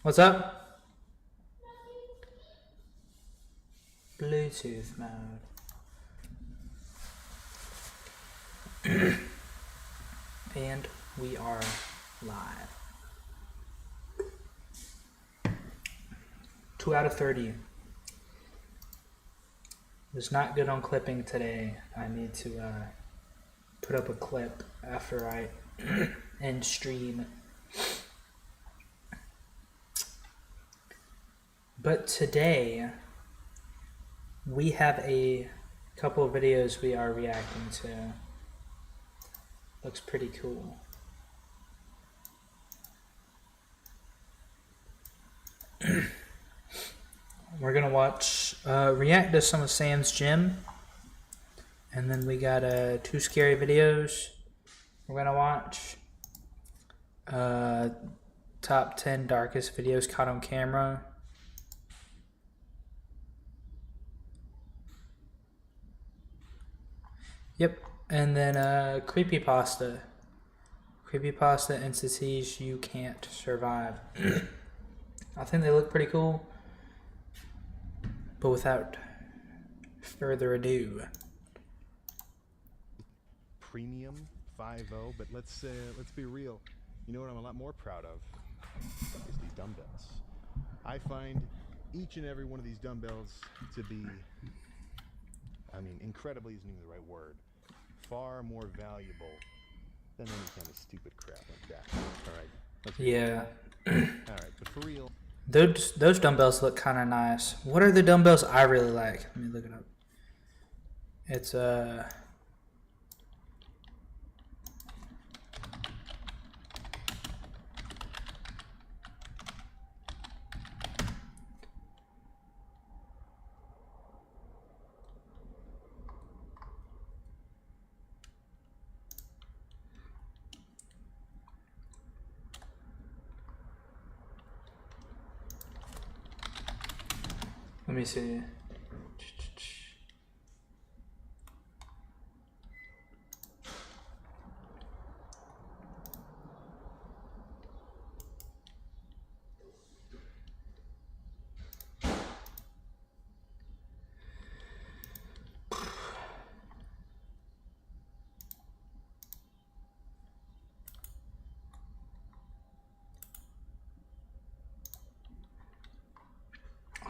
What's up? Bluetooth mode. And we are live. 2 out of 30. Was not good on clipping today. I need to put up a clip after I end stream. But today we have a couple of videos we are reacting to. Looks pretty cool. We're gonna watch react to some of Sam's gym, and then we got 2 scary videos we're gonna watch. Top 10 darkest videos caught on camera. Yep, and then creepypasta. Creepypasta entities you can't survive. I think they look pretty cool. But without further ado, Premium 5.0, but let's be real. You know what I'm a lot more proud of is these dumbbells. I find each and every one of these dumbbells to be, I mean, incredibly isn't even the right word, far more valuable than any kind of stupid crap like that. All right. yeah. All right, but for real. Those dumbbells look kind of nice. What are the dumbbells I really like? Let me look it up. It's let me see.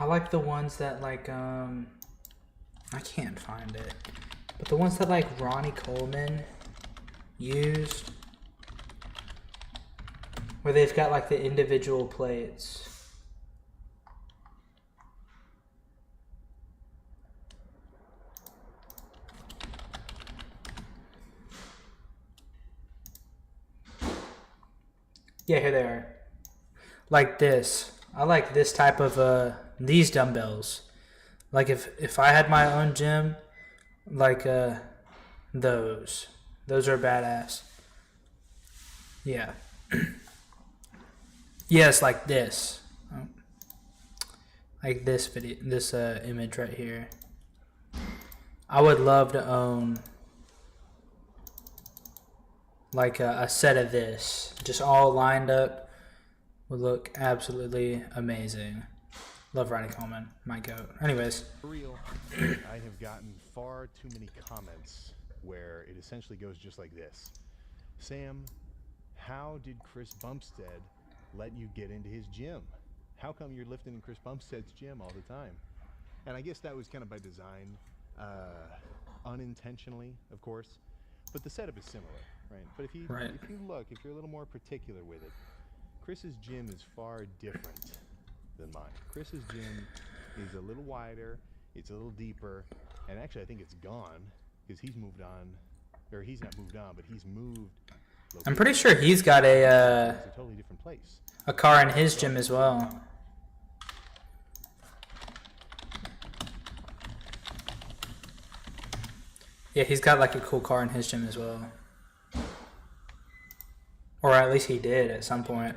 I like the ones that like I can't find it, but the ones that like Ronnie Coleman used, where they've got like the individual plates. Yeah, here they are. Like this. I like this type of these dumbbells. Like if I had my own gym, like those are badass. Yeah. Yes, like this. Like this video, this image right here. I would love to own like a set of this, just all lined up. Would look absolutely amazing. Love Ronnie Coleman, my goat. Anyways. For real, I have gotten far too many comments where it essentially goes just like this. Sam, how did Chris Bumstead let you get into his gym? How come you're lifting in Chris Bumstead's gym all the time? And I guess that was kind of by design, unintentionally, of course. But the setup is similar, right? But if you look, if you're a little more particular with it, Chris's gym is far different than mine. Chris's gym is a little wider, it's a little deeper, and actually I think it's gone because he's moved on, or he's not moved on, but he's moved. I'm pretty sure he's got a totally different place. A car in his gym as well. Yeah, he's got like a cool car in his gym as well. Or at least he did at some point.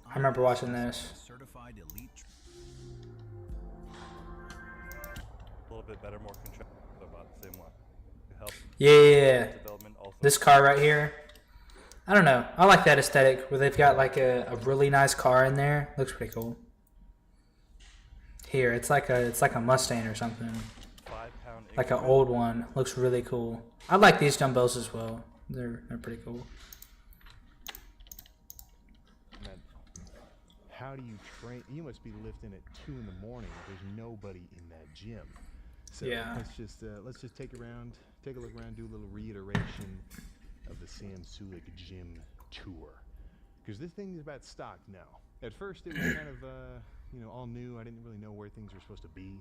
I remember watching this. A little bit better, more control, about the same one. Yeah. This car right here. I don't know. I like that aesthetic where they've got like a really nice car in there. Looks pretty cool. Here, it's like a Mustang or something. 5-pound Like an increment. old one. Looks really cool. I like these dumbbells as well. They're pretty cool. Man, how do you train? You must be lifting at 2 in the morning. There's nobody in that gym. So Yeah. let's just take a look around, do a little reiteration of the Sam Sulik gym tour, because this thing is about stock now. At first, it was kind of all new. I didn't really know where things were supposed to be,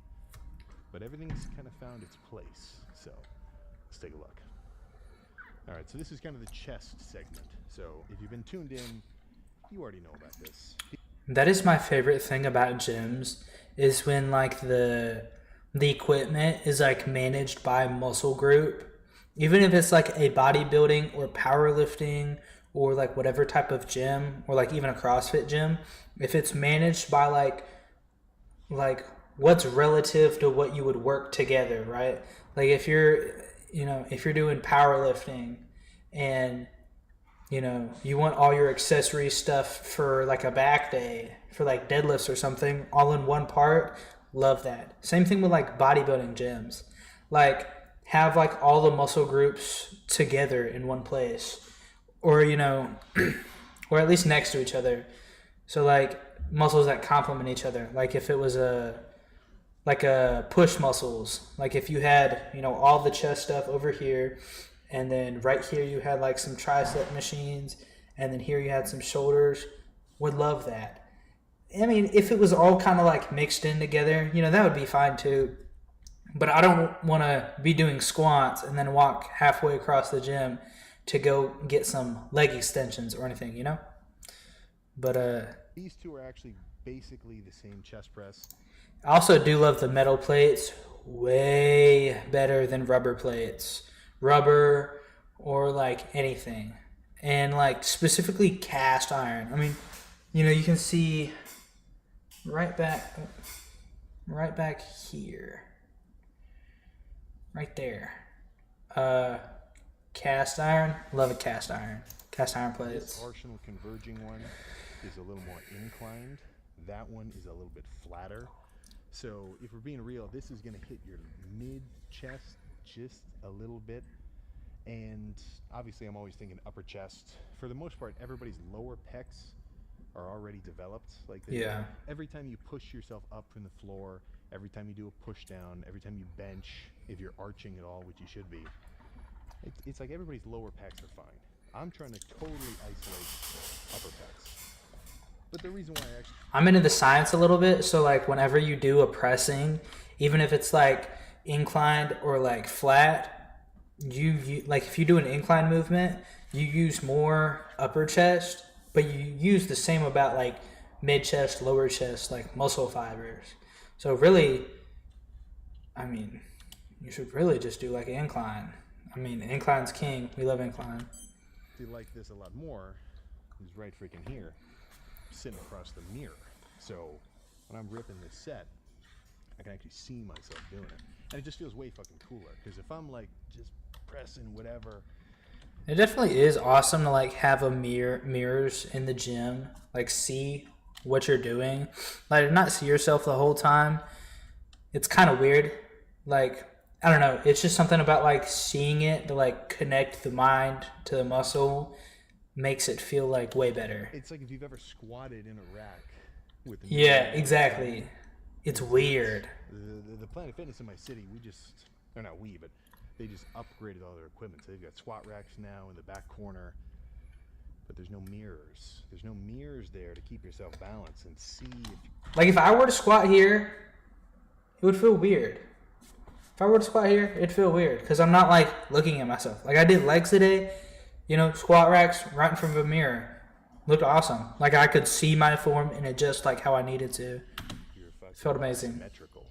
but everything's kind of found its place. So let's take a look. All right, so this is kind of the chest segment. So if you've been tuned in, you already know about this. That is my favorite thing about gyms is when like the equipment is like managed by muscle group. Even if it's like a bodybuilding or powerlifting or like whatever type of gym or like even a CrossFit gym, if it's managed by like what's relative to what you would work together, right? Like if you're doing powerlifting and you want all your accessory stuff for like a back day, for like deadlifts or something, all in one part. Love that. Same thing with like bodybuilding gyms. Like have like all the muscle groups together in one place, or or at least next to each other. So like muscles that complement each other. Like if it was a push muscles, like if you had all the chest stuff over here, and then right here you had like some tricep machines, and then here you had some shoulders. Would love that. I mean, if it was all kind of like mixed in together, that would be fine too. But I don't want to be doing squats and then walk halfway across the gym to go get some leg extensions or anything, But These two are actually basically the same chest press. I also do love the metal plates. Way better than rubber plates. Rubber or like anything. And like specifically cast iron. I mean, you can see right back here. Right there. Cast iron. Love a cast iron. Cast iron plates. This Arsenal converging one is a little more inclined. That one is a little bit flatter. So if we're being real, this is going to hit your mid chest just a little bit. And obviously I'm always thinking upper chest. For the most part, everybody's lower pecs are already developed. Like Yeah. Every time you push yourself up from the floor, every time you do a push down, every time you bench, if you're arching at all, which you should be, it's like everybody's lower pecs are fine. I'm trying to totally isolate upper pecs. But the reason why I'm into the science a little bit, so like whenever you do a pressing, even if it's like inclined or like flat, you like if you do an incline movement, you use more upper chest, but you use the same about like mid chest, lower chest, like muscle fibers. So really, I mean, you should really just do like an incline. I mean, incline's king. We love incline. you like this a lot more is right freaking here, sitting across the mirror. So when I'm ripping this set, I can actually see myself doing it. And it just feels way fucking cooler. Because if I'm like just pressing whatever. It definitely is awesome to like have a mirrors in the gym, like see what you're doing, like not see yourself the whole time. It's kind of weird. Like, I don't know. It's just something about like seeing it to like connect the mind to the muscle makes it feel like way better. It's like if you've ever squatted in a rack with the Yeah, exactly. It's weird. The Planet Fitness in my city, or not we, but they just upgraded all their equipment. So they've got squat racks now in the back corner, but there's no mirrors. There's no mirrors there to keep yourself balanced and see if Like if I were to squat here, it would feel weird. If I were to squat here, it'd feel weird because I'm not like looking at myself. Like I did legs today, squat racks right in front of a mirror. Looked awesome. Like I could see my form and adjust like how I needed to. you're fucking Felt amazing. symmetrical.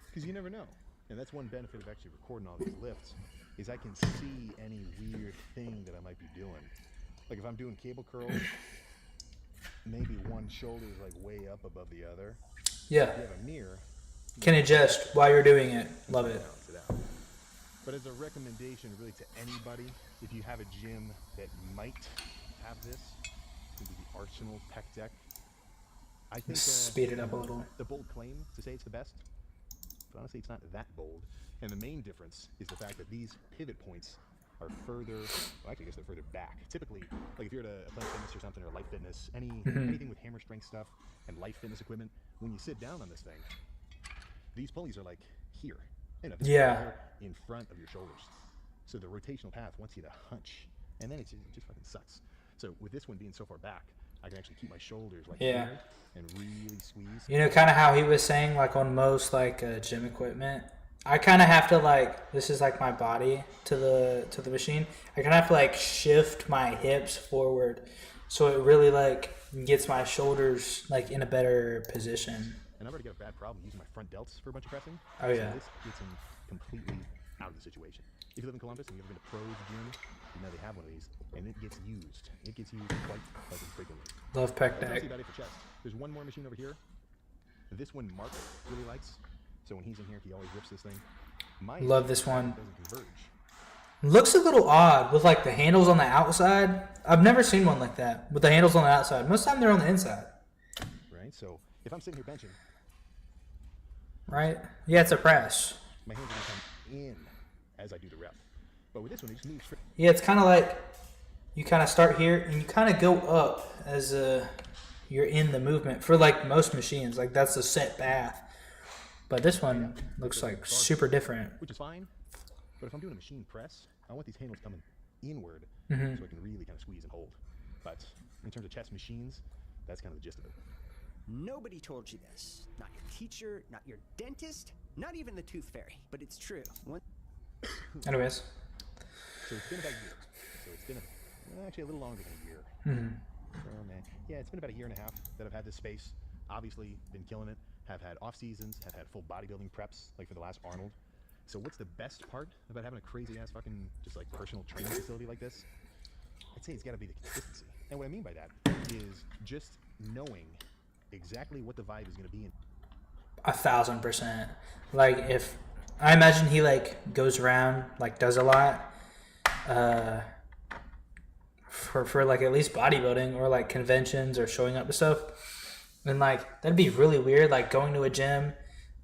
Because you never know. And that's one benefit of actually recording all these lifts is I can see any weird thing that I might be doing. Like if I'm doing cable curls, maybe one shoulder is like way up above the other. Yeah. If you have a mirror, Can adjust while you're doing it. Love it. balance it out. But as a recommendation really to anybody, if you have a gym that might have this. It's going to be the Arsenal pec deck. I think Speed it up a little. the bold claim to say it's the best, but honestly, it's not that bold. And the main difference is the fact that these pivot points are further, well, actually, I guess they're further back. Typically, like if you're at a Planet Fitness or something, or Life Fitness, anything with hammer strength stuff and Life Fitness equipment, when you sit down on this thing, these pulleys are like here. You know, this is Yeah. right here in front of your shoulders. So the rotational path wants you to hunch, and then it just fucking sucks. So with this one being so far back, I can actually keep my shoulders like Yeah. here and really squeeze. You know, kind of how he was saying, like on most like gym equipment, I kind of have to like, this is like my body to the machine. I kind of have to like shift my hips forward, so it really like gets my shoulders like in a better position. And I've already got a bad problem using my front delts for a bunch of pressing. Oh, So yeah. this gets him completely out of the situation. If you live in Columbus and you've ever been to Pro's Gym, you know they have one of these, and it gets used. It gets used quite fucking frequently. Love pec That's deck. actually about it for chest. There's one more machine over here. This one Mark really likes. So when he's in here, he always rips this thing. Mine Love this one. doesn't converge. Looks a little odd with like the handles on the outside. I've never seen one like that with the handles on the outside. Most of the time they're on the inside, Right? So if I'm sitting here benching, right? Yeah, it's a press. my hands are gonna come in as I do the rep. But with this one, they just move straight. Yeah, it's kind of like you kind of start here and you kind of go up as you're in the movement for like most machines. Like that's a set path. But this one looks like super different. Which is fine. But if I'm doing a machine press, I want these handles coming inward Mm-hmm. so I can really kind of squeeze and hold. But in terms of chest machines, that's kind of the gist of it. Nobody told you this. Not your teacher, not your dentist, not even the tooth fairy. But it's true. Anyways, So it's been about a year. So it's been actually a little longer than a year. So, man, yeah, it's been about a year and a half that I've had this space. Obviously, been killing it. Have had off seasons. Have had full bodybuilding preps, like for the last Arnold. So what's the best part about having a crazy ass fucking just like personal training facility like this? I'd say it's got to be the consistency. And what I mean by that is just knowing exactly what the vibe is going to be in. 1,000%. Like if I imagine he like goes around, like does a lot, for like at least bodybuilding or like conventions or showing up to stuff, and like that'd be really weird. Like going to a gym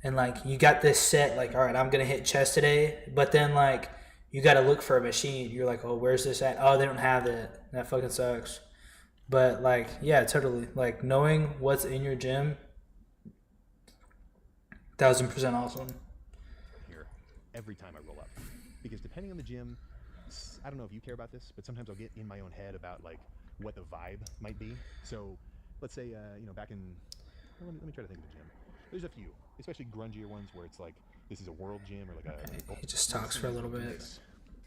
and like you got this set, like all right, I'm gonna hit chest today, but then like you got to look for a machine. You're like, oh, where's this at? Oh, they don't have it. That fucking sucks. But like, yeah, totally. Like knowing what's in your gym, 1,000% awesome. Here every time I roll up, because depending on the gym, I don't know if you care about this, but sometimes I'll get in my own head about like what the vibe might be. So let's say back in let me try to think of a gym. There's a few, especially grungier ones where it's like this is a world gym or like a He just talks for a little bit.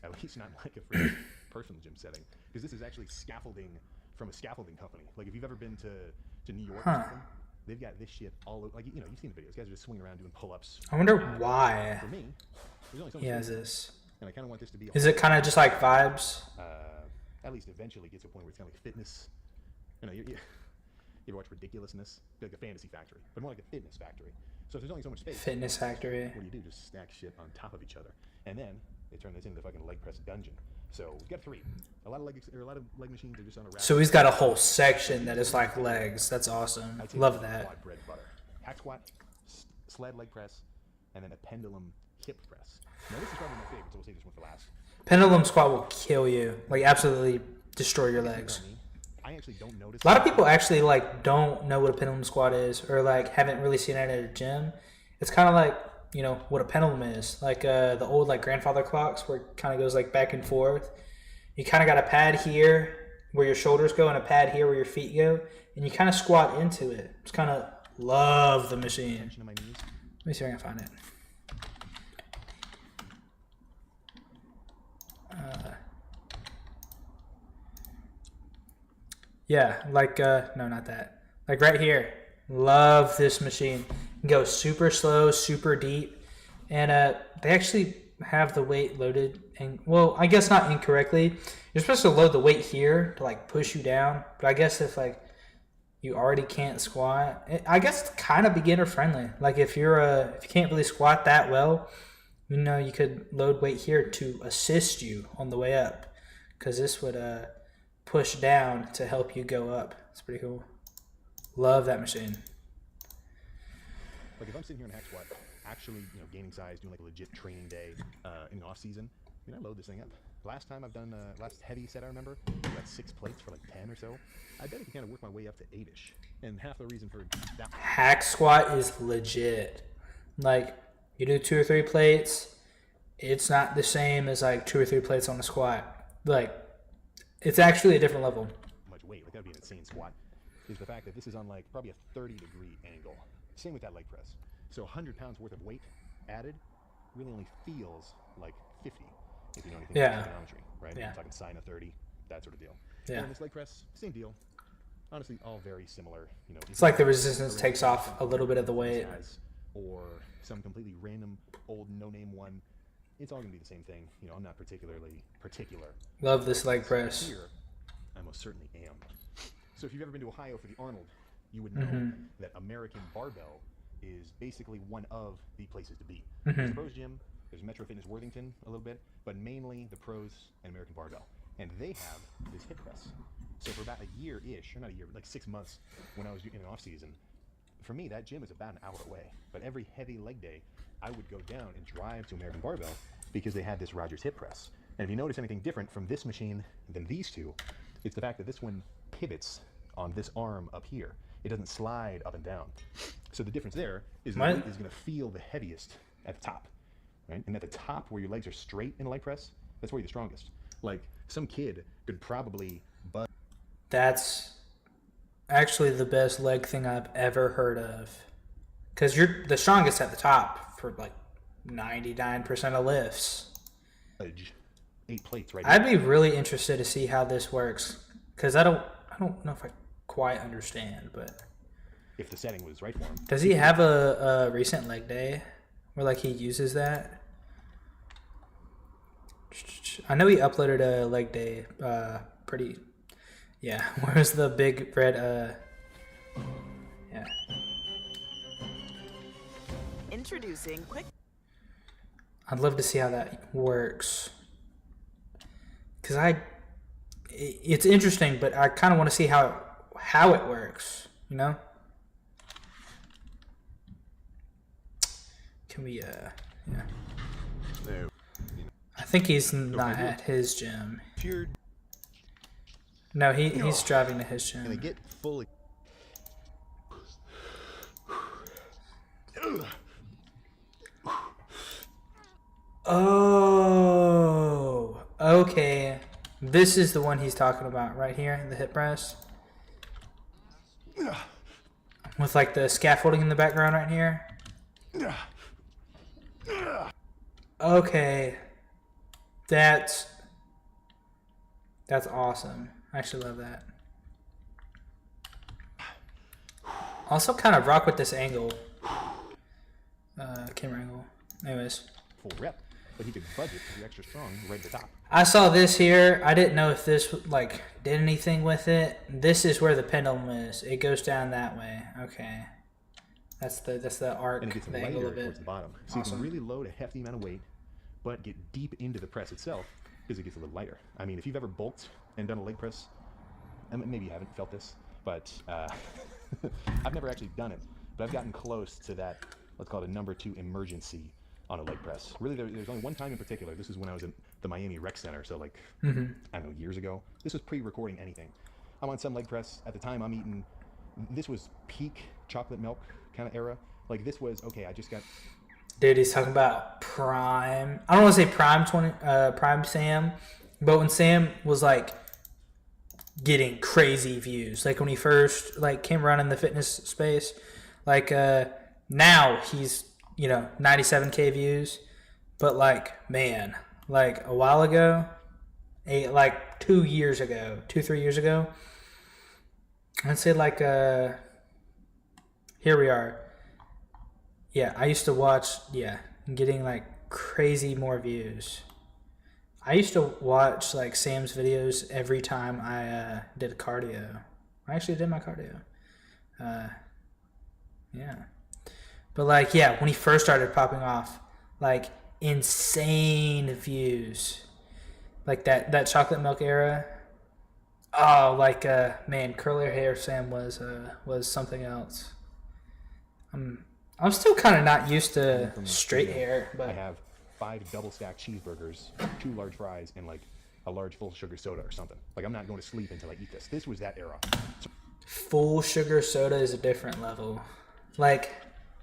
At least not like a free personal gym setting, because this is actually scaffolding from a scaffolding company. Like if you've ever been to New York or something, they've got this shit all over. Like you've seen the videos. Guys are just swinging around doing pull-ups. I wonder why For me, there's only so much he has space, this. and I kind of want this to be. Is it kind of just like vibes? At least eventually get to a point where it's kind of like fitness. You ever watch Ridiculousness? Like a fantasy factory, but more like a fitness factory. So if there's only so much space, Fitness factory. what do? Just stack shit on top of each other, and then they turn this into the fucking leg press dungeon. So we've got 3. A lot of leg machines are just on a rack. So he's got a whole section that is like legs. That's awesome. I'd say Love this is that. quad bread and butter. Hack squat, sled leg press, and then a pendulum hip press. Now this is probably my favorite, so we'll save this one for last. Pendulum squat will kill you. Like absolutely destroy your legs. For me, I actually don't notice. A lot of people actually like don't know what a pendulum squat is, or like haven't really seen it at a gym. It's kind of like what a pendulum is, like the old like grandfather clocks, where it kind of goes like back and forth. You kind of got a pad here where your shoulders go, and a pad here where your feet go, and you kind of squat into it. Just kind of love the machine. Tension in my knees. Let me see if I can find it. Yeah, like, no, not that. Like right here. Love this machine. You can go super slow, super deep. And they actually have the weight loaded. And, well, I guess not incorrectly. You're supposed to load the weight here to, like, push you down. But I guess if, like, you already can't squat, I guess it's kind of beginner friendly. Like, if you can't really squat that well, you could load weight here to assist you on the way up. Because this would push down to help you go up. It's pretty cool. Love that machine. Like if I'm sitting here in a hack squat, actually, gaining size, doing like a legit training day in the off season, I load this thing up. Last time I've done last heavy set I remember, got 6 plates for like 10 or so. I bet I can kind of work my way up to 8-ish. And half the reason for that Hack squat is legit. Like you do 2 or 3 plates, it's not the same as like 2 or 3 plates on a squat. Like it's actually a different level. much weight, like that would be an insane squat, is the fact that this is on like probably a 30-degree angle. Same with that leg press. So 100 pounds worth of weight added really only feels like 50, if you know anything about trigonometry, right? Yeah. I'm talking sine of 30, that sort of deal. Yeah. And this leg press, same deal. Honestly, all very similar. It's like the resistance takes off a little bit of the weight. Or some completely random old no-name one. It's all going to be the same thing. I'm not particularly particular. Love this leg press. Here, I most certainly am. So if you've ever been to Ohio for the Arnold, you would know that American Barbell is basically one of the places to be. There's the Pros Gym, there's Metro Fitness Worthington a little bit, but mainly the Pros and American Barbell. And they have this hip press. So for about a year-ish, or not a year, but like 6 months when I was in an off-season, for me, that gym is about an hour away. But every heavy leg day, I would go down and drive to American Barbell because they had this Rogers hip press. And if you notice anything different from this machine than these two, it's the fact that this one pivots on this arm up here. It doesn't slide up and down. So the difference there is the weight is going to feel the heaviest at the top, right? And at the top where your legs are straight in a leg press, that's where you're the strongest. Like some kid could probably buzz. That's actually the best leg thing I've ever heard of. Because you're the strongest at the top for like 99% of lifts. 8 plates right I'd be really interested to see how this works. Because I don't know if I quite understand, but if the setting was right for him. Does he have a recent leg day where like he uses that? I know he uploaded a leg day pretty. Yeah, where's the big red yeah. Introducing quick. I'd love to see how that works. Cuz it's interesting, but I kind of want to see how it works, Can we yeah. No. I think he's not at his gym. Pure. No, he's driving to his And they gym. get fully. Oh, okay. This is the one he's talking about right here, the hip press. With like the scaffolding in the background right here. Okay. That's awesome. I actually love that. Also kind of rock with this angle. Camera angle. Anyways. Full rep, but he could budget to be extra strong right at the top. I saw this here. I didn't know if this like did anything with it. This is where the pendulum is. It goes down that way. Okay. That's the arc, And it gets the angle lighter of it. towards the bottom. So Awesome. you can really load a hefty amount of weight, but get deep into the press itself because it gets a little lighter. I mean, if you've ever bulked and done a leg press, and maybe you haven't felt this, but I've never actually done it. But I've gotten close to that, let's call it a number 2 emergency on a leg press. Really, there's only one time in particular. This is when I was in the Miami Rec Center, so like, I don't know, years ago. This was pre-recording anything. I'm on some leg press. At the time, I'm eating, this was peak chocolate milk kind of era. Like this was, okay, I just got... Dude, he's talking about prime. I don't want to say prime Sam, but when Sam was like getting crazy views, like when he first like came around in the fitness space, like now he's 97K views, but like man, like a while ago, like 3 years ago, I'd say like here we are. Yeah, I used to watch, getting like crazy more views. I used to watch like Sam's videos every time I did cardio. I actually did my cardio. Yeah. But like, yeah, when he first started popping off, like insane views. Like that chocolate milk era. Oh, like man, curly hair Sam was something else. I'm still kind of not used to From straight studio, hair, I but have 5 double stacked cheeseburgers, 2 large fries, and like a large full sugar soda or something. Like I'm not going to sleep until I eat this. This was that era. full sugar soda is a different level. Like,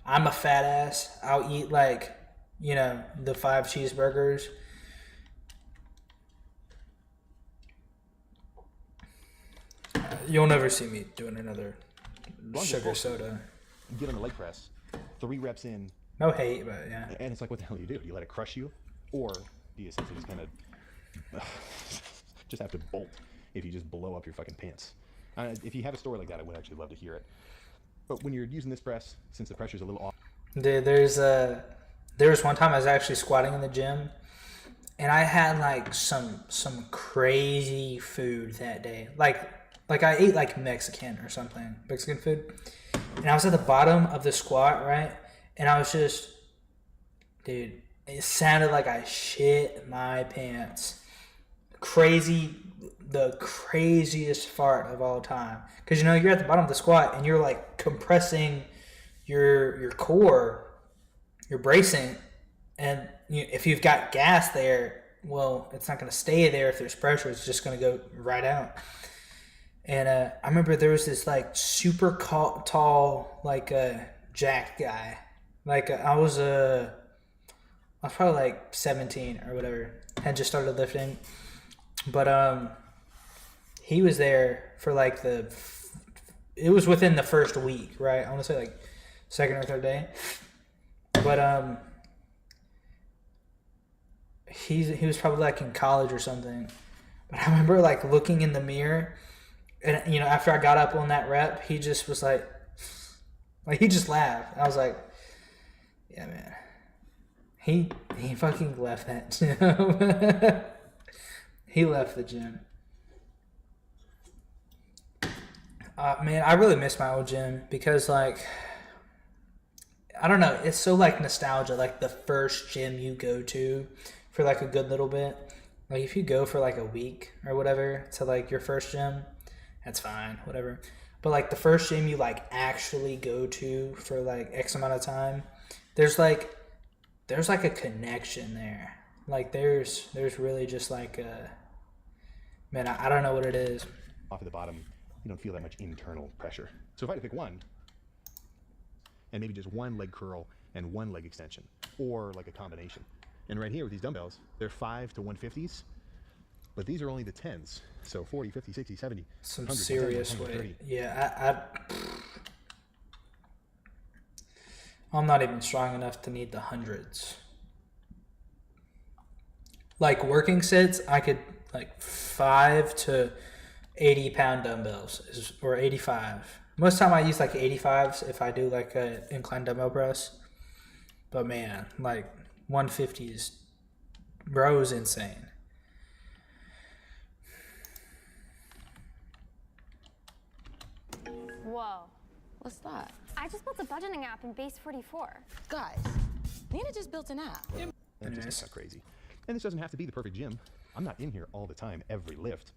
I'm a fat ass. I'll eat like, the 5 cheeseburgers. You'll never see me doing another sugar soda. You get on the leg press, 3 reps in, No hate, but yeah. and it's like, what the hell do? You let it crush you, or do you essentially just kind of just have to bolt if you just blow up your fucking pants? If you have a story like that, I would actually love to hear it. But when you're using this press, since the pressure's a little off, Dude, there was one time I was actually squatting in the gym, and I had like some crazy food that day. Like I ate like Mexican or something, Mexican food, and I was at the bottom of the squat, right? And I was just, dude, it sounded like I shit my pants. Crazy, the craziest fart of all time. Because you're at the bottom of the squat and you're like compressing your core, you're bracing, and if you've got gas there, well, it's not going to stay there if there's pressure. It's just going to go right out. And I remember there was this like super tall, like jacked guy. Like I was probably like 17 or whatever, had just started lifting, but he was there for like it was within the first week, right? I want to say like second or third day, but he was probably like in college or something. But I remember like looking in the mirror, and after I got up on that rep, he just was like he just laughed. I was like, yeah, man. He fucking left that gym. He left the gym. Man, I really miss my old gym because, like, I don't know, it's so like nostalgia, like the first gym you go to for like a good little bit. Like if you go for like a week or whatever to like your first gym, that's fine, whatever. But like the first gym you like actually go to for like X amount of time, there's like a connection there. Like there's really just like man, I don't know what it is. off at the bottom, you don't feel that much internal pressure. So if I had to pick one, and maybe just one leg curl and one leg extension, or like a combination. And right here with these dumbbells, they're 5 to 150s, but these are only the 10s. So 40, 50, 60, 70. Some 100, serious 110, weight. 130. Yeah, I'm not even strong enough to need the hundreds. Like working sets, I could like 5 to 80 pound dumbbells or 85. Most time I use like 85s if I do like a incline dumbbell press. But man, like 150s, bro, is insane. Whoa. What's that? I just built a budgeting app in Base 44. Guys, Nina just built an app. That just got crazy. And this doesn't have to be the perfect gym. I'm not in here all the time, every lift.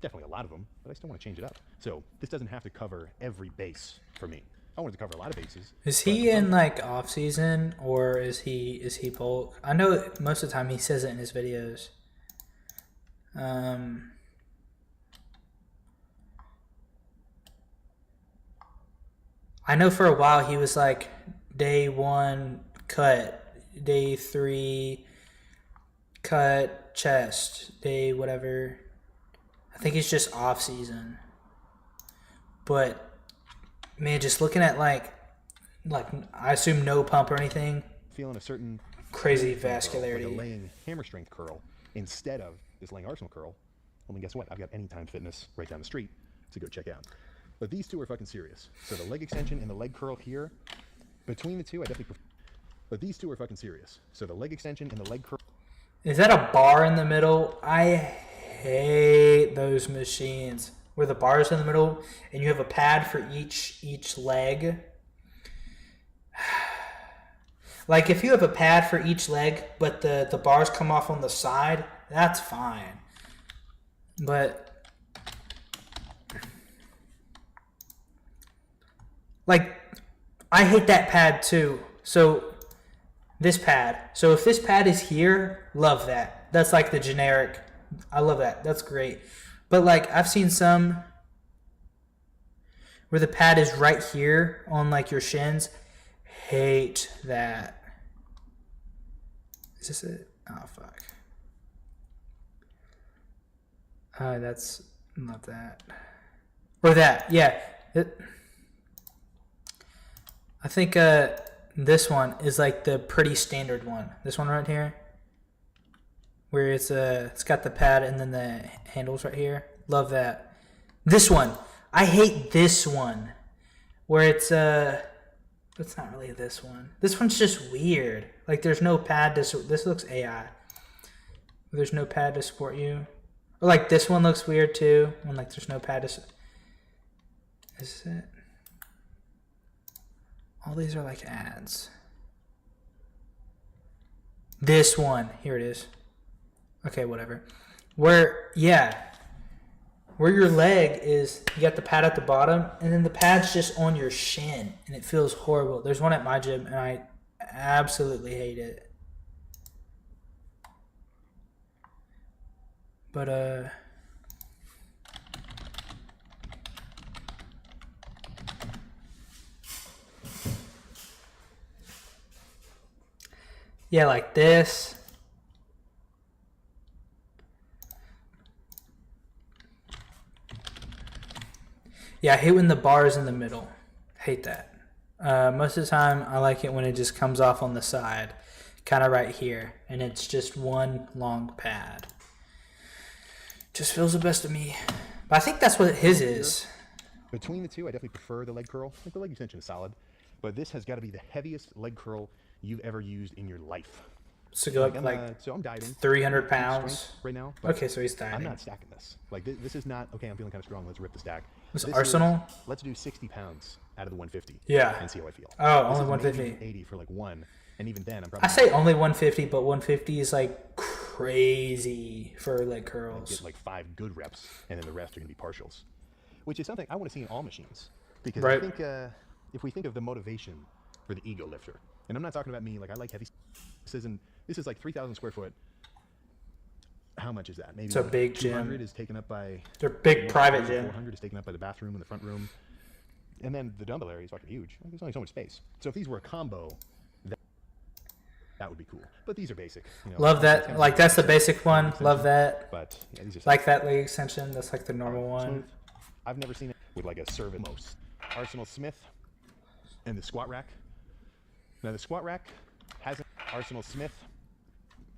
Definitely a lot of them, but I still want to change it up. So this doesn't have to cover every base for me. I wanted to cover a lot of bases. Is he in like off season or is he bulk? I know most of the time he says it in his videos. I know for a while he was like day 1 cut, day 3 cut chest, day whatever. I think it's just off season. But man, just looking at like I assume no pump or anything. Feeling a certain Crazy like a vascularity. laying hammer strength curl instead of this laying arsenal curl. Well, then guess what? I've got Anytime Fitness right down the street to go check out. But these two are fucking serious. So the leg extension and the leg curl here, between the two, I definitely prefer. But these two are fucking serious. So the leg extension and the leg curl. Is that a bar in the middle? I hate those machines where the bar is in the middle and you have a pad for each leg. Like if you have a pad for each leg, but the bars come off on the side, that's fine. But Like, I hate that pad too. So this pad. So if this pad is here, love that. That's like the generic. I love that. That's great. But like I've seen some where the pad is right here on like your shins. Hate that. Is this it? Oh fuck. That's not that. Or that. Yeah. I think this one is like the pretty standard one. This one right here, where it's got the pad and then the handles right here. Love that. This one, I hate this one, where it's not really this one. This one's just weird. Like there's no pad to. This looks AI. There's no pad to support you. Or like this one looks weird too. When like there's no pad to. Is it? All these are like ads. This one, here it is. Okay, whatever. Where your leg is, you got the pad at the bottom, and then the pad's just on your shin, and it feels horrible. There's one at my gym, and I absolutely hate it. But, yeah, like this. Yeah, I hate when the bar is in the middle. Hate that. Most of the time, I like it when it just comes off on the side, kind of right here, and it's just one long pad. Just feels the best to me. But I think that's what his is. Between the two, I definitely prefer the leg curl. I think the leg extension is solid, but this has got to be the heaviest leg curl you've ever used in your life. So go up So I'm dieting 300 pounds strength right now. but Okay, so he's dieting. I'm not stacking this. Like this is not okay. I'm feeling kind of strong. Let's rip the stack. This This Arsenal? is, let's do 60 pounds out of the 150. Yeah. And see how I feel. Oh, This only is 150. maybe 80 for like one, and even then I'm probably I say only 150, but 150 is like crazy for leg curls. get like 5 good reps, and then the rest are going to be partials, which is something I want to see in all machines. Because Right. I think if we think of the motivation for the ego lifter, and I'm not talking about me, like I like heavy. This is like 3,000 square foot. How much is that? Maybe It's a big 200 gym. is taken up by. They're big private gym. 400 is taken up by the bathroom and the front room, and then the dumbbell area is fucking huge. There's only so much space. So if these were a combo, that would be cool. But these are basic. You know, Love it's kind that. of Like that's the basic one. extension. Love that. But yeah, these are Like that leg extension. That's like the normal smooth. one. I've never seen it with like a servant most. Arsenal Smith and the squat rack. Now the squat rack has Arsenal Smith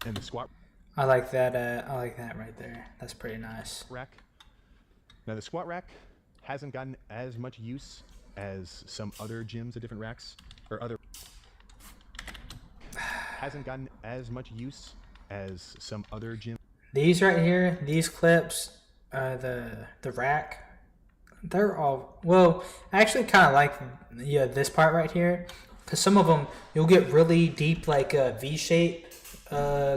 and the squat I like that. I like that right there. That's pretty nice. rack. Now the squat rack hasn't gotten as much use as some other gyms at different racks or other hasn't gotten as much use as some other gyms. These right here, these clips, the rack, they're all well. I actually kind of like this part right here, because some of them you'll get really deep like V-shape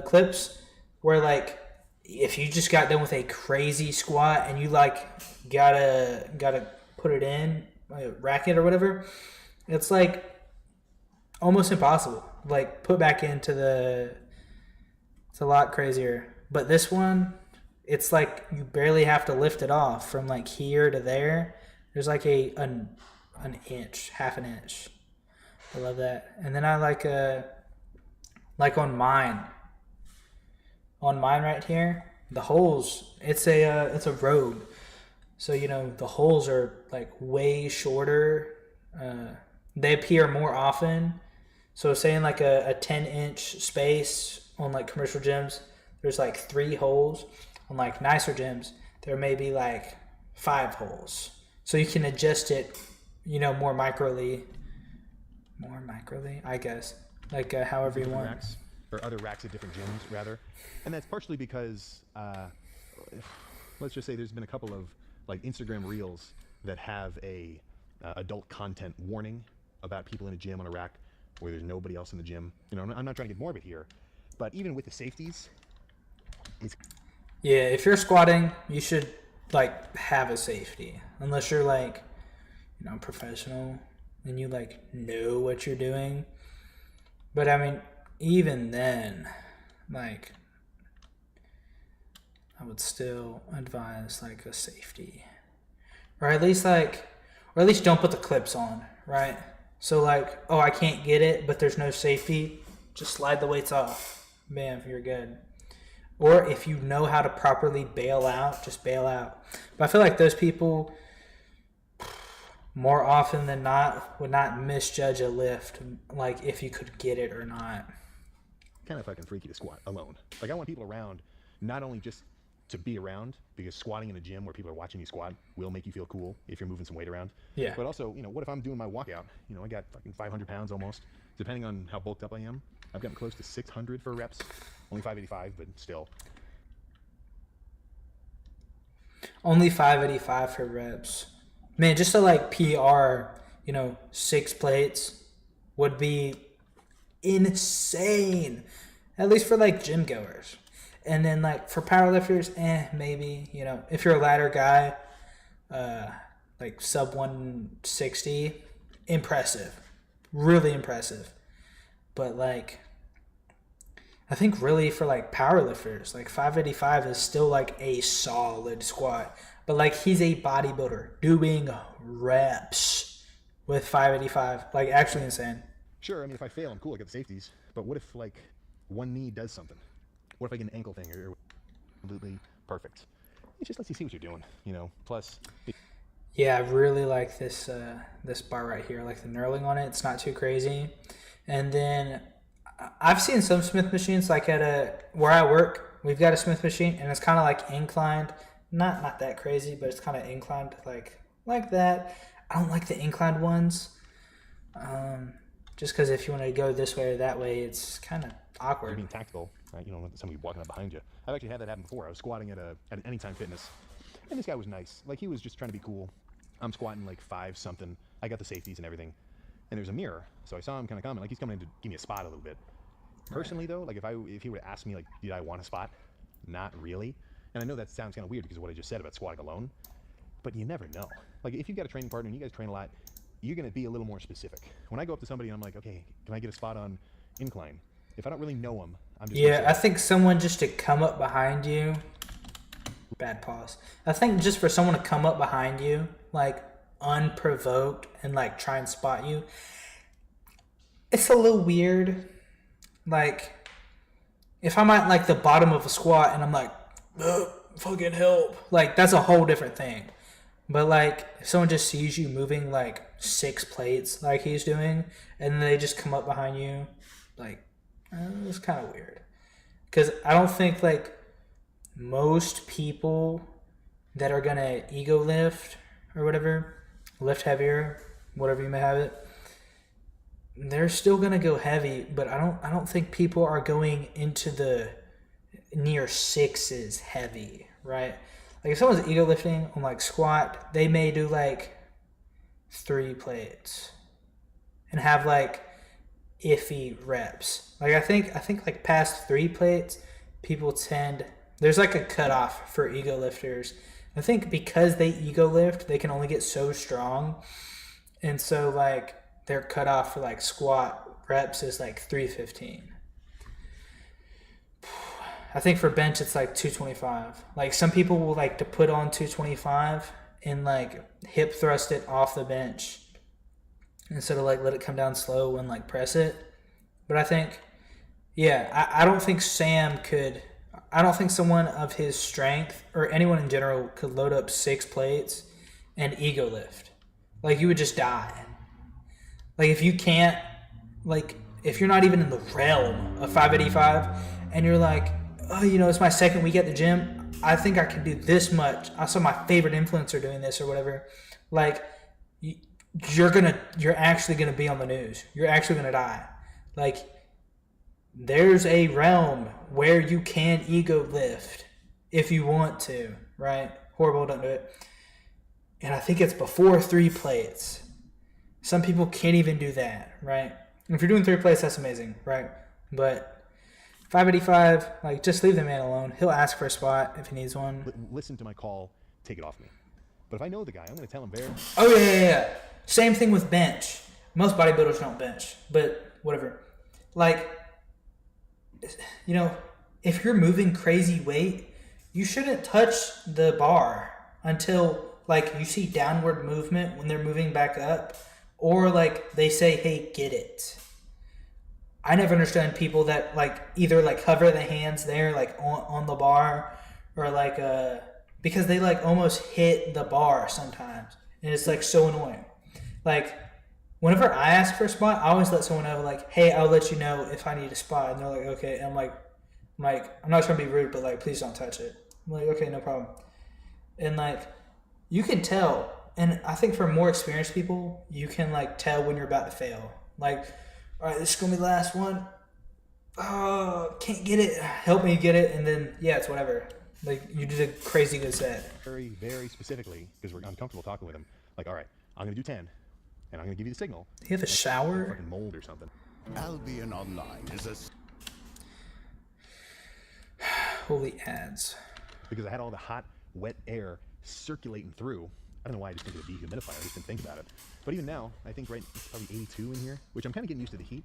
clips where like if you just got done with a crazy squat and you like gotta put it in rack it or whatever, it's like almost impossible. Like put back into it's a lot crazier. But this one, it's like you barely have to lift it off from like here to there. There's like an inch, half an inch. I love that. And then I like on mine right here, the holes. It's a robe, so you know the holes are like way shorter. They appear more often. So saying like a 10-inch space on like commercial gyms, there's like 3 holes. On like nicer gyms, there may be like 5 holes. So you can adjust it, you know, more microly, I guess, like however you want. Racks or other racks at different gyms rather, and that's partially because let's just say there's been a couple of like Instagram reels that have a adult content warning about people in a gym on a rack where there's nobody else in the gym. You know, I'm not trying to get morbid here, but even with the safeties, Yeah, if you're squatting, you should like have a safety, unless you're like, you know, professional. and you like know what you're doing. But I mean, even then, like, I would still advise like a safety, or at least don't put the clips on, right? So like, oh, I can't get it, but there's no safety, just slide the weights off. Bam, you're good. Or if you know how to properly bail out, just bail out. But I feel like those people, more often than not, would not misjudge a lift, like if you could get it or not. Kind of fucking freaky to squat alone. Like, I want people around, not only just to be around, because squatting in a gym where people are watching you squat will make you feel cool if you're moving some weight around. Yeah. But also, what if I'm doing my walkout? I got fucking 500 pounds almost. Depending on how bulked up I am, I've gotten close to 600 for reps. Only 585, but still. Only 585 for reps. Man, just to like PR, 6 plates would be insane. At least for like gym goers. And then like for powerlifters, maybe, if you're a ladder guy, like sub 160, impressive. Really impressive. But like, I think really for like powerlifters, like 585 is still like a solid squat. But like, he's a bodybuilder doing reps with 585, like actually insane. Sure, I mean, if I fail, I'm cool, I get the safeties. But what if like one knee does something? What if I get an ankle thing or absolutely perfect? It just lets you see what you're doing, Plus, yeah, I really like this this bar right here, like the knurling on it. It's not too crazy. And then I've seen some Smith machines, like where I work, we've got a Smith machine, and it's kind of like inclined, not that crazy, but it's kind of inclined like that. I don't like the inclined ones, just because if you want to go this way or that way, it's kind of awkward. you're being tactical, right? You don't want somebody walking up behind you. I've actually had that happen before. I was squatting at an Anytime Fitness, and this guy was nice. Like, he was just trying to be cool. I'm squatting like 5 something. I got the safeties and everything. And there's a mirror, so I saw him kind of coming, like he's coming in to give me a spot a little bit. Personally, though, like if he would ask me, like, did I want a spot? Not really. And I know that sounds kind of weird because of what I just said about squatting alone, but you never know. Like, if you've got a training partner and you guys train a lot, you're going to be a little more specific. When I go up to somebody and I'm like, okay, can I get a spot on incline? If I don't really know them, I'm just Yeah, I think someone just to come up behind you, bad pause. I think just for someone to come up behind you, like unprovoked, and like try and spot you, it's a little weird. Like, if I'm at like the bottom of a squat and I'm like, fucking help, like that's a whole different thing. But like, if someone just sees you moving like 6 plates like he's doing, and then they just come up behind you, like, it's kind of weird. Because I don't think like most people that are gonna ego lift or whatever, lift heavier, whatever you may have it, they're still gonna go heavy. But I don't think people are going into the near 6s heavy, right? Like, if someone's ego lifting on like squat, they may do like 3 plates and have like iffy reps. Like, I think like past 3 plates, people there's like a cutoff for ego lifters. I think because they ego lift, they can only get so strong, and so like their cutoff for like squat reps is like 315. I think for bench it's like 225. Like, some people will like to put on 225 and like hip thrust it off the bench instead of like let it come down slow and like press it. But I think, yeah, I don't think I don't think someone of his strength or anyone in general could load up 6 plates and ego lift. Like, you would just die. Like, if you can't, like, if you're not even in the realm of 585 and you're like, oh, it's my second week at the gym, I think I can do this much. I saw my favorite influencer doing this or whatever. Like, you're actually gonna be on the news. You're actually gonna die. Like, there's a realm where you can ego lift if you want to, right? Horrible, don't do it. And I think it's before 3 plates. Some people can't even do that, right? If you're doing 3 plates, that's amazing, right? But 585, like, just leave the man alone. He'll ask for a spot if he needs one. Listen to my call, take it off me. But if I know the guy, I'm going to tell him, Bear. Oh, yeah. Same thing with bench. most bodybuilders don't bench, but whatever. Like, you know, if you're moving crazy weight, you shouldn't touch the bar until like you see downward movement when they're moving back up, or like they say, hey, get it. I never understand people that like either like hover the hands there like on the bar, or like because they like almost hit the bar sometimes, and it's like so annoying. Like whenever I ask for a spot, I always let someone know like, hey, I'll let you know if I need a spot, and they're like, okay. And I'm like I'm not trying to be rude, but like please don't touch it. I'm like, okay, no problem. And like you can tell, and I think for more experienced people, you can like tell when you're about to fail. Like, all right, this is gonna be the last one. Oh, can't get it. Help me get it, and then yeah, it's whatever. Like you did a crazy good set. Very, very specifically, because we're uncomfortable talking with him. Like, all right, I'm gonna do 10, and I'm gonna give you the signal. Do you have a shower? Fucking mold or something. Albion Online is a Holy ads. Because I had all the hot, wet air circulating through. I don't know why I just think of a dehumidifier. I just didn't think about it. But even now, I think it's probably 82 in here, which I'm kind of getting used to the heat.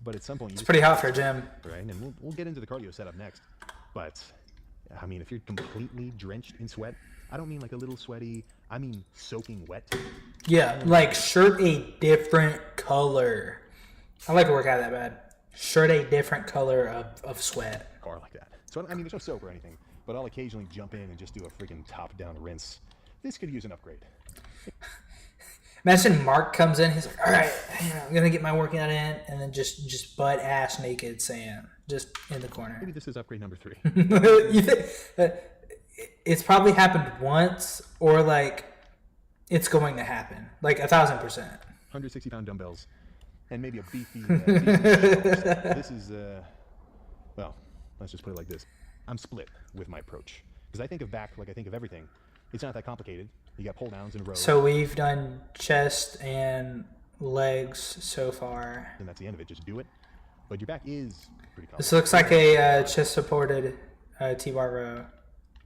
But at some point, It's pretty hot for a gym. Right, and we'll get into the cardio setup next. But I mean, if you're completely drenched in sweat, I don't mean like a little sweaty. I mean soaking wet. Yeah, like shirt a different color. I like to work out that bad. Shirt a different color of sweat. Or like that. So I mean, there's no soap or anything. But I'll occasionally jump in and just do a freaking top-down rinse. This could use an upgrade. Imagine Mark comes in, he's like, all right, I'm going to get my workout in, and then just butt-ass naked Sam, just in the corner. Maybe this is upgrade number 3. You think it's probably happened once, or like it's going to happen, like 1,000%. 160-pound dumbbells, and maybe a beefy shoulders. This is, well, let's just put it like this. I'm split with my approach. Because I think of back like I think of everything. It's not that complicated. You got pull downs and rows. So we've done chest and legs so far. And that's the end of it. Just do it. But your back is pretty complicated. This looks like a chest-supported T-bar row.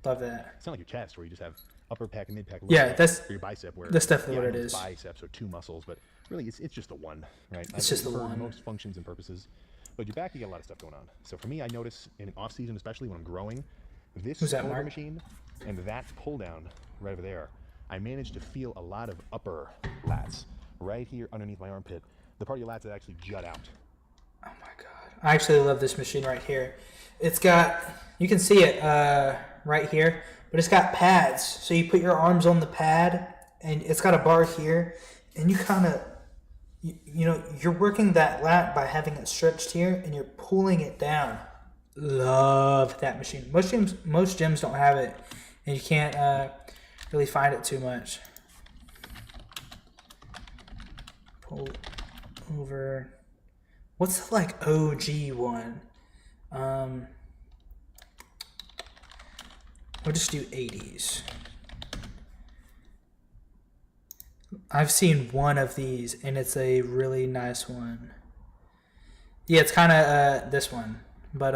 Love that. It's not like your chest where you just have upper pec and mid pec. Yeah, that's for your bicep. Where that's definitely what it is. Biceps or 2 muscles, but really it's just the one, right? It's just the for one. most functions and purposes. But your back, you got a lot of stuff going on. So for me, I notice in off season, especially when I'm growing, this Who's that, shoulder Mark? machine and that pull down right over there, I managed to feel a lot of upper lats right here underneath my armpit. The part of your lats that actually jut out. Oh my god. I actually love this machine right here. It's got, you can see it right here, but it's got pads. So you put your arms on the pad, and it's got a bar here, and you kind of, you know, you're working that lat by having it stretched here, and you're pulling it down. Love that machine. Most gyms don't have it, and you can't really find it too much. Pull over. What's the like OG one? We'll just do 80s. I've seen one of these, and it's a really nice one. Yeah, it's kind of this one, but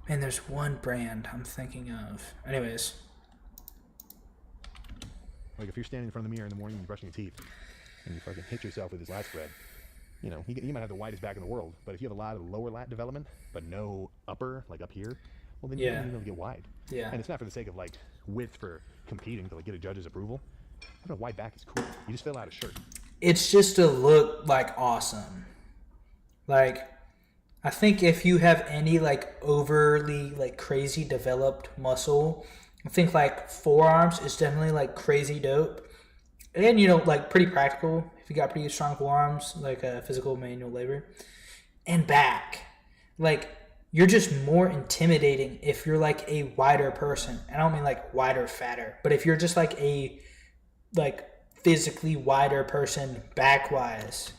man, there's one brand I'm thinking of. Anyways, Like if you're standing in front of the mirror in the morning and you're brushing your teeth, and you fucking hit yourself with this lat spread, you know, you might have the widest back in the world, but if you have a lot of lower lat development, but no upper, like up here, well then you don't even get wide. Yeah. And it's not for the sake of like width for competing to like get a judge's approval. Having a wide back is cool. You just fill out a shirt. It's just to look like awesome. Like, I think if you have any like overly like crazy developed muscle, I think like forearms is definitely like crazy dope. And you know, like pretty practical if you got pretty strong forearms, like physical manual labor. And back. Like, you're just more intimidating if you're like a wider person. I don't mean like wider, fatter, but if you're just like a like physically wider person back-wise,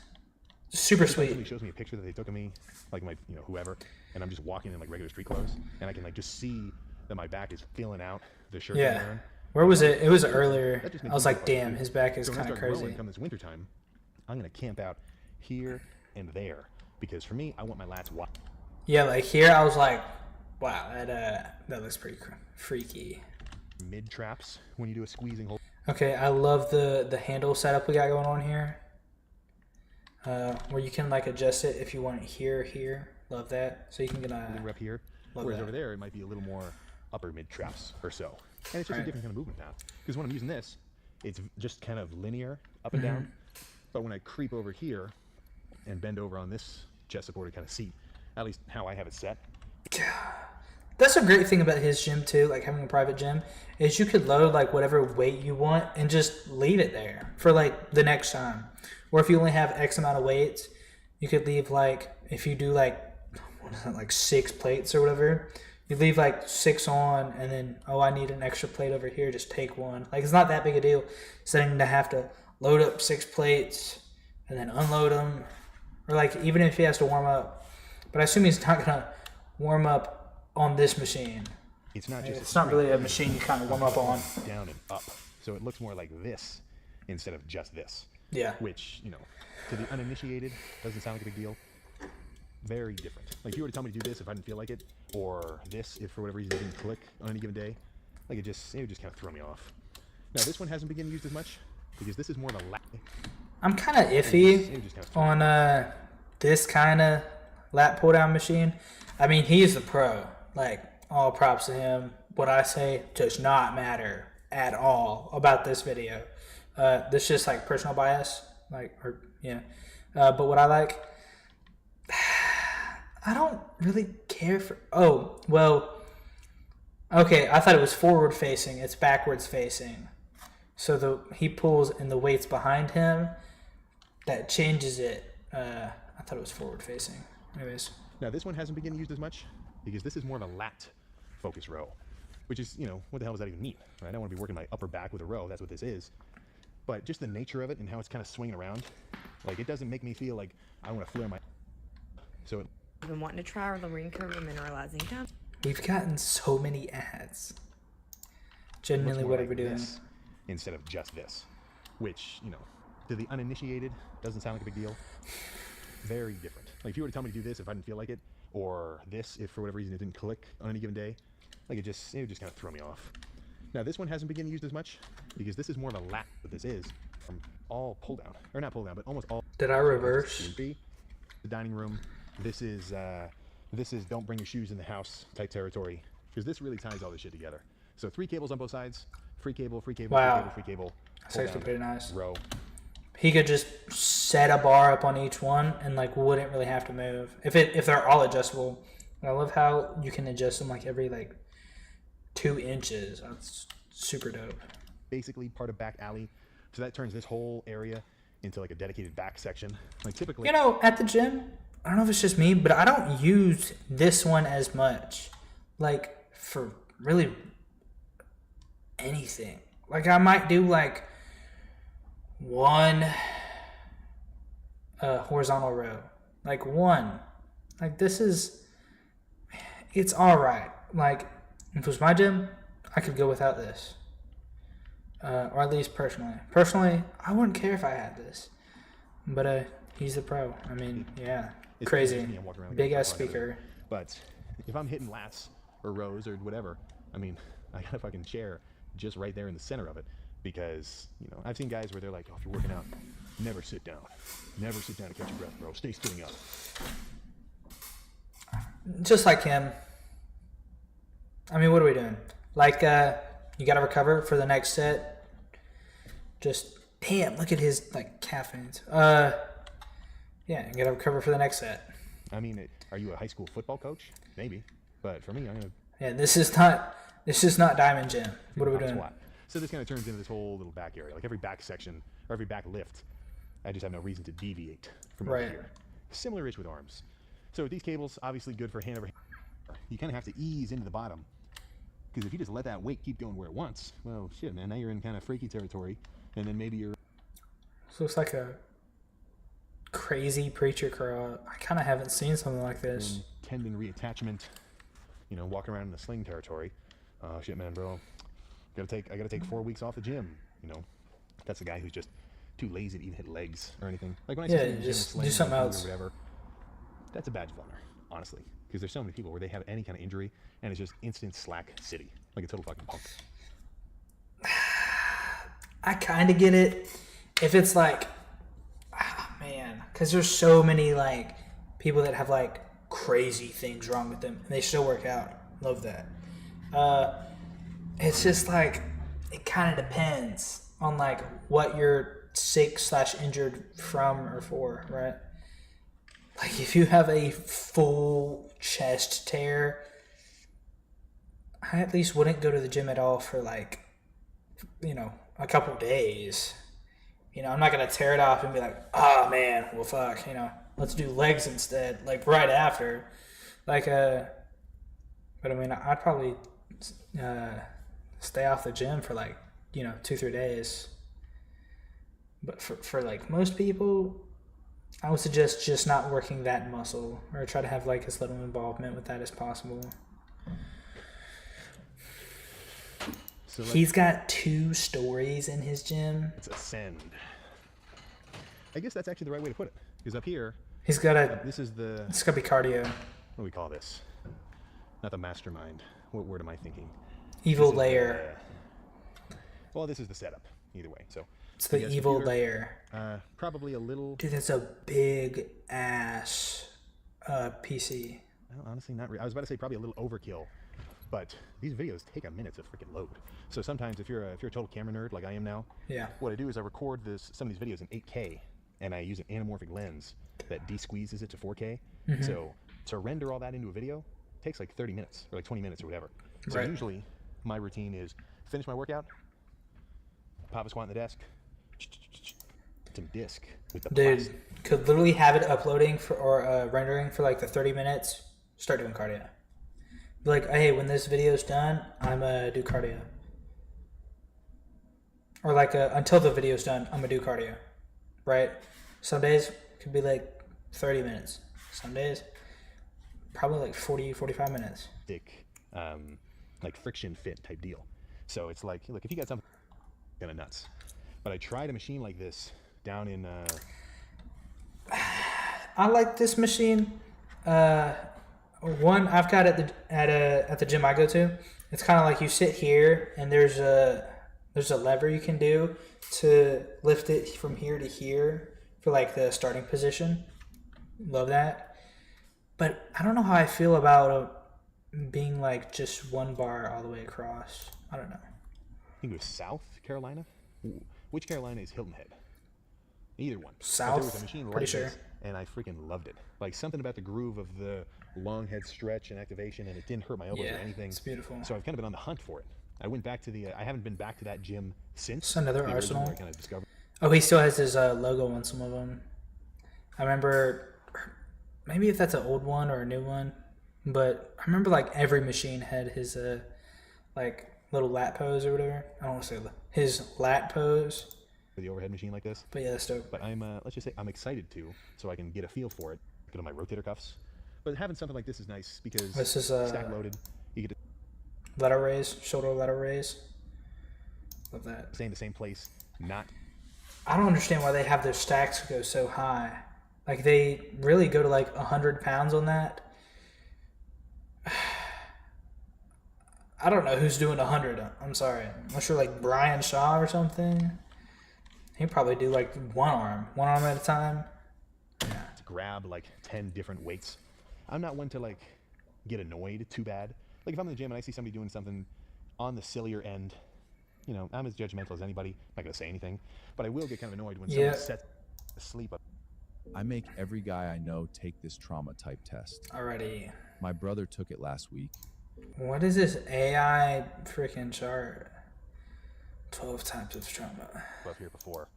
super sweet. Somebody shows me a picture that they took of me, like my, you know, whoever, and I'm just walking in like regular street clothes, and I can like just see that my back is filling out the shirt I'm Yeah. wearing. Where was it? It was earlier. That just I makes was me like, feel damn, like his back is So when I kind of start growing crazy. come this wintertime, I'm gonna camp out here and there because for me, I want my lats wide. Yeah, like here, I was like, wow, that looks pretty freaky. Mid traps when you do a squeezing hold. Okay, I love the handle setup we got going on here. where you can like adjust it if you want it here. Love that. So you can get We're up here, love whereas that. over there it might be a little more upper mid traps or so. And it's just a Right. different kind of movement path. Because when I'm using this, it's just kind of linear up and down. But when I creep over here and bend over on this chest supported kind of seat, at least how I have it set, That's a great thing about his gym too, like having a private gym, is you could load like whatever weight you want and just leave it there for like the next time. Or if you only have X amount of weights, you could leave like, if you do like, what is that, like 6 plates or whatever, you leave like 6 on and then, oh, I need an extra plate over here, just take one. Like it's not that big a deal setting to have to load up 6 plates and then unload them. Or like even if he has to warm up, but I assume he's not gonna warm up on this machine. it's not just It's not really a machine you kind of warm up on. down and up. So it looks more like this instead of just this. Yeah. Which, you know, to the uninitiated, doesn't sound like a big deal. Very different. Like if you were to tell me to do this if I didn't feel like it, or this if for whatever reason it didn't click on any given day, like it would just kind of throw me off. Now this one hasn't been getting used as much because this is more of a lat. I'm kind of It would iffy just kind of throw on this kind of lat pull down machine. I mean, he's the pro. Like, all props to him. What I say does not matter at all about this video. This is just like personal bias. Like, or yeah. But what I like, I don't really care for. Oh, well. Okay, I thought it was forward facing. It's backwards facing. So he pulls and the weight's behind him. That changes it. I thought it was forward facing. Anyways. Now this one hasn't been getting used as much because this is more of a lat focus row, which is, you know, what the hell does that even mean? Right? I don't want to be working my upper back with a row. That's what this is. But just the nature of it and how it's kind of swinging around, like it doesn't make me feel like I want to flare my. So it, I've been wanting to try our Lorraine Curve mineralizing dump. We've gotten so many ads. looks Genuinely, more what are like we doing? this instead of just this, which, you know, to the uninitiated doesn't sound like a big deal. Very different. Like if you were to tell me to do this if I didn't feel like it, or this if for whatever reason it didn't click on any given day, like it would just kind of throw me off. Now this one hasn't been getting used as much because this is more of a lat. What this is from all pull down, or not pull down, but almost all. Did I reverse? The dining room. This is don't bring your shoes in the house type territory because this really ties all this shit together. So 3 cables on both sides. Free cable, free cable, Wow. free cable. That's pull actually down, pretty nice. Row. He could just set a bar up on each one and like wouldn't really have to move if they're all adjustable. And I love how you can adjust them like every like 2 inches. That's super dope. Basically part of back alley. So that turns this whole area into like a dedicated back section. Like typically, You know, at the gym, I don't know if it's just me, but I don't use this one as much. Like for really anything. Like I might do like one horizontal row. Like one. Like this is, it's all right. Like if it was my gym, I could go without this. Or at least personally. Personally, I wouldn't care if I had this. But he's the pro. I mean, yeah. it's Crazy. just me, I'm walking around Big going, ass "Oh, I got it." speaker. But if I'm hitting lats or rows or whatever, I mean, I got a fucking chair just right there in the center of it because, you know, I've seen guys where they're like, oh, if you're working out, never sit down. Never sit down to catch your breath, bro. Stay sitting up. Just like him. I mean, what are we doing? Like, you gotta recover for the next set. Just, damn, look at his, like, calf veins. Yeah, you gotta recover for the next set. I mean, are you a high school football coach? Maybe. But for me, I'm going to Yeah, this is not Diamond Gym. What are we doing? squat. So this kind of turns into this whole little back area. Like every back section or every back lift, I just have no reason to deviate from over Right. here. Similar-ish with arms. So with these cables, obviously good for hand over hand. You kind of have to ease into the bottom. Because if you just let that weight keep going where it wants, well, shit, man, now you're in kind of freaky territory. And then maybe you're... This looks like a crazy preacher curl. I kind of haven't seen something like this. in tendon reattachment, you know, walking around in the sling territory. Oh, shit, man, bro. I gotta take 4 weeks off the gym, you know. That's the guy who's just too lazy to even hit legs or anything. Like when I Yeah, say in the gym just sling do something or else. whatever, that's a badge of honor, honestly. Because there's so many people where they have any kind of injury and it's just instant slack city. Like a total fucking punk. I kind of get it if it's like, man, because there's so many like people that have like crazy things wrong with them and they still work out. Love that. It's just like it kind of depends on like what you're sick/injured from or for, right? Like if you have a full chest tear, I at least wouldn't go to the gym at all for like, a couple days. I'm not gonna tear it off and be like, oh man, well fuck, let's do legs instead, like right after. Like but I mean I'd probably stay off the gym for like, 2-3 days. But for like most people, I would suggest just not working that muscle or try to have like as little involvement with that as possible. So He's got 2 stories in his gym. let's ascend. I guess that's actually the right way to put it. Because up here, He's got this is the, it's gotta be cardio. what do we call this? Not the mastermind. What word am I thinking? Evil This is layer. Well, this is the setup, either way. So It's the yes, evil computer, layer. probably a little, Dude, that's a big ass PC. well, honestly, not really. I was about to say probably a little overkill. But these videos take a minute to freaking load. So sometimes if you're a total camera nerd like I am now, Yeah. what I do is I record some of these videos in 8K, and I use an anamorphic lens that de-squeezes it to 4K. So to render all that into a video takes like 30 minutes or like 20 minutes or whatever. So Right. usually my routine is finish my workout, pop a squat on the desk, some disc with the Dude, plastic. could literally have it uploading or rendering for like the 30 minutes. Start doing cardio. Be like, hey, when this video's done, I'm gonna do cardio. Or like until the video's done, I'm gonna do cardio. Right? Some days could be like 30 minutes. Some days probably like 40-45 minutes. Like friction fit type deal. So it's like, look, if you got something kind of nuts, but I tried a machine like this down in I like this machine. One I've got at the gym I go to. It's kind of like you sit here and there's a lever you can do to lift it from here to here for like the starting position. Love that. But I don't know how I feel about being like just one bar all the way across. I don't know. I think it was South Carolina. Which Carolina is Hilton Head? Either one. But South, there was a machine pretty like sure. this, and I freaking loved it. Like something about the groove of the long head stretch and activation, and it didn't hurt my elbows Yeah, or anything. it's beautiful. So I've kind of been on the hunt for it. I went back to I haven't been back to that gym since. It's another the original Arsenal. where I kind of discovered. Oh, he still has his logo on some of them. I remember, maybe if that's an old one or a new one, but I remember like every machine had his like little lat pose or whatever. I don't want to say his lat pose, The overhead machine like this. but yeah, that's dope. But I'm let's just say I'm excited to, so I can get a feel for it. Go to my rotator cuffs. But having something like this is nice because This is stack loaded. You get to lateral raise, shoulder lateral raise. Love that. stay in the same place, not I don't understand why they have their stacks go so high. Like they really go to like 100 pounds on that. I don't know who's doing 100. I'm sorry. Unless you're like Brian Shaw or something. He'd probably do like one arm at a time. to grab like 10 different weights. I'm not one to like get annoyed too bad. Like if I'm in the gym and I see somebody doing something on the sillier end, you know, I'm as judgmental as anybody. I'm not gonna say anything, but I will get kind of annoyed when Yeah. someone sets asleep. I make every guy I know take this trauma type test. Already. My brother took it last week. What is this AI freaking chart? 12 types of trauma. Up here before.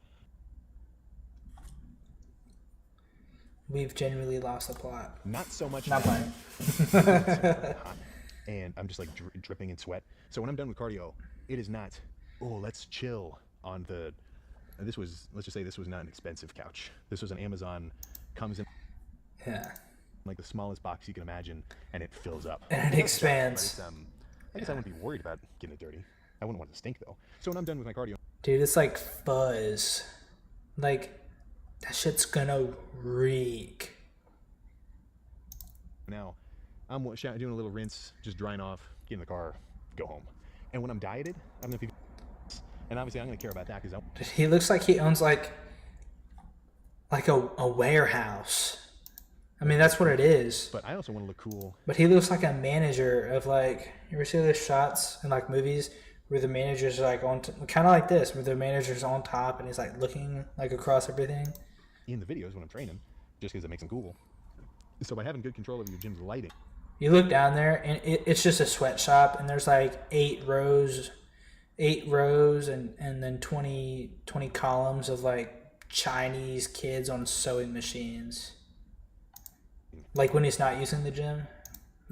We've genuinely lost the plot. Not so much. Not now. playing. And I'm just like dripping in sweat. So when I'm done with cardio, it is not, oh, let's chill on the. Let's just say this was not an expensive couch. This was an Amazon, comes in Yeah. like the smallest box you can imagine, and it fills up. And it expands. But I guess I wouldn't be worried about getting it dirty. I wouldn't want it to stink though. So when I'm done with my cardio, Dude, it's like fuzz. Like, that shit's gonna reek. now I'm doing a little rinse, just drying off, get in the car, go home. And when I'm dieted, I don't know if you. And obviously I'm gonna care about that because He looks like he owns like like a warehouse. I mean, that's what it is. But I also want to look cool. But he looks like a manager of like, you ever see those shots in like movies where the manager's like on, kind of like this, where the manager's on top and he's like looking like across everything. In the videos when I'm training, just because it makes them cool. So by having good control over your gym's lighting. You look down there and it's just a sweatshop, and there's like 8 rows and then 20 columns of like Chinese kids on sewing machines. Like when he's not using the gym.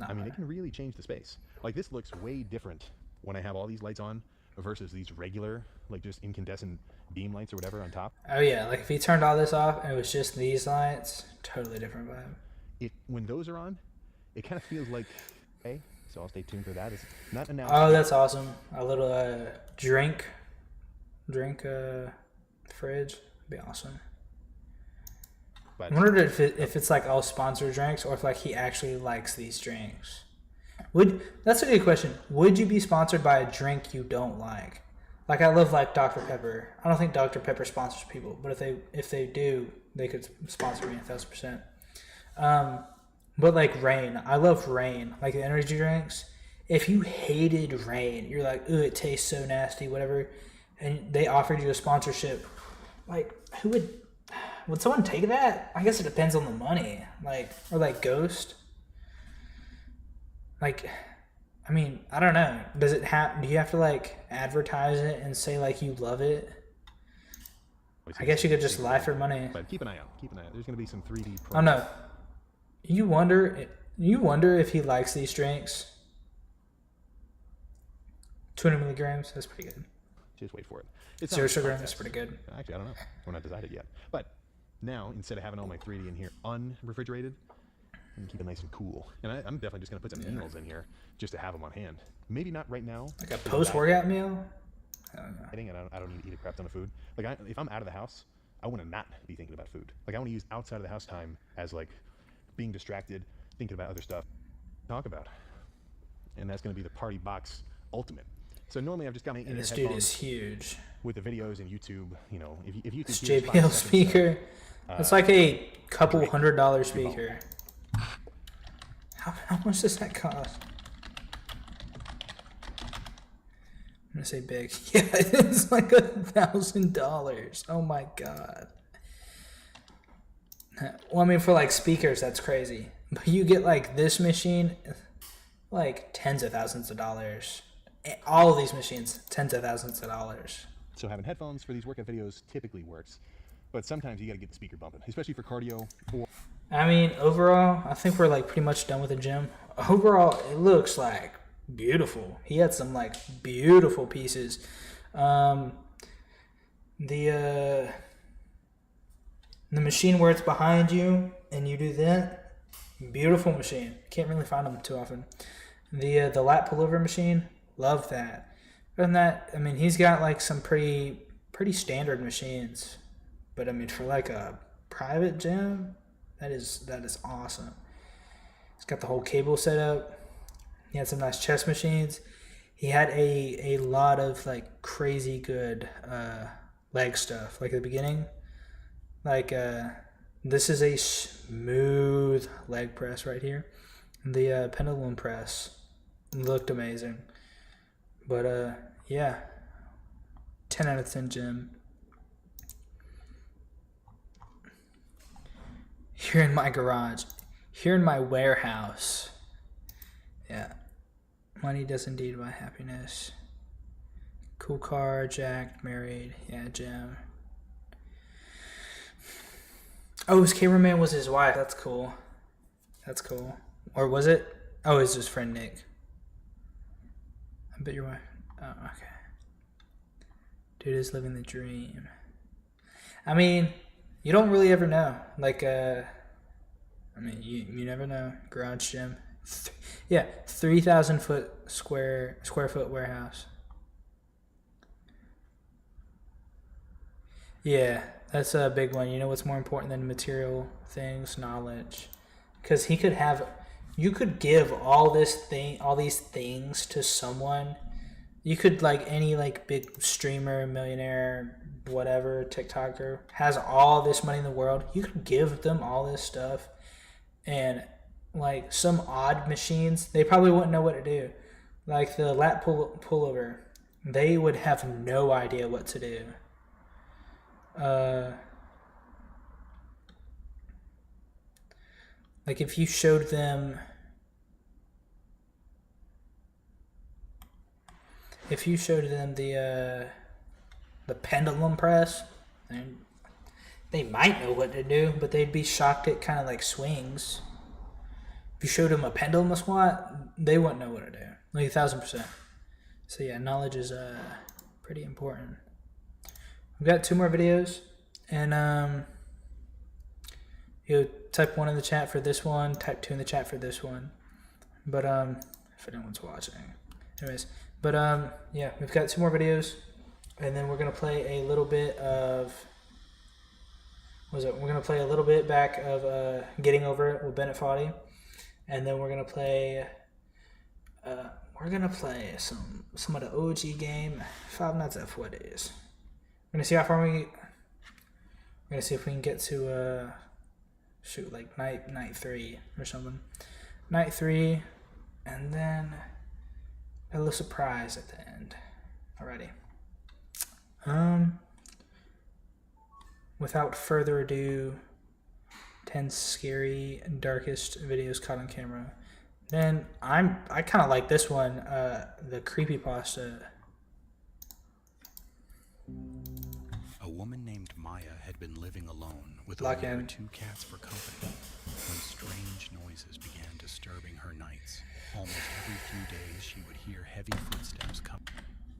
I mean, it can really change the space. Like this looks way different when I have all these lights on versus these regular, like just incandescent beam lights or whatever on top. Oh yeah, like if he turned all this off and it was just these lights, totally different vibe. When those are on, it kind of feels like, hey, so I'll stay tuned for that. It's not announced. Oh, that's awesome. A little drink fridge would be awesome. But I wondered if it's like all sponsored drinks or if like he actually likes these drinks. That's a good question. Would you be sponsored by a drink you don't like? Like I love like Dr. Pepper. I don't think Dr. Pepper sponsors people, but if they do, they could sponsor me 1,000%. But like Reign, I love Reign, like the energy drinks. If you hated Reign, you're like, ooh, it tastes so nasty, whatever, and they offered you a sponsorship, like would someone take that? I guess it depends on the money, like, or like Ghost. Like, I mean, I don't know. Do you have to like advertise it and say like you love it? I guess you could just lie for money. But keep an eye out. There's going to be some 3D. Oh no. You wonder if he likes these drinks. 200 milligrams. That's pretty good. Just wait for it. It's 0 sugar. That's pretty good. Actually, I don't know. We're not decided yet. But now, instead of having all my 3D in here unrefrigerated, I'm keep it nice and cool. And I'm definitely just going to put some meals in here just to have them on hand. Maybe not right now. Like a post-workout meal? I don't know. I don't need to eat a crap ton of food. Like if I'm out of the house, I want to not be thinking about food. Like I want to use outside of the house time as like being distracted, thinking about other stuff, talk about. And that's going to be the Party Box Ultimate. So normally I've just got my in-ear This headphones dude is huge. with the videos and YouTube. You know, if YouTube This hears 5 JBL seconds speaker. It's like a couple $100 speaker. How much does that cost? I'm gonna say big. Yeah, it's like $1,000. Oh my god. Well, I mean, for like speakers, that's crazy. But you get like this machine, like tens of thousands of dollars. All of these machines, tens of thousands of dollars. So having headphones for these workout videos typically works, but sometimes you got to get the speaker bumping, especially for cardio. I mean, overall, I think we're like pretty much done with the gym. Overall, it looks like beautiful. He had some like beautiful pieces. The machine where it's behind you and you do that, beautiful machine. Can't really find them too often. The lat pullover machine, love that. Other than that, I mean, he's got like some pretty standard machines. But I mean, for like a private gym, that is awesome. He's got the whole cable set up. He had some nice chest machines. He had a lot of like crazy good leg stuff. Like at the beginning, like this is a smooth leg press right here. The pendulum press looked amazing. But yeah, 10 out of 10 gym. Here in my garage, here in my warehouse. Yeah, money does indeed buy happiness. Cool car, jacked, married. Yeah, gym. Oh, his cameraman was his wife. That's cool. That's cool. Or was it? Oh, it's his friend Nick. I bet your wife. Oh, okay. Dude is living the dream. I mean, you don't really ever know. Like, I mean, you never know. Garage gym. Yeah, 3,000 square foot warehouse. Yeah, that's a big one. You know what's more important than material things? Knowledge. Because you could give all these things to someone. You could, like, any like big streamer, millionaire, whatever TikToker has all this money in the world, you could give them all this stuff, and like some odd machines, they probably wouldn't know what to do. Like the lat pullover, they would have no idea what to do. Like if you showed them, the pendulum press, they might know what to do, but they'd be shocked it kind of like swings. If you showed them a pendulum squat, they wouldn't know what to do. Like 1,000%. So yeah, knowledge is pretty important. We've got 2 more videos, and you type 1 in the chat for this one, type 2 in the chat for this one. But if anyone's watching, anyways. But yeah, we've got 2 more videos, and then we're gonna play a little bit of. We're gonna play a little bit back of Getting Over It with Bennett Foddy, and then we're gonna play. Some of the OG game, Five Nights at Freddy's. We're gonna see how far we're gonna see if we can get to shoot like night 3 or something. Night 3, and then a little surprise at the end. Alrighty. Without further ado, 10 scary, darkest videos caught on camera. Then I kind of like this one, the creepypasta. A woman named Maya had been living alone with Lock only her in. 2 cats for company when strange noises began disturbing her nights. Almost every few days she would hear heavy footsteps come.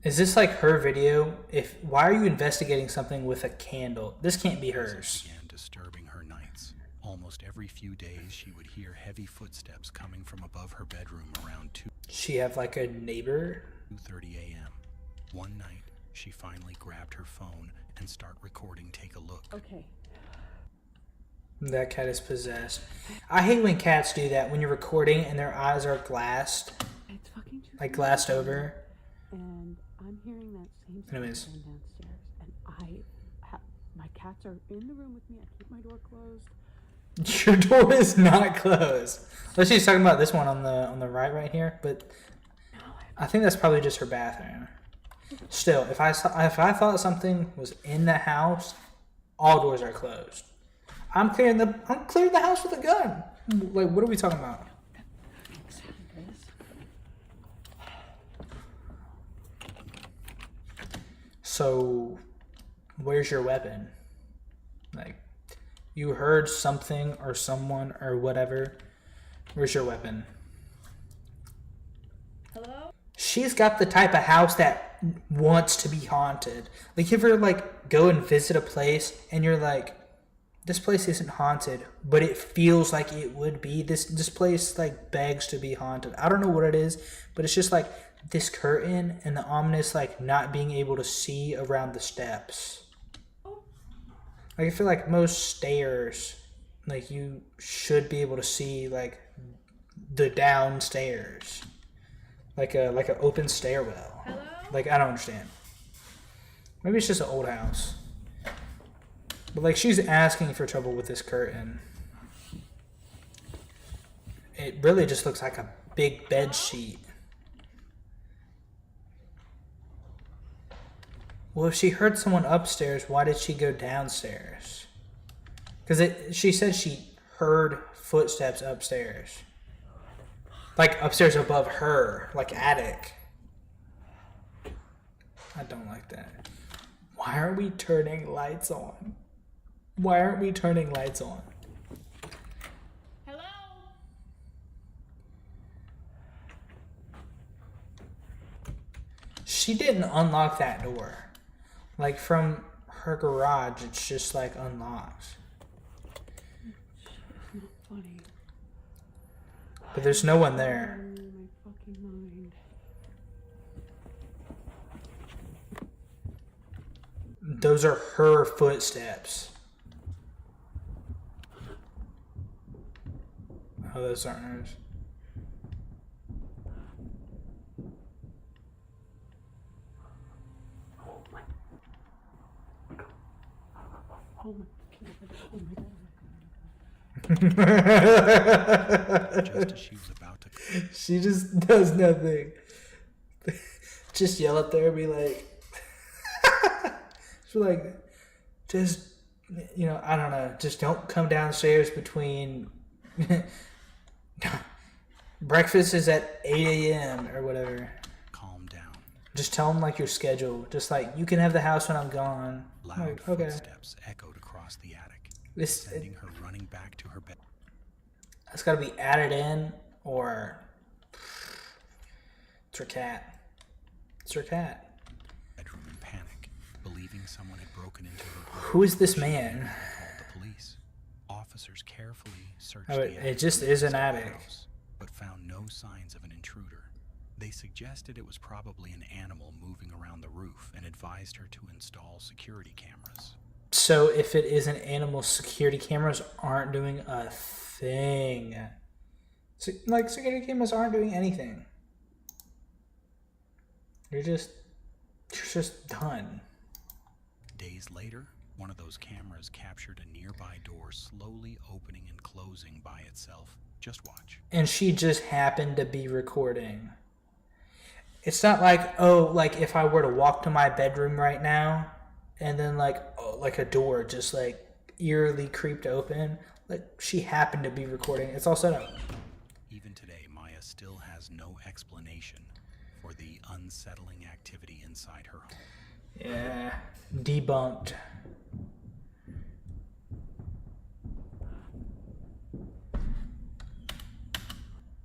Is this like her video? Why are you investigating something with a candle? This can't be hers. Began disturbing her nights. Almost every few days she would hear heavy footsteps coming from above her bedroom around She have like a neighbor? 2:30 a.m. One night, she finally grabbed her phone and started recording Take a Look. Okay. That cat is possessed. I hate when cats do that, when you're recording and their eyes are glassed. It's fucking true. Like glassed over. And I'm hearing that same Anyways. sound downstairs, and my cats are in the room with me. I keep my door closed. Your door is not closed. Unless she's talking about this one on the right here, but I think that's probably just her bathroom. Still, if I thought something was in the house, all doors are closed. I'm clearing the house with a gun. Like, what are we talking about? So, where's your weapon? Like, you heard something or someone or whatever. Where's your weapon? Hello? She's got the type of house that wants to be haunted. Like, you ever, like, go and visit a place and you're like, this place isn't haunted, but it feels like it would be. This place, like, begs to be haunted. I don't know what it is, but it's just, like, this curtain and the ominous, like, not being able to see around the steps. Like, I feel like most stairs, like, you should be able to see, like, the downstairs. Like an open stairwell. Hello? Like, I don't understand. Maybe it's just an old house. But, like, she's asking for trouble with this curtain. It really just looks like a big bed sheet. Well, if she heard someone upstairs, why did she go downstairs? Because she said she heard footsteps upstairs. Like, upstairs above her. Like, attic. I don't like that. Why aren't we turning lights on? Why aren't we turning lights on? Hello? She didn't unlock that door. Like, from her garage, it's just, like, unlocked. It's not funny. But there's no one there. Oh, my fucking mind. Those are her footsteps. Oh, those aren't hers. Oh my god. Oh my god. Just as she was about to She just does nothing. Just yell up there and be like, she's like, just, you know, I don't know, just don't come downstairs between, breakfast is at 8 a.m. or whatever. calm down. Just tell them like your schedule. Just like, you can have the house when I'm gone. Loud Like, okay. footsteps echoed across the attic, This, sending her running back to her bed. it's got to be added in, or it's her cat. It's her cat. Bedroom in panic, believing someone had broken into her room. Who is this She man? immediately called the police. Officers carefully searched Oh, the it attic just and is an rest of the attic. house, but found no signs of an intruder. They suggested it was probably an animal moving around the roof and advised her to install security cameras. So if it is an animal, security cameras aren't doing a thing. So, like, security cameras aren't doing anything. You're just done. Days later, one of those cameras captured a nearby door slowly opening and closing by itself. Just watch. And she just happened to be recording. It's not like, oh, like if I were to walk to my bedroom right now and then like, oh, like a door just like eerily creeped open, like she happened to be recording. It's all set up. Even today, Maya still has no explanation for the unsettling activity inside her home. Yeah, debunked.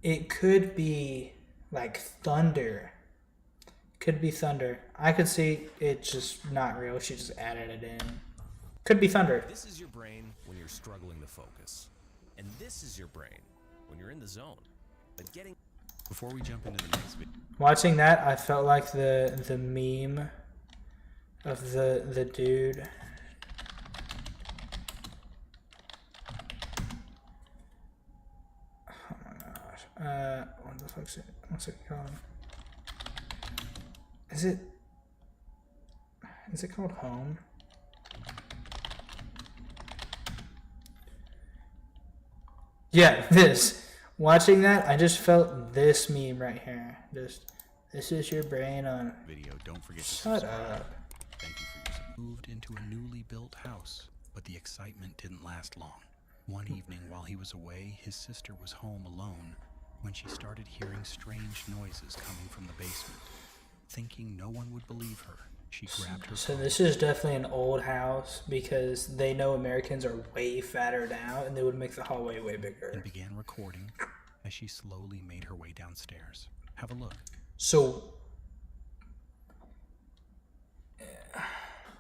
It could be like thunder. Could be thunder. I could see it just not real. She just added it in. Could be thunder. This is your brain when you're struggling to focus. And this is your brain when you're in the zone. But getting... Before we jump into the next video, Watching that, I felt like the meme of the dude. Oh my gosh. What the fuck's it? What's it called? Is it called Home? Yeah, this. Watching that, I just felt this meme right here. Just, this is your brain on. video, don't forget to Shut subscribe. up. Thank you for your support. Moved into a newly built house, but the excitement didn't last long. One evening while he was away, his sister was home alone when she started hearing strange noises coming from the basement. Thinking no one would believe her, she grabbed her So phone. this is definitely an old house because they know Americans are way fatter now and they would make the hallway way bigger. And began recording as she slowly made her way downstairs. Have a look. So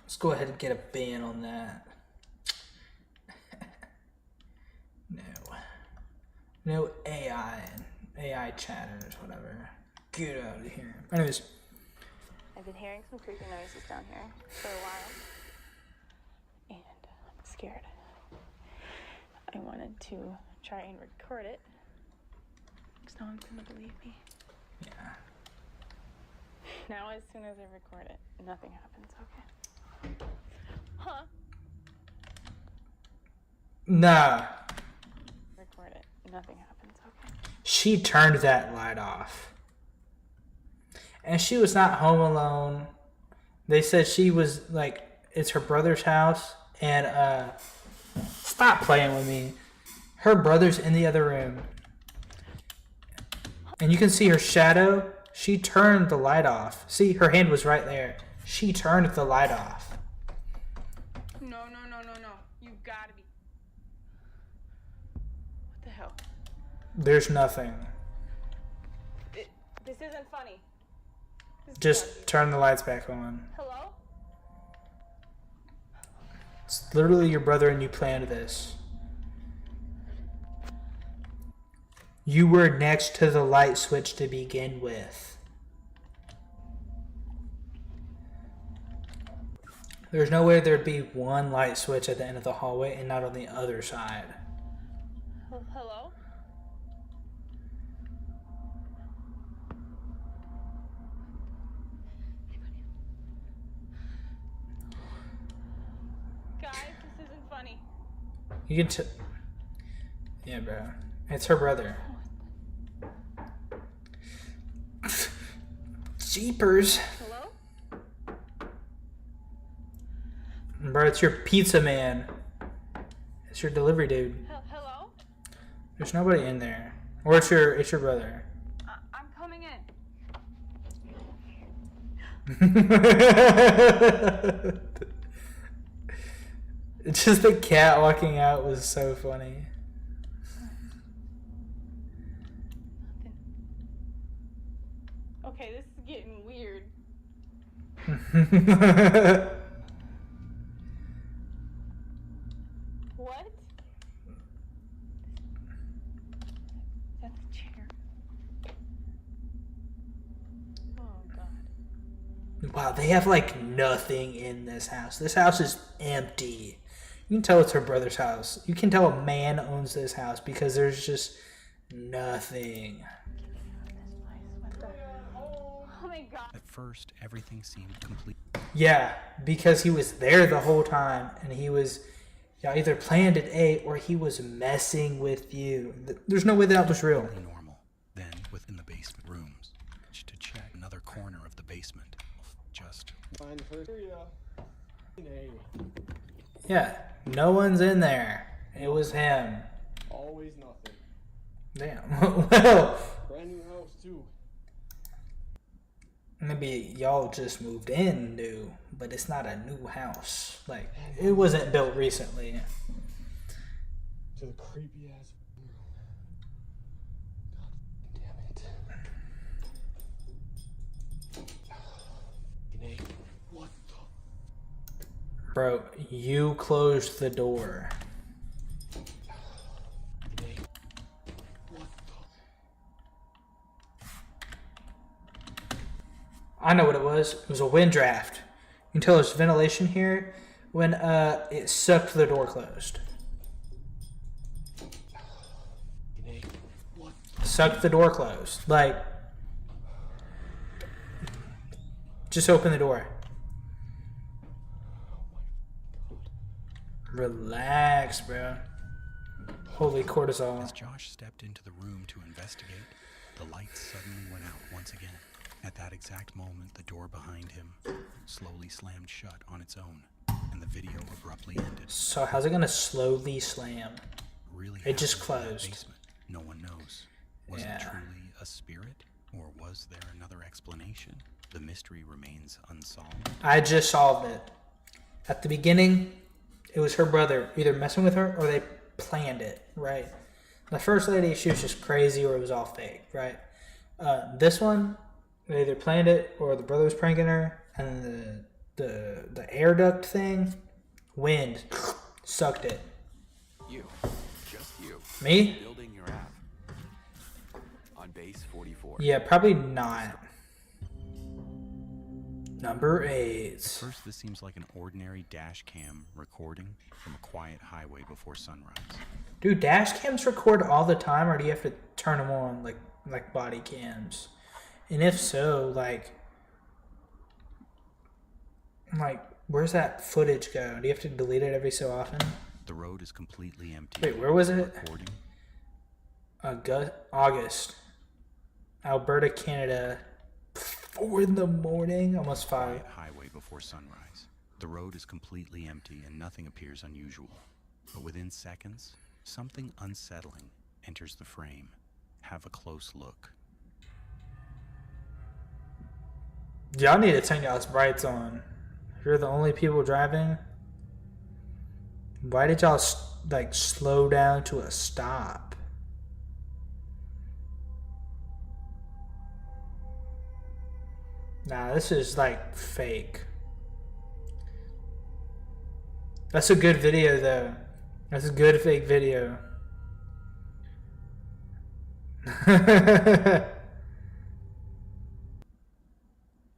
let's go ahead and get a ban on that. No AI and AI chatters, whatever. Get out of here. Anyways. I've been hearing some creepy noises down here for a while. And I'm scared. I wanted to try and record it. Because no one's going to believe me. Yeah. Now, as soon as I record it, nothing happens, okay? Huh? Nah. Record it, nothing happens, okay? She turned that light off. And she was not home alone. They said she was like, it's her brother's house. And stop playing with me. Her brother's in the other room. And you can see her shadow. She turned the light off. See, her hand was right there. She turned the light off. No. You gotta be. What the hell? There's nothing. This isn't funny. Just turn the lights back on. Hello? It's literally your brother and you planned this. You were next to the light switch to begin with. There's no way there'd be one light switch at the end of the hallway and not on the other side. Hello? Guys, this isn't You can yeah, bro. It's her brother. Jeepers. Hello? Bro, it's your pizza man. It's your delivery dude. Hello? There's nobody in there. Or it's your brother. I'm coming in. It's just the cat walking out was so funny. Okay, this is getting weird. What? That's a chair. Oh god. Wow, they have like nothing in this house. This house is empty. You can tell it's her brother's house. You can tell a man owns this house because there's just nothing. Oh my god. At first, everything seemed complete. Yeah, because he was there the whole time and he was y'all either planned it A or he was messing with you. There's no way that was real. Normal. Then, within the basement rooms, to check another corner of the basement. Just Find the first area. Yeah, no one's in there. It was him. Always nothing. Damn. Well, Brand new house too. maybe y'all just moved in new, but it's not a new house. Like, it wasn't built recently. To the creepy ass. God damn it. Nate, what the? Bro, you closed the door. Nate, what the? I know what it was. It was a wind draft. You can tell there's ventilation here when it sucked the door closed. Nate, what? Sucked the door closed. Like, just open the door. Relax, bro. Holy cortisol. as Josh stepped into the room to investigate, the lights suddenly went out once again. At that exact moment, the door behind him slowly slammed shut on its own, and the video abruptly ended. So how's it gonna slowly slam? Really It just happened in that closed. basement? No one knows. Was it truly a spirit, or was there another explanation? The mystery remains unsolved. I just solved it. At the beginning, it was her brother either messing with her or they planned it, right? The first lady, she was just crazy or it was all fake, right? This one, they either planned it or the brother was pranking her, and the air duct thing, wind, sucked it. You, just you. Me? Building your app on base 44. Yeah, probably not. Number 8. At first, this seems like an ordinary dash cam recording from a quiet highway before sunrise. Do dash cams record all the time, or do you have to turn them on like body cams? And if so, like where's that footage go? Do you have to delete it every so often? The road is completely empty. Wait, where was it? Recording. August, Alberta, Canada. 4 in the morning, almost 5. Quiet highway before sunrise. The road is completely empty and nothing appears unusual. But within seconds, something unsettling enters the frame. Have a close look. Y'all need to turn y'all's brights on. If you're the only people driving, why did y'all like slow down to a stop? Nah, this is like fake. That's a good video though. That's a good fake video. A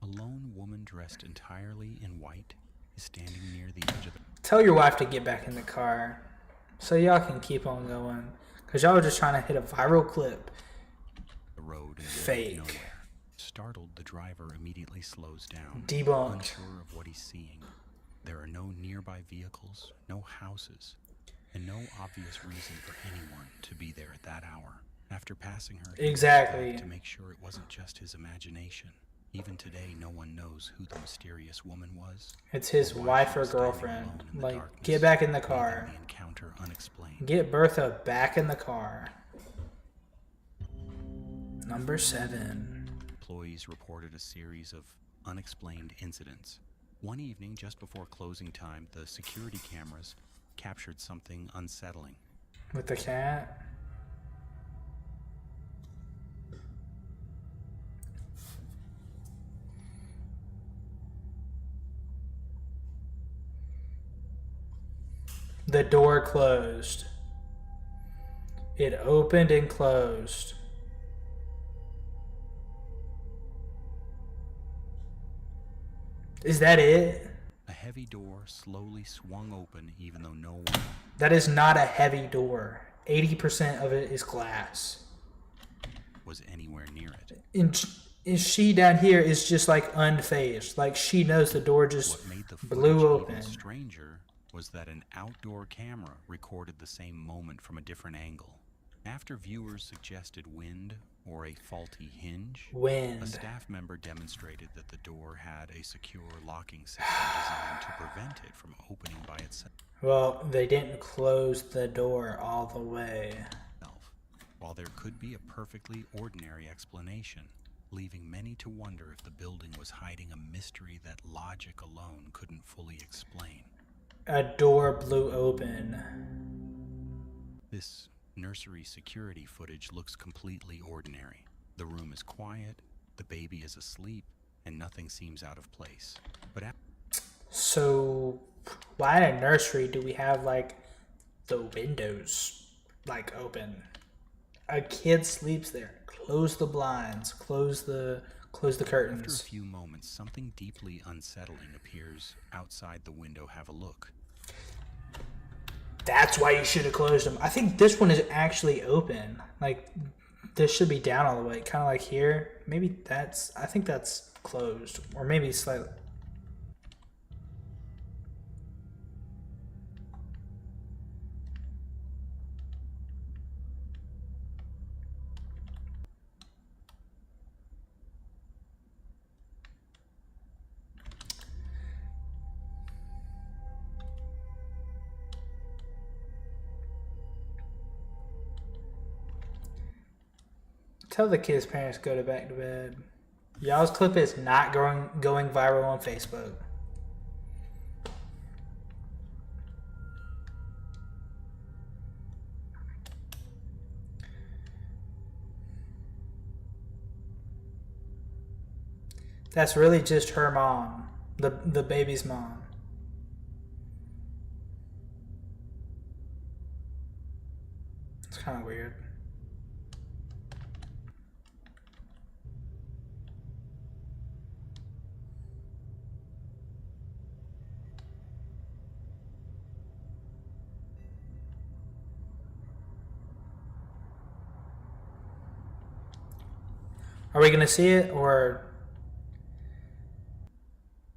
lone woman dressed entirely in white is standing near the edge of the... Tell your wife to get back in the car so y'all can keep on going. Because y'all are just trying to hit a viral clip. The road in the Fake. middle of nowhere. Startled, the driver immediately slows down. Debunked. Unsure of what he's seeing. There are no nearby vehicles, no houses. and no obvious reason for anyone to be there at that hour. After passing her, Exactly. to make sure it wasn't just his imagination. Even today, no one knows who the mysterious woman was. It's his or why wife she or was standing girlfriend. alone in the Like, darkness, get back in the leaving car. the encounter unexplained. Get Bertha back in the car. Number 7. Employees reported a series of unexplained incidents. One evening, just before closing time, the security cameras captured something unsettling. With the cat. The door closed. It opened and closed. Is that it? A heavy door slowly swung open even though no one That is not a heavy door. 80% of it is glass. was anywhere near it. And she down here is just like unfazed. Like she knows the door just What made the blew footage open. even stranger was that an outdoor camera recorded the same moment from a different angle. After viewers suggested wind or a faulty hinge, Wind. a staff member demonstrated that the door had a secure locking system designed to prevent it from opening by itself. Well, they didn't close the door all the way. While there could be a perfectly ordinary explanation, leaving many to wonder if the building was hiding a mystery that logic alone couldn't fully explain. A door blew open. This nursery security footage looks completely ordinary. The room is quiet, the baby is asleep, and nothing seems out of place. But So, why in a nursery do we have like the windows like open? A kid sleeps there. Close the blinds. Close the after a curtains. few moments, something deeply unsettling appears outside the window. Have a look. That's why you should have closed them. I think this one is actually open. Like this should be down all the way, kind of like here. Maybe that's. I think that's closed, or maybe slightly. Tell the kids' parents go to back to bed. Y'all's clip is not going viral on Facebook. That's really just her mom, the baby's mom. It's kind of weird. Are we gonna see it, or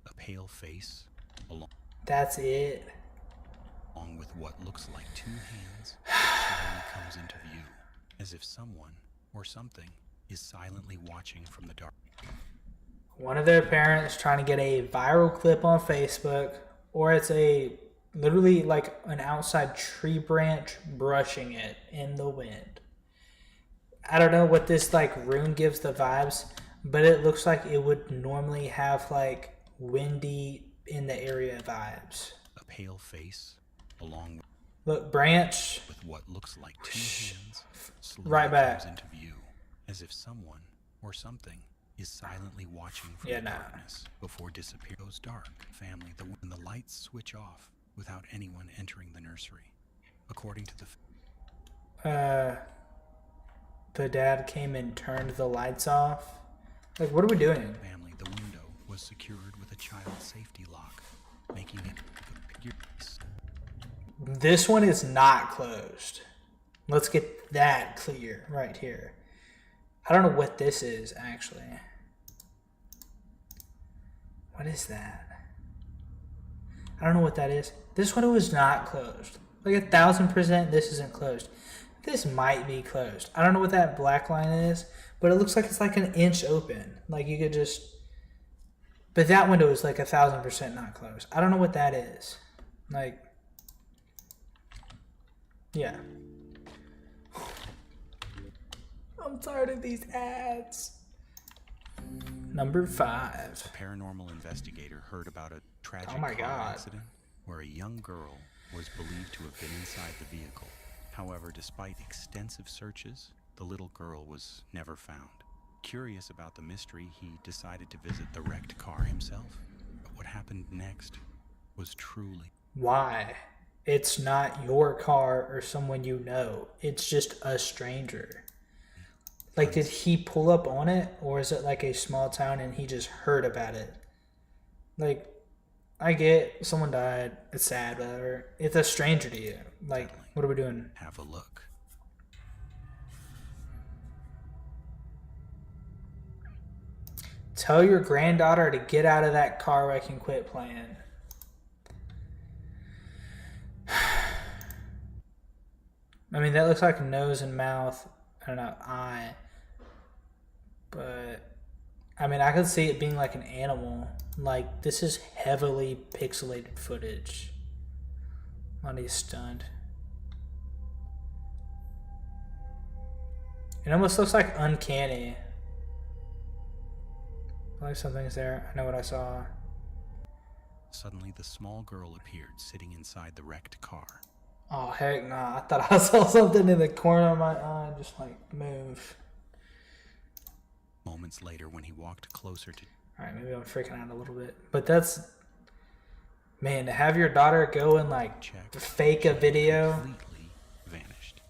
A pale face, that's it? along with what looks like two hands, slowly comes into view, as if someone or something is silently watching from the dark. One of their parents trying to get a viral clip on Facebook, or it's a literally like an outside tree branch brushing it in the wind. I don't know what this like room gives the vibes, but it looks like it would normally have like windy in the area vibes. A pale face, along Look, branch. with what looks like two hands, slowly Right back. comes into view, as if someone or something is silently watching from Yeah, the nah. darkness before disappear. Goes dark. Family, when the lights switch off without anyone entering the nursery. According to The dad came and turned the lights off. Like, what are we doing? family, the window was secured with a child safety lock, making it a figure piece. This one is not closed. Let's get that clear right here. I don't know what this is, actually. What is that? I don't know what that is. This one was not closed. Like 1,000% this isn't closed. This might be closed. I don't know what that black line is, but it looks like it's like an inch open. Like you could just, but that window is like 1,000% not closed. I don't know what that is. Like, yeah. I'm tired of these ads. Number 5. A paranormal investigator heard about a tragic Oh my car God. accident where a young girl was believed to have been inside the vehicle. However, despite extensive searches, the little girl was never found. Curious about the mystery, he decided to visit the wrecked car himself. But what happened next was truly... Why? It's not your car or someone you know. It's just a stranger. Like, did he pull up on it? Or is it like a small town and he just heard about it? Like, I get someone died. It's sad, whatever. It's a stranger to you. Like, what are we doing? Have a look. Tell your granddaughter to get out of that car wreck and quit playing. I mean, that looks like a nose and mouth. I don't know, eye. But, I mean, I could see it being like an animal. Like, this is heavily pixelated footage. Money's stunned. It almost looks like uncanny. Like something's there. I know what I saw. Suddenly, the small girl appeared sitting inside the wrecked car. Oh, heck nah. I thought I saw something in the corner of my eye just like move. Moments later, when he walked closer to... Alright, maybe I'm freaking out a little bit. But that's... Man, to have your daughter go and like fake a video... completely vanished.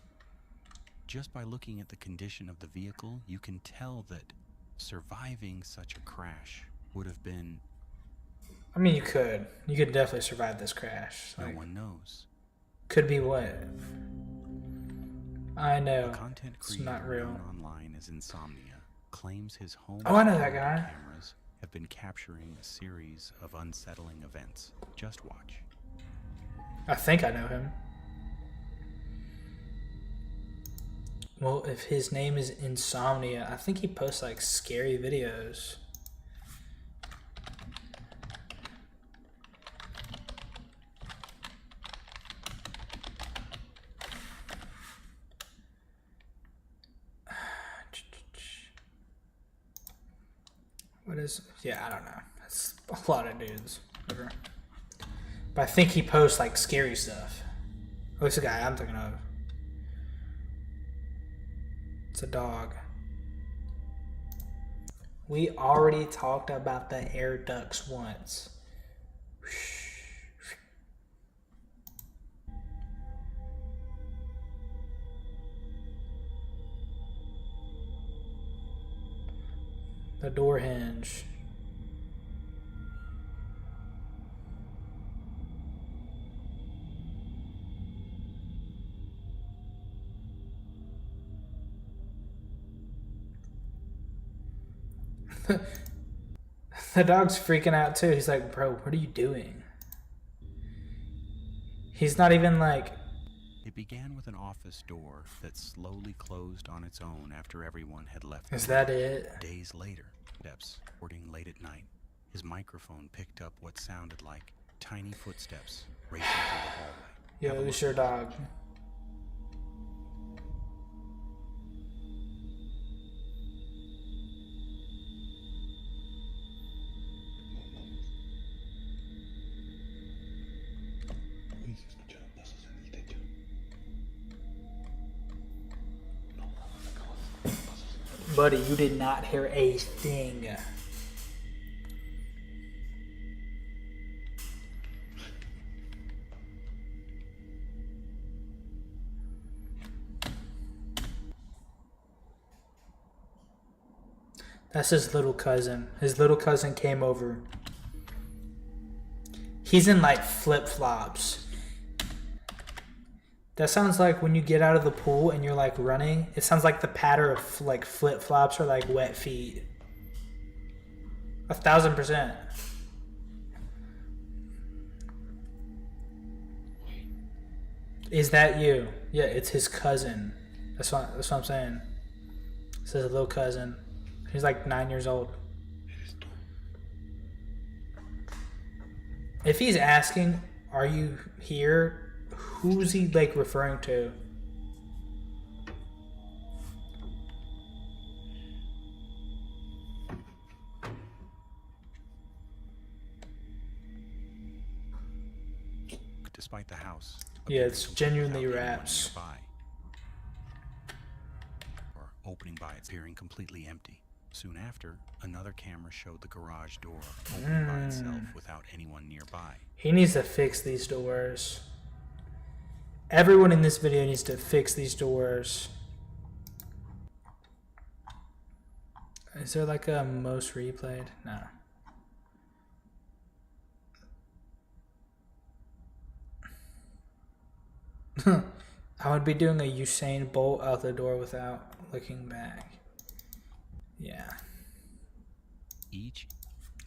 Just by looking at the condition of the vehicle, you can tell that surviving such a crash would have been... I mean, you could. You could definitely survive this crash. No Like, one knows. could be what? I know. A content It's creator not real. known online as Insomnia claims his home Oh, I know that security guy. cameras have been capturing a series of unsettling events. Just watch. I think I know him. Well, if his name is Insomnia, I think he posts like scary videos. What is... Yeah, I don't know. It's a lot of dudes. Whatever. But I think he posts like scary stuff. Who's the guy I'm thinking of? It's a dog. We already talked about the air ducts once. The door hinge. The dog's freaking out too. He's like, bro, what are you doing? He's not even like... It began with an office door that slowly closed on its own after everyone had left. Is that it? Days later, steps, recording late at night, his microphone picked up what sounded like tiny footsteps racing through the hallway. Yo, Have a it's look. your dog. Buddy, you did not hear a thing. That's his little cousin. His little cousin came over. He's in like flip-flops. That sounds like when you get out of the pool and you're like running. It sounds like the patter of like flip-flops or like wet feet. 1,000%. Is that you? Yeah, it's his cousin. That's what I'm saying. It says a little cousin. He's like 9 years old. If he's asking, "Are you here?" Who's he like referring to? Despite the house. Yeah, it's genuinely Raps. Or opening by it, appearing completely empty. Soon after, another camera showed the garage door opening by itself without anyone nearby. He needs to fix these doors. Everyone in this video needs to fix these doors. Is there like a most replayed? No. I would be doing a Usain Bolt out the door without looking back. Yeah. Each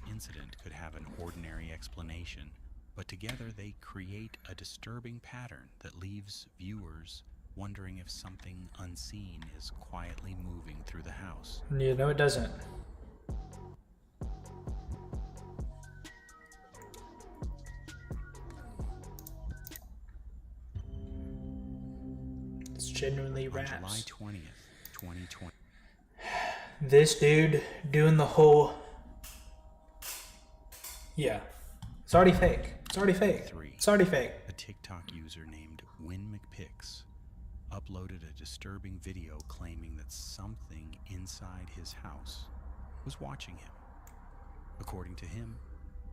incident could have an ordinary explanation, but together they create a disturbing pattern that leaves viewers wondering if something unseen is quietly moving through the house. Yeah, no, it doesn't. It's genuinely Raps. On July 20th, 2020. This dude doing the whole... Yeah. It's already fake. It's already fake. It's already fake. A TikTok user named Win McPix uploaded a disturbing video claiming that something inside his house was watching him. According to him,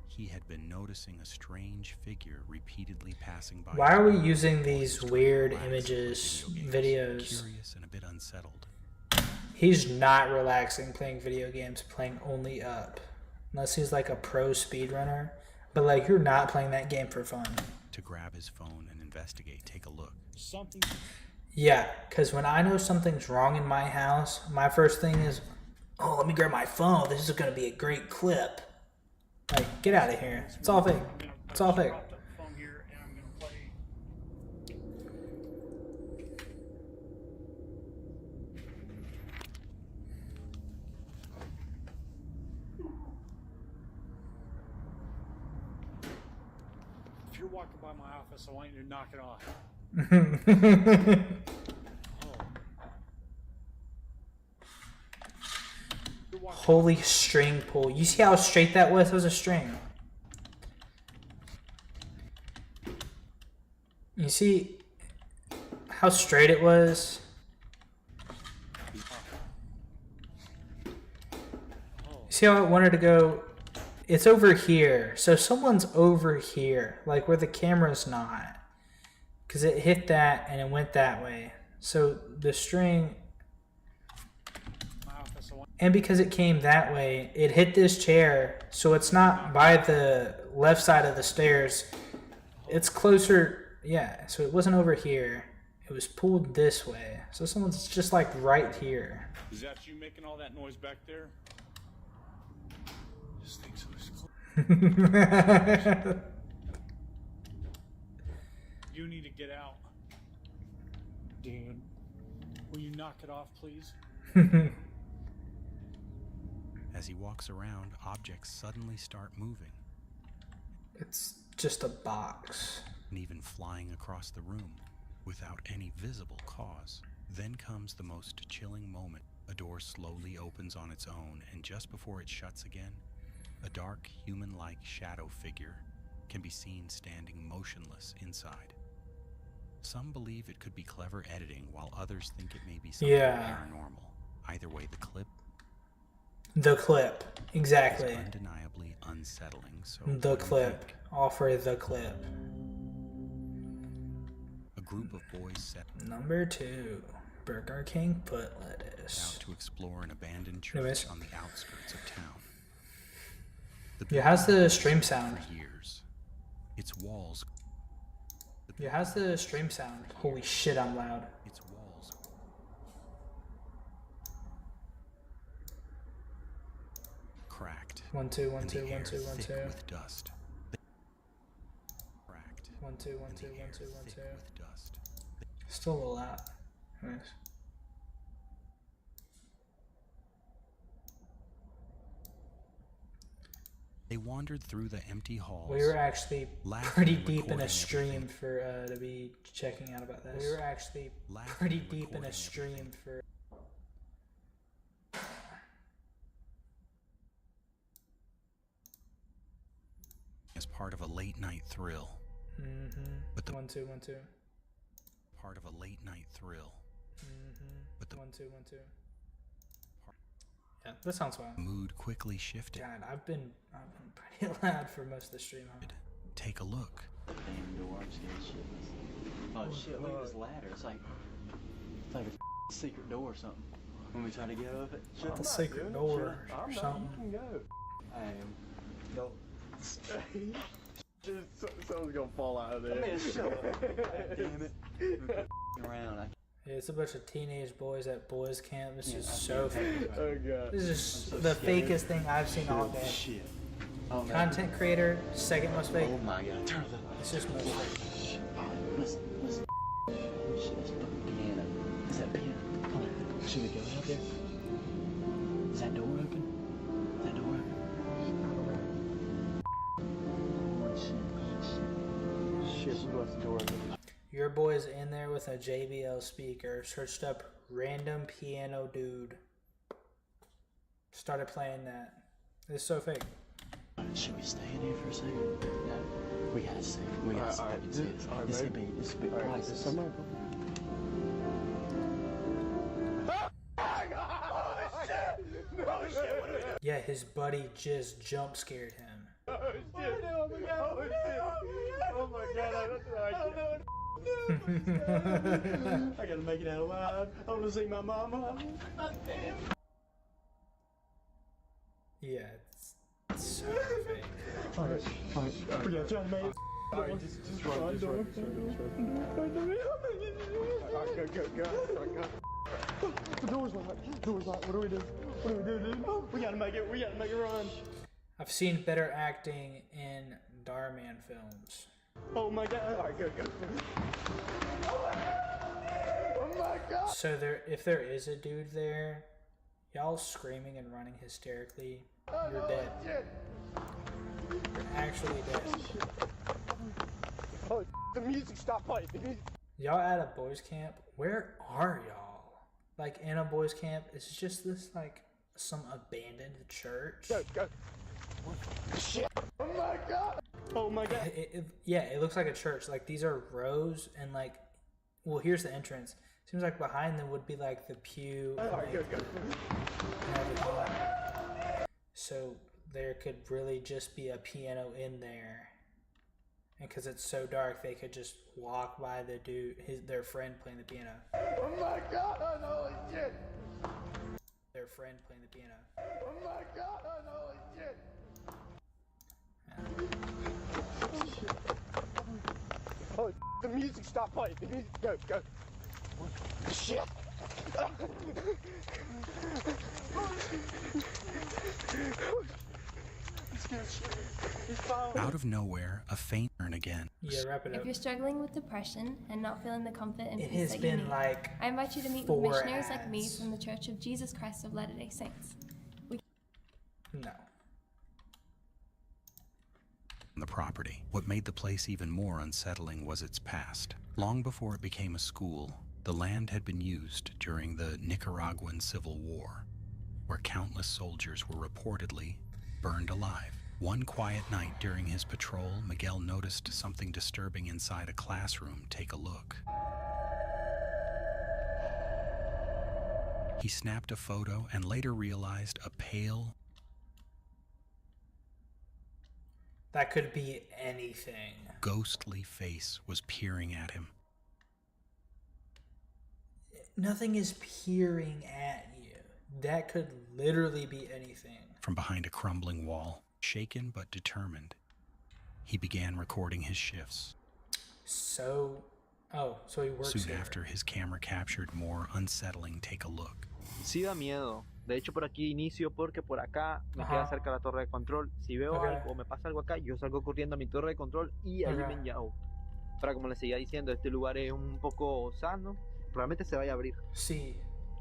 he had been noticing a strange figure repeatedly passing by. Why are we using these weird images, videos? Curious and a bit unsettled. He's not relaxing playing video games, playing only up. Unless he's like a pro speedrunner. But like, you're not playing that game for fun. To grab his phone and investigate, take a look. Something. Yeah, because when I know something's wrong in my house, my first thing is, oh, let me grab my phone. This is going to be a great clip. Like, get out of here. It's all fake. It's all fake. If you're walking by my office, I want you to knock it off. Holy string pull. You see how straight that was? It was a string. You see how straight it was? You see how it wanted to go? It's over here. So someone's over here, like where the camera's not. Because it hit that and it went that way. So the string... And because it came that way, it hit this chair, so it's not by the left side of the stairs. It's closer, yeah, so it wasn't over here. It was pulled this way. So someone's just like right here. Is that you making all that noise back there? This thing's so close. You need to get out. Dan, will you knock it off, please? As he walks around, objects suddenly start moving. It's just a box. And even flying across the room without any visible cause. Then comes the most chilling moment. A door slowly opens on its own, and just before it shuts again, a dark, human-like shadow figure can be seen standing motionless inside. Some believe it could be clever editing, while others think it may be something paranormal. Either way, The clip, exactly. Is undeniably unsettling. So the clip. Offer the clip. A group of boys set Number 2, Burger King foot lettuce. out to explore an abandoned church on the outskirts of town. Yeah, how's the stream sound? For years, its walls. Yeah, how's the stream sound? Holy shit, I'm loud. Its walls. Cracked. 1 2 1 and 2 the 1 2 air 1 thick 2. with dust. Cracked. 1 2 1 2 1 2 1 2. With dust. Still a little out. Nice. They wandered through the empty halls. We were actually laughing pretty and deep in a recording stream everything. for to be checking out about this. We were actually Laughing pretty and deep in a recording stream for. As part of a late night thrill. But the 1 2 1 2. part of a late night thrill. But the 1 2 1 2. Yeah, that sounds fine. mood quickly shifted. God, I've been pretty loud for most of the stream. Huh? Take a look. Damn door, I'm scared shitless. Oh shit, look at this ladder. It's like a secret door or something. When we try to get up it. Like a secret door or something. You can go. I am. No. Someone's gonna fall out of there. Man, shut up. Damn it. Around. Yeah, it's a bunch of teenage boys at boys camp. This is so fake. Oh god. This is the fakest thing I've seen all day. Shit. Oh, man. Content creator, second most fake. Oh my god. Turn the It's just most fake. Listen. Oh shit, that's fucking piano. Is that piano? Come on. Should we go out there? Is that door open? Is that door open? Shit, we left the door open. Your boy's in there with a JBL speaker, searched up random piano dude. Started playing that. It's so fake. Should we stay in here for a second? No. We gotta stay. We gotta stay. This could be priceless. Yeah, his buddy just jump scared him. Oh shit. Oh my god. Oh my god. I gotta make it out alive. I wanna see my mama. Yeah, it's so fake. Alright. We gotta try to make it. Alright, just run. Go. The door's locked. What do we do? Dude? We gotta make it run. I've seen better acting in Darman films. Oh my god. Alright, go. Oh my god. So if there is a dude there, y'all screaming and running hysterically, you're dead. You're actually dead. Oh, the music stopped playing. Y'all at a boys camp? Where are y'all? Like in a boys camp? It's just this like some abandoned church. Go. Shit. Oh my god. Oh my god. Yeah, it looks like a church. Like these are rows and like, well, here's the entrance. Seems like behind them would be like the pew. And, like, Go. and everything. So there could really just be a piano in there. And because it's so dark, they could just walk by the dude, their friend playing the piano. Oh my god. Holy shit. Their friend playing the piano. Oh my god. Holy shit. Oh, the music stopped playing. Go. Shit. Out of nowhere, a faint turn again. Yeah, wrap it up. If you're struggling with depression and not feeling the comfort and It peace has that been you need, like I invite you to meet 4 with missionaries like me ads. from the Church of Jesus Christ of Latter-day Saints. No. The property. What made the place even more unsettling was its past. Long before it became a school, the land had been used during the Nicaraguan Civil War, where countless soldiers were reportedly burned alive. One quiet night during his patrol, Miguel noticed something disturbing inside a classroom. Take a look. He snapped a photo and later realized a pale, That could be anything. ghostly face was peering at him. Nothing is peering at you. That could literally be anything. From behind a crumbling wall, shaken but determined, he began recording his shifts. So he works Soon here. after, his camera captured more unsettling. Take a look. Sí da miedo. De hecho, por aquí inicio porque por acá me queda cerca la torre de control. Si veo algo o me pasa algo acá, yo salgo corriendo a mi torre de control y ahí me enllavo. Pero como les seguía diciendo, este lugar es un poco sano. Probablemente se vaya a abrir. Sí.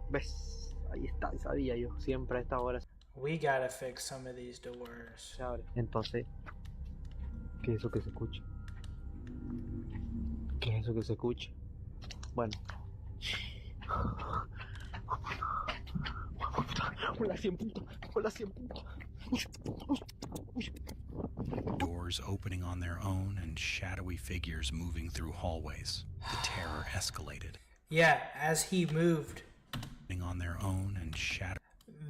¿Ves? Ahí está, sabía yo. Siempre a esta hora We gotta fix some of these doors. se abre. Entonces, ¿qué es eso que se escucha? ¿Qué es eso que se escucha? Bueno. Hola, 100 puta. Hola, 100 puta. Doors opening on their own and shadowy figures moving through hallways. The terror escalated. Yeah, as he moved, On their own and shadow.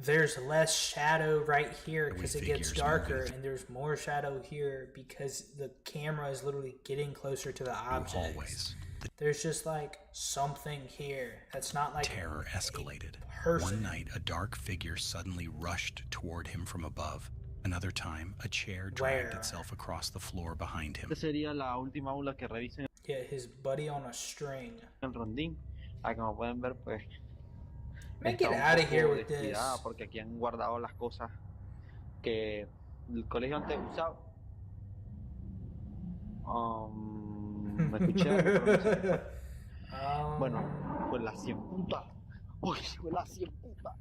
there's less shadow right here because it gets Figures darker, moving and there's more shadow here because the camera is literally getting closer to the objects. Hallways. There's just like something here that's not like Terror escalated. person. One night, a dark figure suddenly rushed toward him from above. Another time, a chair dragged Where? itself across the floor behind him. Esta sería la última aula que revisen Yeah, his buddy on a string. el rondín. Ahí como pueden ver, pues. Man, está get un out of poco here with this. descuidada porque aquí han guardado las cosas que el colegio antes usaba. Me escuché algo, pero no sé. Bueno, pues la 100 puta. Uy, fue la 100 puta.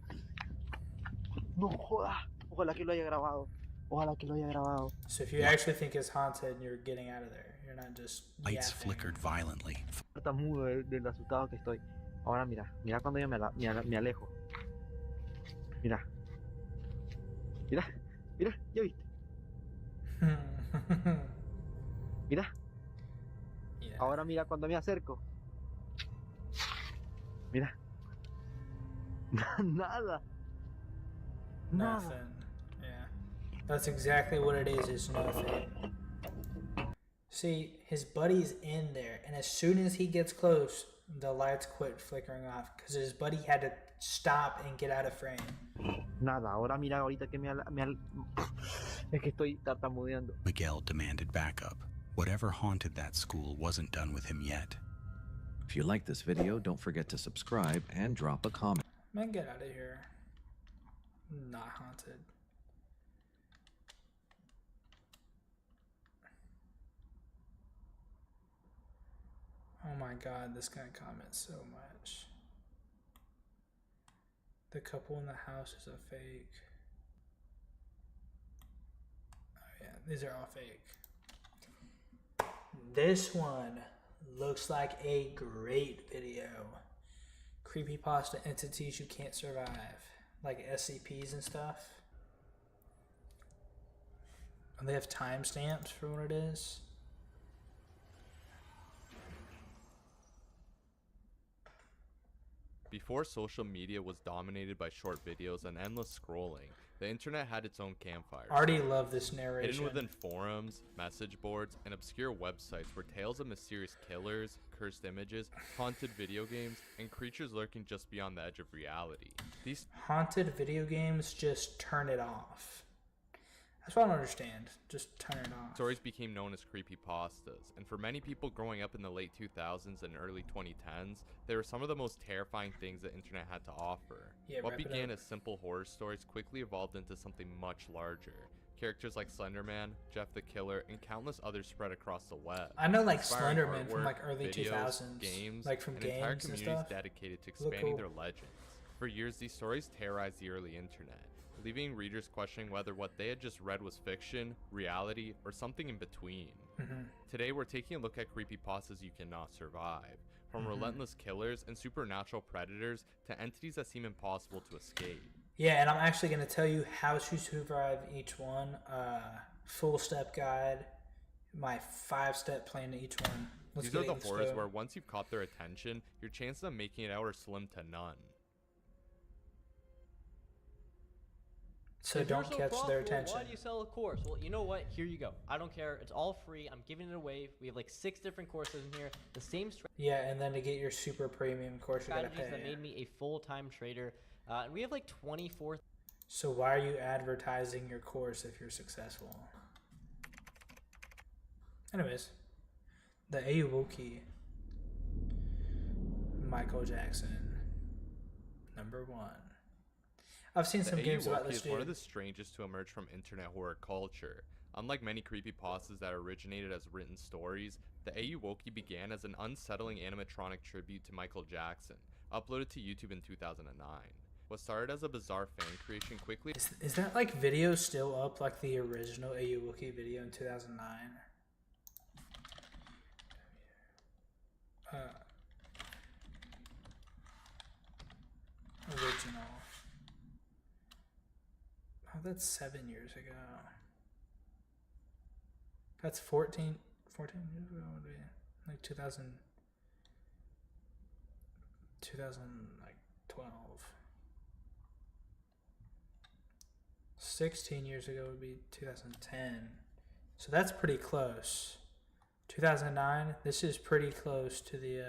No jodas. Ojalá que lo haya grabado. Ojalá que lo haya grabado. So if you actually think it's haunted, you're getting out of there. You're not just Lights yapping. flickered violently. Está mudo del asustado que estoy. Ahora mira, mira cuando yo me alejo. Mira. Mira, mira, ya viste. Mira. Yeah. Ahora mira cuando me acerco. Mira. Nada. Nada. Nothing. Yeah. That's exactly what it is. It's nothing. See, his buddy's in there, and as soon as he gets close, the lights quit flickering off because his buddy had to stop and get out of frame. Nada. Ahora mira ahorita que es que estoy tartamudeando. Miguel demanded backup. Whatever haunted that school wasn't done with him yet. If you like this video, don't forget to subscribe and drop a comment. Man, get out of here. Not haunted. Oh my god, this guy comments so much. The couple in the house is a fake. Oh yeah, these are all fake. This one looks like a great video. Creepypasta entities you can't survive. Like SCPs and stuff. And they have timestamps for what it is. Before social media was dominated by short videos and endless scrolling, the internet had its own campfires. Already love this narration. Hidden within forums, message boards, and obscure websites were tales of mysterious killers, cursed images, haunted video games, and creatures lurking just beyond the edge of reality. These haunted video games just turn it off. That's what I don't understand. Just turn it off. stories became known as creepypastas, and for many people growing up in the late 2000s and early 2010s, they were some of the most terrifying things the internet had to offer. Yeah, What wrap it began up. as simple horror stories quickly evolved into something much larger. Characters like Slenderman, Jeff the Killer, and countless others spread across the web. I know, like, inspiring Slenderman from, artwork, like, early videos, 2000s, games, like, from and entire games and communities stuff. dedicated to Look expanding cool. their legends. For years, these stories terrorized the early internet, leaving readers questioning whether what they had just read was fiction, reality, or something in between. Mhm. Today, we're taking a look at creepypastas you cannot survive. From Mhm. relentless killers and supernatural predators to entities that seem impossible to escape. Yeah, and I'm actually going to tell you how to survive each one. Full step guide, my 5-step plan to each one. Let's These are get the into horrors it. where once you've caught their attention, your chances of making it out are slim to none. So If you're don't catch their profitable, attention. Why do you sell a course? Well, you know what? Here you go. I don't care. It's all free. I'm giving it away. We have like 6 different courses in here. The same Yeah, and then to get your super premium course, you got to strategies that pay. made me a full-time trader. And we have like 24. So why are you advertising your course if you're successful? Anyways, the Aoki, Michael Jackson, #1. I've seen some games about this is one of dude. the strangest to emerge from internet horror culture. Unlike many creepypastas that originated as written stories, the Ayuwoki began as an unsettling animatronic tribute to Michael Jackson, uploaded to YouTube in 2009. What started as a bizarre fan creation quickly... Is that like video still up, like the original Ayuwoki video in 2009? Original. Oh, that's 7 years ago. That's 14 years ago, would be like 2012. 16 years ago would be 2010. So that's pretty close. 2009, this is pretty close to the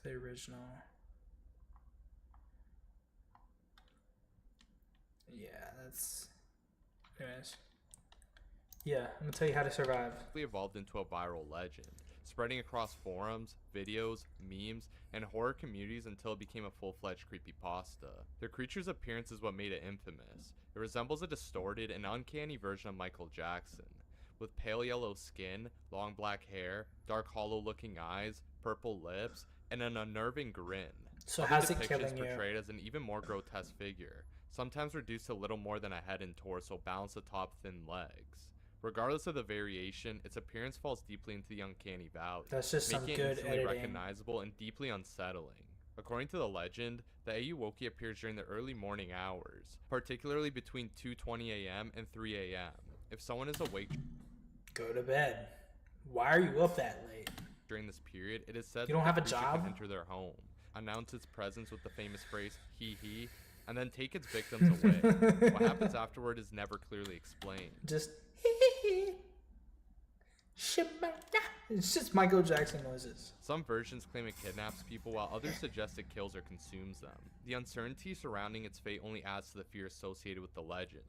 original. Yeah, that's... Anyways. Yeah, I'm gonna tell you how to survive. Evolved into a viral legend, spreading across forums, videos, memes, and horror communities until it became a full-fledged creepypasta. The creature's appearance is what made it infamous. It resembles a distorted and uncanny version of Michael Jackson, with pale yellow skin, long black hair, dark hollow-looking eyes, purple lips, and an unnerving grin. So how's it killing you? Portrayed as an even more grotesque figure, sometimes reduced to little more than a head and torso balanced atop thin legs. Regardless of the variation, its appearance falls deeply into the uncanny valley, That's just some making good it instantly editing. recognizable and deeply unsettling. According to the legend, the Ayuwoki appears during the early morning hours, particularly between 2:20 a.m. and 3 a.m. If someone is awake, go to bed. Why are you up that late? During this period, it is said You don't that have a the creature job? can enter their home, announce its presence with the famous phrase "hee hee," and then take its victims away. What happens afterward is never clearly explained. Just it's just Michael Jackson noises. Some versions claim it kidnaps people, while others suggest it kills or consumes them. The uncertainty surrounding its fate only adds to the fear associated with the legend.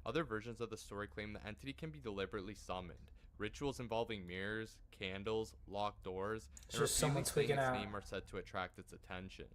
Other versions of the story claim the entity can be deliberately summoned. Rituals involving mirrors, candles, locked doors, and Just someone repeatedly saying tweaking its out. name are said to attract its attention.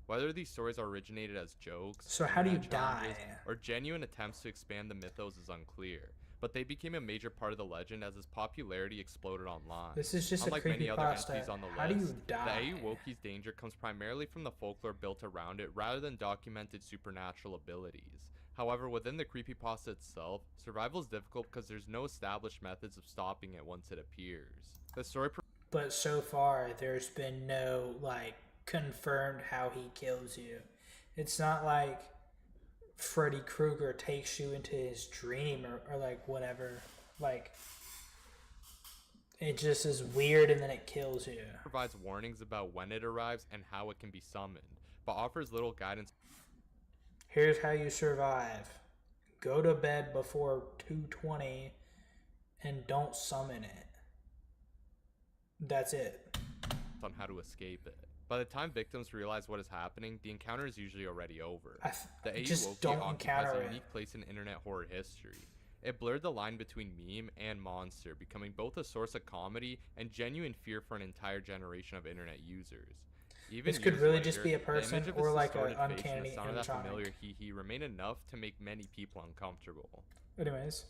Whether these stories originated as jokes, So how do you internet challenges, die? or genuine attempts to expand the mythos is unclear, but they became a major part of the legend as its popularity exploded online. This is just a Unlike many other creepypasta. entities on the How do list, you die? the Ayuwoki's danger comes primarily from the folklore built around it rather than documented supernatural abilities. However, within the creepypasta itself, survival is difficult because there's no established methods of stopping it once it appears. The story But so far, there's been no, like, confirmed how he kills you. It's not like Freddy Krueger takes you into his dream or like, whatever. Like, it just is weird and then it kills you. provides warnings about when it arrives and how it can be summoned, but offers little guidance. Here's how you survive. Go to bed before 2:20 and don't summon it. That's it. On how to escape it. By the time victims realize what is happening, the encounter is usually already over. The just Ayuwoki don't occupies encounter a it. unique place in internet horror history. It blurred the line between meme and monster, becoming both a source of comedy and genuine fear for an entire generation of internet users. Even This could years really just later, be a the person image of or its like an distorted face and uncanny the sound of that animatronic. familiar hee hee remain enough to make many people uncomfortable. Anyways.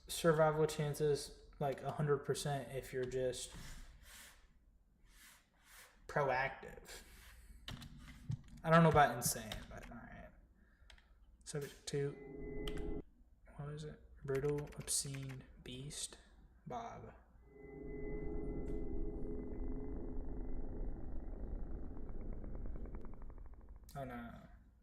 Survival chances like 100% if you're just proactive. I don't know about insane, but alright. Subject to, what is it? Brutal, obscene, beast, Bob. Oh no,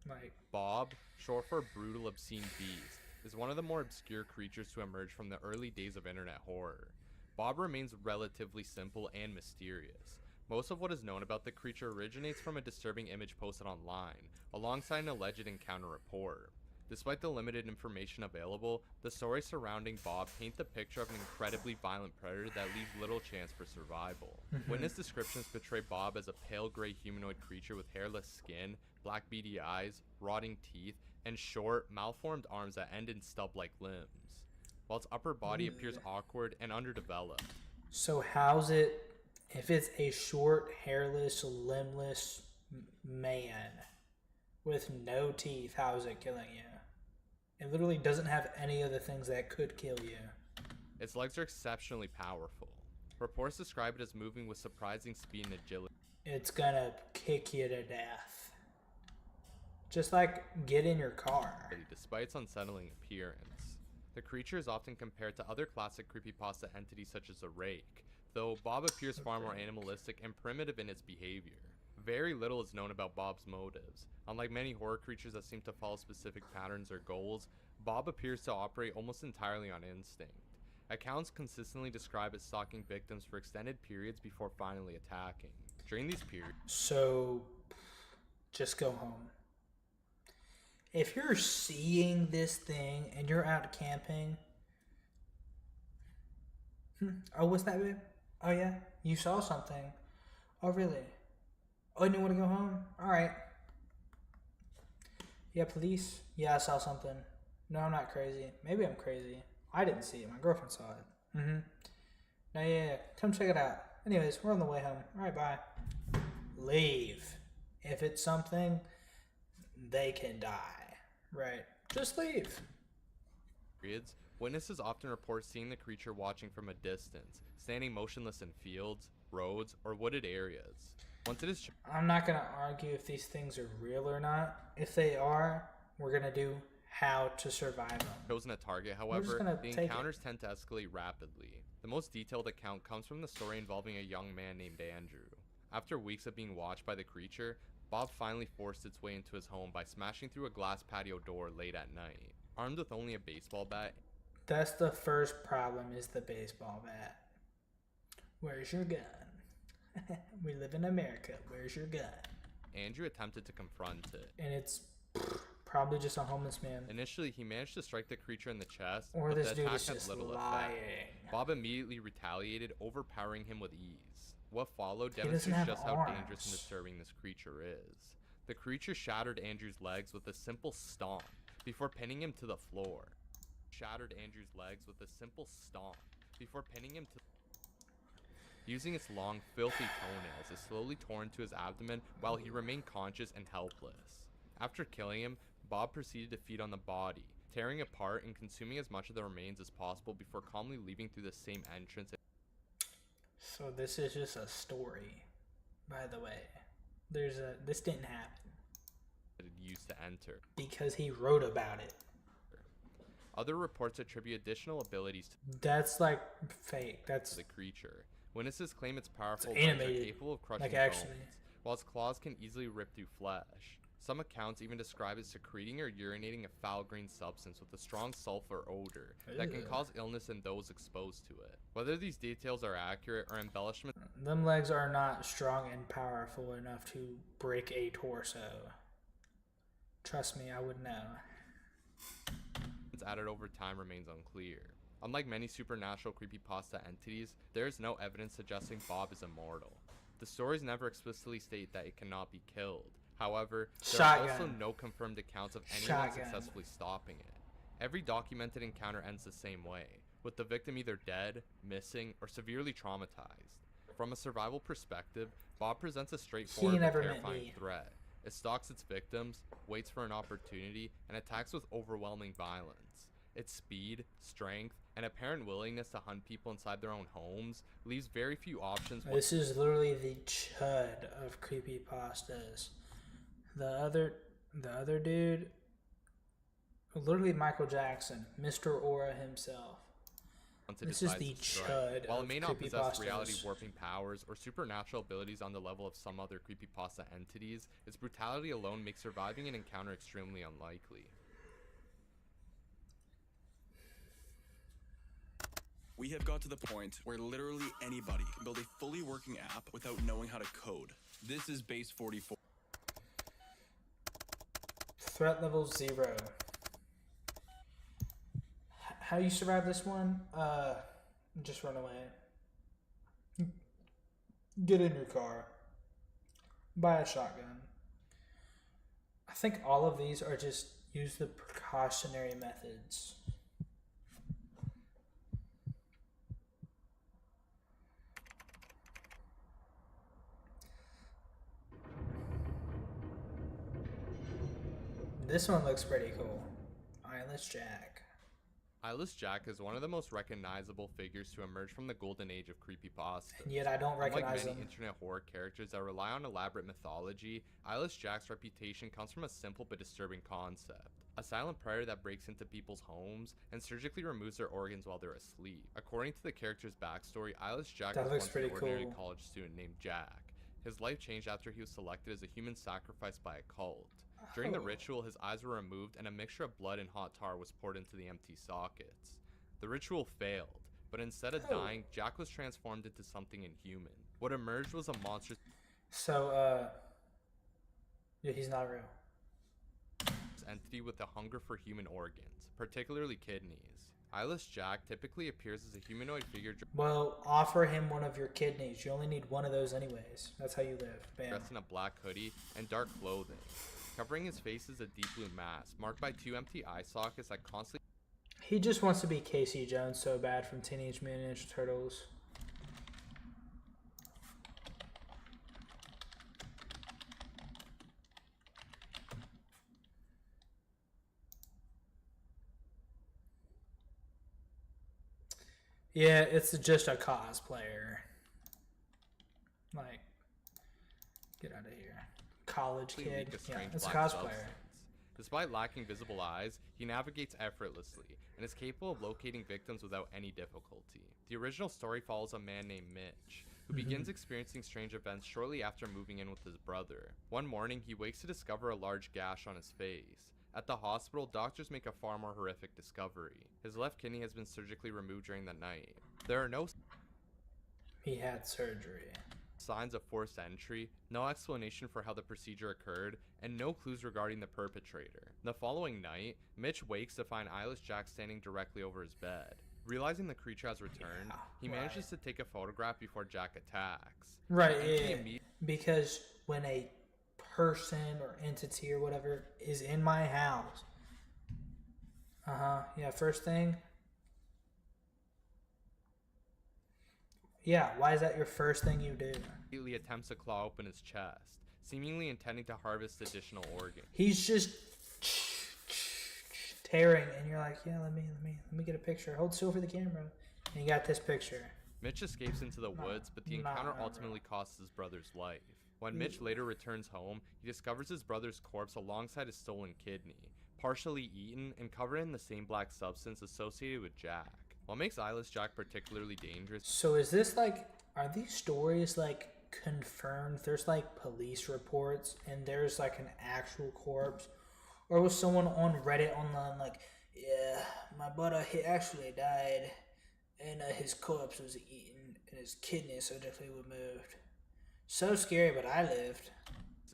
like Bob, short for Brutal Obscene Beast, is one of the more obscure creatures to emerge from the early days of internet horror. Bob remains relatively simple and mysterious. Most of what is known about the creature originates from a disturbing image posted online, alongside an alleged encounter report. Despite the limited information available, the stories surrounding Bob paint the picture of an incredibly violent predator that leaves little chance for survival. Mhm. Witness descriptions portray Bob as a pale gray humanoid creature with hairless skin, black beady eyes, rotting teeth, and short, malformed arms that end in stub-like limbs, while its upper body appears awkward and underdeveloped. So how's it if it's a short, hairless, limbless man with no teeth, how is it killing you? It literally doesn't have any of the things that could kill you. Its legs are exceptionally powerful. Reports describe it as moving with surprising speed and agility. It's gonna kick you to death. Just like get in your car. Despite its unsettling appearance. The creature is often compared to other classic creepypasta entities such as a rake, though Bob appears far more animalistic and primitive in its behavior. Very little is known about Bob's motives. Unlike many horror creatures that seem to follow specific patterns or goals, Bob appears to operate almost entirely on instinct. Accounts consistently describe it stalking victims for extended periods before finally attacking. During these periods, So, just go home. If you're seeing this thing and you're out camping, oh, what's that, babe? Oh yeah, you saw something. Oh really? Oh, you want to go home? All right. Yeah, police. Yeah, I saw something. No, I'm not crazy. Maybe I'm crazy. I didn't see it. My girlfriend saw it. No, yeah. Come check it out. Anyways, we're on the way home. All right, bye. Leave. If it's something, they can die. Right. Just leave. witnesses often report seeing the creature watching from a distance, standing motionless in fields, roads, or wooded areas. Once it is I'm not going to argue if these things are real or not. If they are, we're going to do how to survive them. chosen a target, just however, gonna the take encounters tend to escalate rapidly. The most detailed account comes from the story involving a young man named Andrew. After weeks of being watched by the creature, Bob finally forced its way into his home by smashing through a glass patio door late at night. Armed with only a baseball bat, That's the first problem, is the baseball bat. Where's your gun? We live in America. Where's your gun? Andrew attempted to confront it. And it's probably just a homeless man. Initially, he managed to strike the creature in the chest, Or but this the dude attack is had just little lying. effect. Bob immediately retaliated, overpowering him with ease. What followed He doesn't demonstrates have just how arms. dangerous and disturbing this creature is. The creature shattered Andrew's legs with a simple stomp before pinning him to the floor. Using its long, filthy toenails, it slowly tore into his abdomen while he remained conscious and helpless. After killing him, Bob proceeded to feed on the body, tearing apart and consuming as much of the remains as possible before calmly leaving through the same entrance So this is just a story, by the way. This didn't happen it used to enter. because he wrote about it. Other reports attribute additional abilities to That's like fake. That's the creature. Witnesses claim its powerful It's legs are animated, capable of crushing like actually. bones, while its claws can easily rip through flesh. Some accounts even describe it secreting or urinating a foul green substance with a strong sulfur odor that can Ew. cause illness in those exposed to it. Whether these details are accurate or embellishments Them legs are not strong and powerful enough to break a torso. Trust me, I would know. added over time remains unclear. Unlike many supernatural creepypasta entities, there is no evidence suggesting Bob is immortal. The stories never explicitly state that it cannot be killed. However, there are also Shotgun. no confirmed accounts of anyone Shotgun. successfully stopping it. Every documented encounter ends the same way, with the victim either dead, missing, or severely traumatized. From a survival perspective, Bob presents a straightforward but never met terrifying me. threat. It stalks its victims, waits for an opportunity, and attacks with overwhelming violence. Its speed, strength, and apparent willingness to hunt people inside their own homes leaves very few options. This is literally the chud of creepypastas. The other dude, literally Michael Jackson, Mr. Aura himself. Once it This is decides the to strike. chud While of it may not possess creepypastas. reality warping powers or supernatural abilities on the level of some other creepypasta entities, its brutality alone makes surviving an encounter extremely unlikely. We have got to the point where literally anybody can build a fully working app without knowing how to code. This is Base 44. Threat level 0. How you survive this one? Just run away. Get in your car. Buy a shotgun. I think all of these are just use the precautionary methods. This one looks pretty cool. Eyeless Jack. Eyeless Jack is one of the most recognizable figures to emerge from the golden age of creepypasta. And yet I don't recognize Unlike many him. internet horror characters that rely on elaborate mythology, Eyeless Jack's reputation comes from a simple but disturbing concept. A silent predator that breaks into people's homes and surgically removes their organs while they're asleep. According to the character's backstory, Eyeless Jack That was looks once pretty an ordinary cool. college student named Jack. His life changed after he was selected as a human sacrifice by a cult. During the Oh. ritual, his eyes were removed and a mixture of blood and hot tar was poured into the empty sockets. The ritual failed, but instead of dying, Jack was transformed into something inhuman. What emerged was a monstrous So, yeah, he's not real. entity with a hunger for human organs, particularly kidneys. Eyeless Jack typically appears as a humanoid figure Well, offer him one of your kidneys. You only need one of those anyways. That's how you live. Bam. dressed in a black hoodie and dark clothing. Covering his face is a deep blue mask, marked by 2 empty eye sockets that constantly He just wants to be Casey Jones so bad from Teenage Mutant Ninja Turtles. Yeah, it's just a cosplayer. Like, get out of here. College leak kid. a Yeah, strange it's a black cosplayer. substance. Despite lacking visible eyes, he navigates effortlessly and is capable of locating victims without any difficulty. The original story follows a man named Mitch, who begins experiencing strange events shortly after moving in with his brother. One morning, he wakes to discover a large gash on his face. At the hospital, doctors make a far more horrific discovery. His left kidney has been surgically removed during the night. There are no He had surgery. signs of forced entry, no explanation for how the procedure occurred, and no clues regarding the perpetrator. The following night, Mitch wakes to find Eyeless Jack standing directly over his bed. Realizing the creature has returned, he manages to take a photograph before Jack attacks. Right, The entity yeah. Because when a person or entity or whatever is in my house, yeah, first thing. Yeah, why is that your first thing you do? Immediately attempts to claw open his chest, seemingly intending to harvest additional organs. He's just tearing, and you're like, yeah, let me get a picture. Hold still for the camera, and you got this picture. Mitch escapes into the woods, but the encounter ultimately costs his brother's life. When Mitch later returns home, he discovers his brother's corpse alongside his stolen kidney, partially eaten and covered in the same black substance associated with Jack. What makes Eyeless Jack particularly dangerous? So is this like, are these stories like confirmed? There's like police reports, and there's like an actual corpse, or was someone on Reddit online like, yeah, my brother, he actually died, and his corpse was eaten, and his kidney surgically removed. So scary, but I lived.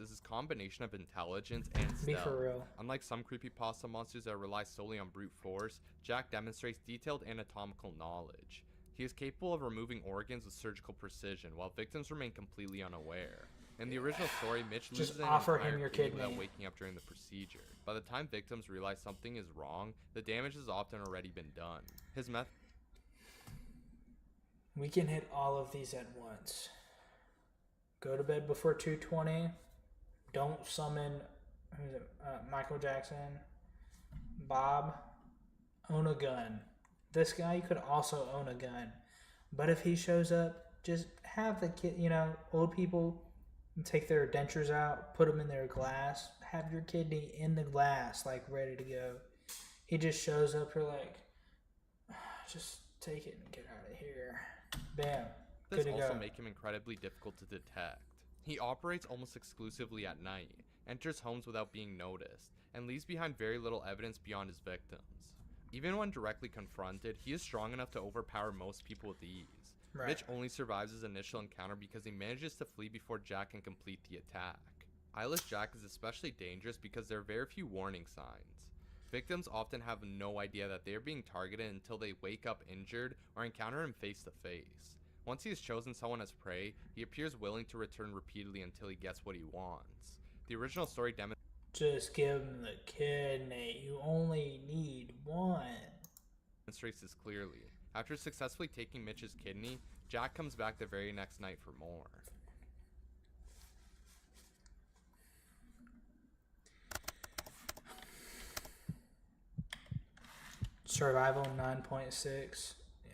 Is his combination of intelligence and Be stealth. for real. Unlike some creepypasta monsters that rely solely on brute force, Jack demonstrates detailed anatomical knowledge. He is capable of removing organs with surgical precision, while victims remain completely unaware. In the original story, Mitch Just loses an offer entire him your kidney without kidney. waking up during the procedure. By the time victims realize something is wrong, the damage has often already been done. His method We can hit all of these at once. Go to bed before 2:20. Don't summon who's it? Michael Jackson. Bob. Own a gun. This guy could also own a gun. But if he shows up, just have the kid, old people take their dentures out, put them in their glass, have your kidney in the glass, like ready to go. He just shows up, you're like, just take it and get out of here. Bam. This Good to also go. make him incredibly difficult to detect. He operates almost exclusively at night, enters homes without being noticed, and leaves behind very little evidence beyond his victims. Even when directly confronted, he is strong enough to overpower most people with ease. Right. Mitch only survives his initial encounter because he manages to flee before Jack can complete the attack. Eyeless Jack is especially dangerous because there are very few warning signs. Victims often have no idea that they are being targeted until they wake up injured or encounter him face to face. Once he has chosen someone as prey, he appears willing to return repeatedly until he gets what he wants. The original story Just give him the kidney. You only need one. demonstrates this clearly. After successfully taking Mitch's kidney, Jack comes back the very next night for more. Survival 9.6. Yeah.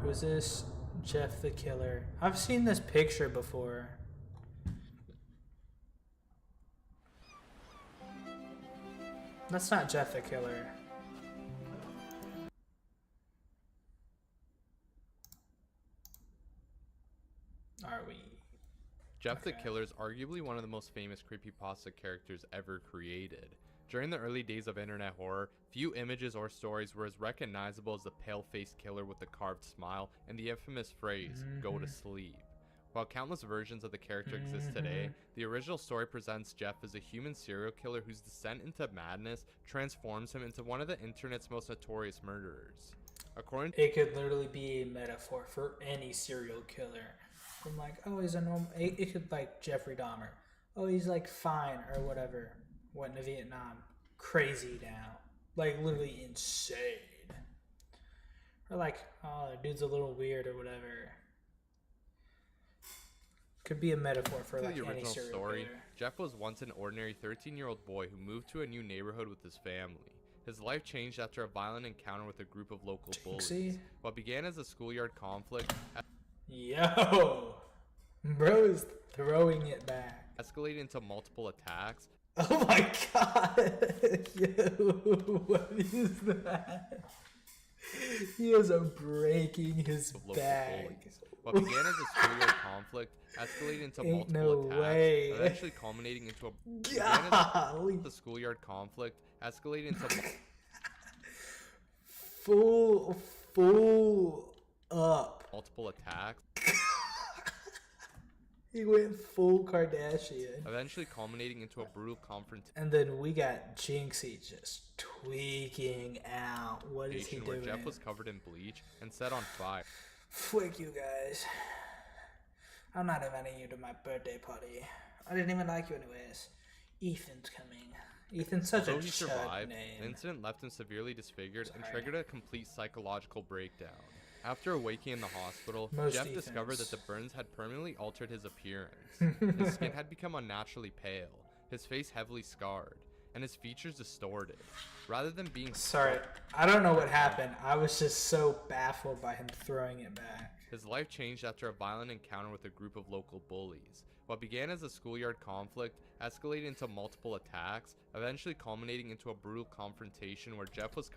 Who's this? Jeff the Killer. I've seen this picture before. That's not Jeff the Killer. Are we? Jeff the Killer is arguably one of the most famous creepypasta characters ever created. During the early days of internet horror, few images or stories were as recognizable as the pale-faced killer with the carved smile and the infamous phrase, "Go to sleep." While countless versions of the character exist today, the original story presents Jeff as a human serial killer whose descent into madness transforms him into one of the internet's most notorious murderers. According to It could literally be a metaphor for any serial killer. From like, oh, he's a normal. It could like Jeffrey Dahmer. Oh, he's like fine or whatever. Went to Vietnam, crazy now, like literally insane. Or like, oh, the dude's a little weird or whatever. Could be a metaphor for to like the any original serial story, killer. Jeff was once an ordinary 13-year-old boy who moved to a new neighborhood with his family. His life changed after a violent encounter with a group of local bullies. What began as a schoolyard conflict Yo, bro is throwing it back. escalated into multiple attacks. Oh my god! Yo, what is that? He is breaking his Local back. bullies. What began as a schoolyard conflict escalated into Ain't multiple no attacks, way. eventually culminating into a Golly. the schoolyard conflict escalated into full up. multiple attacks, He went full Kardashian. eventually culminating into a brutal confrontation And then we got Jinxie just tweaking out. What is he where doing? Jeff was covered in bleach and set on fire. Frick you guys. I'm not inviting you to my birthday party. I didn't even like you anyways. Ethan's coming. Ethan's such Although a he chud survived, name. the incident left him severely disfigured and Sorry. triggered a complete psychological breakdown. After awaking in the hospital, Most Jeff Ethans. discovered that the burns had permanently altered his appearance. His skin had become unnaturally pale, his face heavily scarred, and his features distorted. Rather than being Sorry, I don't know what happened. I was just so baffled by him throwing it back. his life changed after a violent encounter with a group of local bullies. What began as a schoolyard conflict escalated into multiple attacks, eventually culminating into a brutal confrontation where Jeff was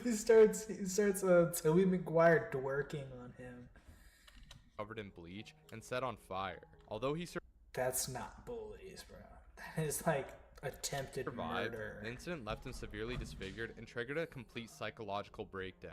he starts Tobey Maguire twerking on him. covered in bleach and set on fire. Although he That's not bullies, bro. That is like attempted survived, murder. the incident left him severely disfigured and triggered a complete psychological breakdown.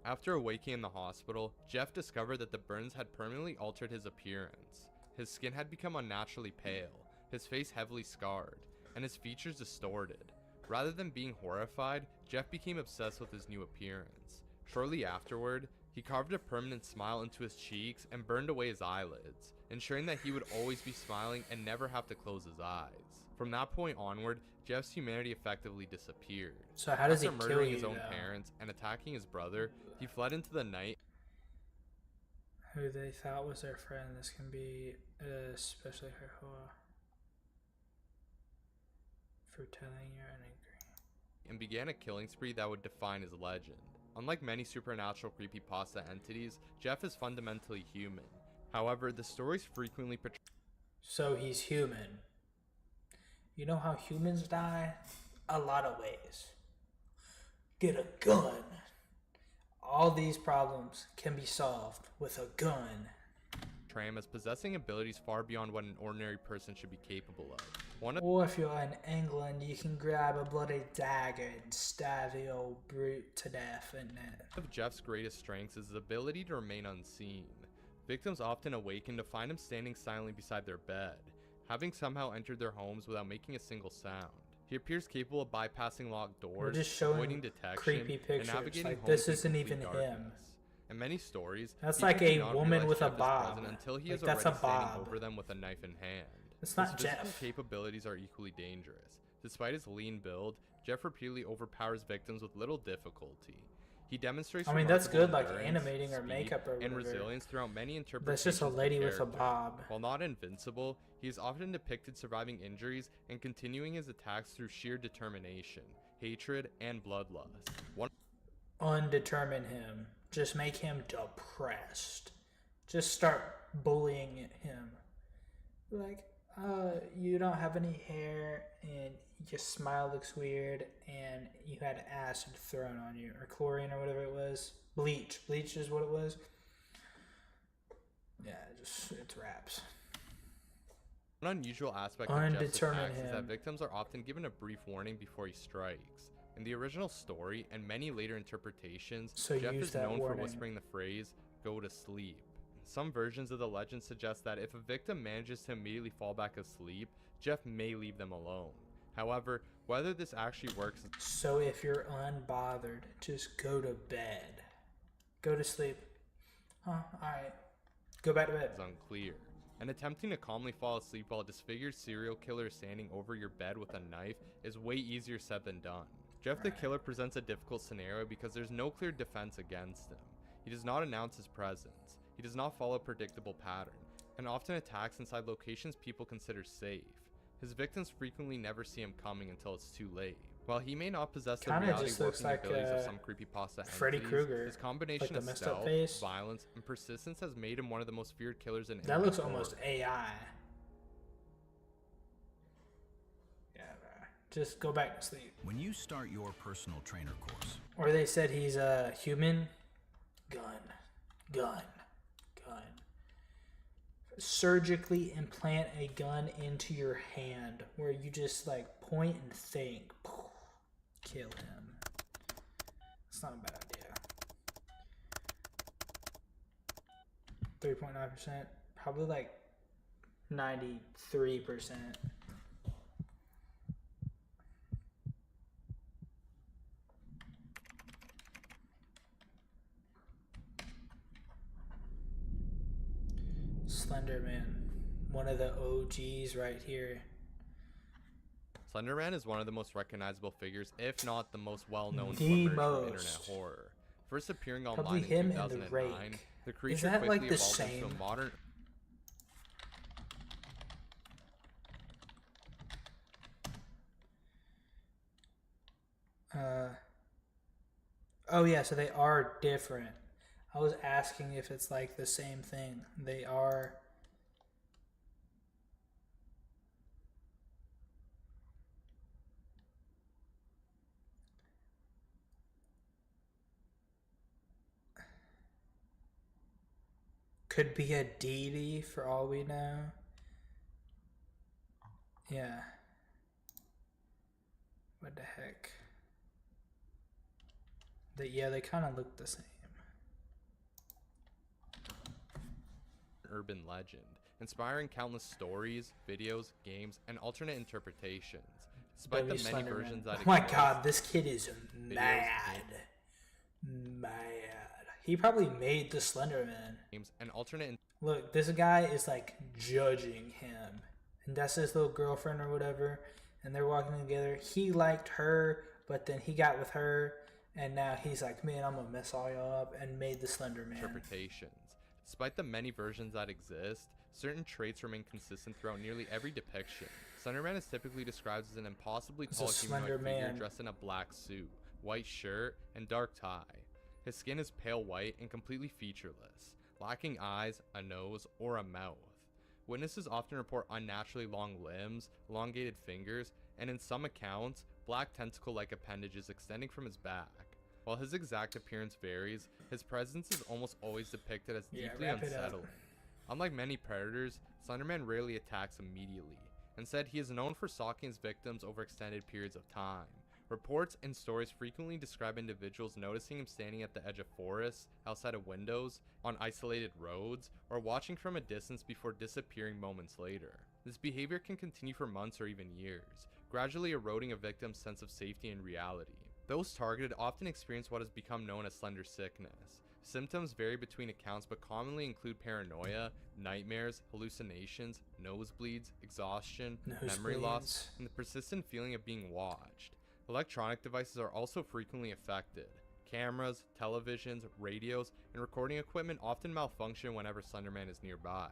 After awaking in the hospital, Jeff discovered that the burns had permanently altered his appearance. His skin had become unnaturally pale, his face heavily scarred, and his features distorted. Rather than being horrified, Jeff became obsessed with his new appearance. Shortly afterward, he carved a permanent smile into his cheeks and burned away his eyelids, ensuring that he would always be smiling and never have to close his eyes. From that point onward, Jeff's humanity effectively disappeared. So how does he After kill murdering you, his own though? parents and attacking his brother, he fled into the night Who they thought was their friend. This can be especially her for telling you're angry. and began a killing spree that would define his legend. Unlike many supernatural creepypasta entities, Jeff is fundamentally human. However, the stories frequently portray So he's human. You know how humans die? A lot of ways. Get a gun. All these problems can be solved with a gun. him as possessing abilities far beyond what an ordinary person should be capable of. One of Or if you're in England, you can grab a bloody dagger and stab the old brute to death, isn't it? Jeff's greatest strengths is his ability to remain unseen. Victims often awaken to find him standing silently beside their bed, having somehow entered their homes without making a single sound. He appears capable of bypassing locked doors, just showing avoiding detection, creepy and pictures, navigating like, homes this in isn't complete even him. darkness. In many stories, That's people like do a not woman realize with a Jeff is bob. present until he Like, is that's already a standing bob. over them with a knife in hand. It's not His physical Jeff. capabilities are equally dangerous. Despite his lean build, Jeff repeatedly overpowers victims with little difficulty. He demonstrates I mean, that's remarkable good, like endurance, animating or speed, makeup or and whatever. resilience throughout many interpretations. That's just a of the lady with a character. bob. While not invincible, he is often depicted surviving injuries and continuing his attacks through sheer determination, hatred, and bloodlust. Undetermine him. Just make him depressed. Just start bullying him. Like, you don't have any hair, and your smile looks weird, and you had acid thrown on you, or chlorine, or whatever it was. Bleach. Bleach is what it was. Yeah, it's raps. One unusual aspect of Jeff's Undetermine attacks is that him. victims are often given a brief warning before he strikes. In the original story and many later interpretations, So Jeff use is that known for warning. whispering the phrase, "Go to sleep." Some versions of the legend suggest that if a victim manages to immediately fall back asleep, Jeff may leave them alone. However, whether this actually works So if you're unbothered, just go to bed. Go to sleep. Huh, alright. Go back to bed. is unclear. And attempting to calmly fall asleep while a disfigured serial killer is standing over your bed with a knife is way easier said than done. Jeff the Killer presents a difficult scenario because there's no clear defense against him. He does not announce his presence. He does not follow a predictable pattern, and often attacks inside locations people consider safe. His victims frequently never see him coming until it's too late. While he may not possess the Kinda reality just looks warping like, abilities of some creepypasta Freddy entities, Krueger, his combination like the of messed up stealth, face. violence, and persistence has made him one of the most feared killers in That internet looks horror. almost AI. Yeah, bro. Just go back to sleep. When you start your personal trainer course, Or they said he's a human. Gun. Surgically implant a gun into your hand where you just like point and think. Kill him. It's not a bad idea. 3.9%. Probably like 93%. Slender Man, one of the OGs right here. Slenderman is one of the most recognizable figures, if not the most well-known to The emerge from internet most. horror. First appearing Probably online him in and the 2009, Rake. the Is creature that, quickly like, the evolved into a same? modern Oh yeah, so they are different. I was asking if it's like the same thing. They are. Could be a deity for all we know. Yeah. What the heck? Yeah, they kind of look the same. urban legend, inspiring countless stories, videos, games, and alternate interpretations. Despite the many versions that Oh my exist, god, this kid is videos, mad. Mad. He probably made the Slender Man. games, and alternate Look, this guy is like judging him. And that's his little girlfriend or whatever. And they're walking together. He liked her, but then he got with her. And now he's like, man, I'm going to mess all y'all up. And made the Slender Man. interpretations. Despite the many versions that exist, certain traits remain consistent throughout nearly every depiction. Slenderman is typically described as an impossibly It's a tall slender humanoid figure man. dressed in a black suit, white shirt, and dark tie. His skin is pale white and completely featureless, lacking eyes, a nose, or a mouth. Witnesses often report unnaturally long limbs, elongated fingers, and in some accounts, black tentacle-like appendages extending from his back. While his exact appearance varies, his presence is almost always depicted as Yeah, deeply wrap it up. unsettling. Unlike many predators, Slenderman rarely attacks immediately. Instead, he is known for stalking his victims over extended periods of time. Reports and stories frequently describe individuals noticing him standing at the edge of forests, outside of windows, on isolated roads, or watching from a distance before disappearing moments later. This behavior can continue for months or even years, gradually eroding a victim's sense of safety and reality. Those targeted often experience what has become known as slender sickness. Symptoms vary between accounts but commonly include paranoia, nightmares, hallucinations, nosebleeds, exhaustion, memory loss, Nosebleeds. and the persistent feeling of being watched. Electronic devices are also frequently affected. Cameras, televisions, radios, and recording equipment often malfunction whenever Slenderman is nearby,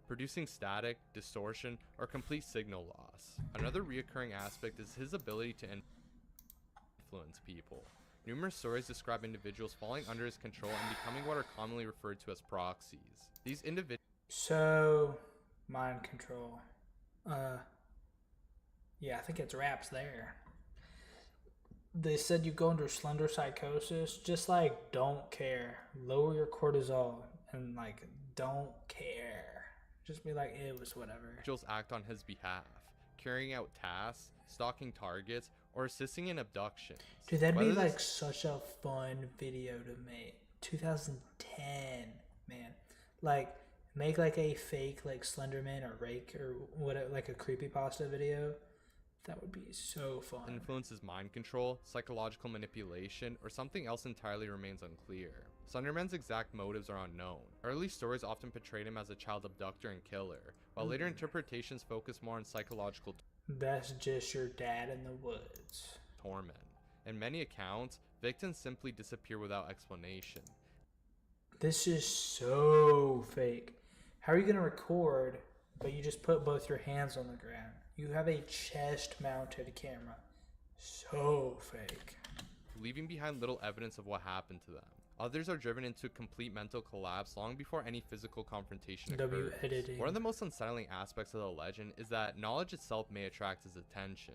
producing static, distortion, or complete signal loss. Another reoccurring aspect is his ability to influence people. Numerous stories describe individuals falling under his control and becoming what are commonly referred to as proxies. These individuals... So, mind control. Yeah, I think it's wraps there. They said you go under slender psychosis. Just like, don't care. Lower your cortisol and like, don't care. Just be like, it was whatever. Individuals act on his behalf, carrying out tasks, stalking targets, or assisting in abductions. Dude, that'd be Whether like this- such a fun video to make. 2010, man. Like, make like a fake like Slenderman or Rake or what, like a creepypasta video. That would be so fun. influences mind control, psychological manipulation, or something else entirely remains unclear. Slenderman's exact motives are unknown. Early stories often portrayed him as a child abductor and killer, while later interpretations focus more on psychological That's just your dad in the woods. torment. In many accounts, victims simply disappear without explanation. This is so fake. How are you gonna record, but you just put both your hands on the ground? You have a chest-mounted camera. So fake. Leaving behind little evidence of what happened to them. Others are driven into complete mental collapse long before any physical confrontation occurs. editing. One of the most unsettling aspects of the legend is that knowledge itself may attract his attention.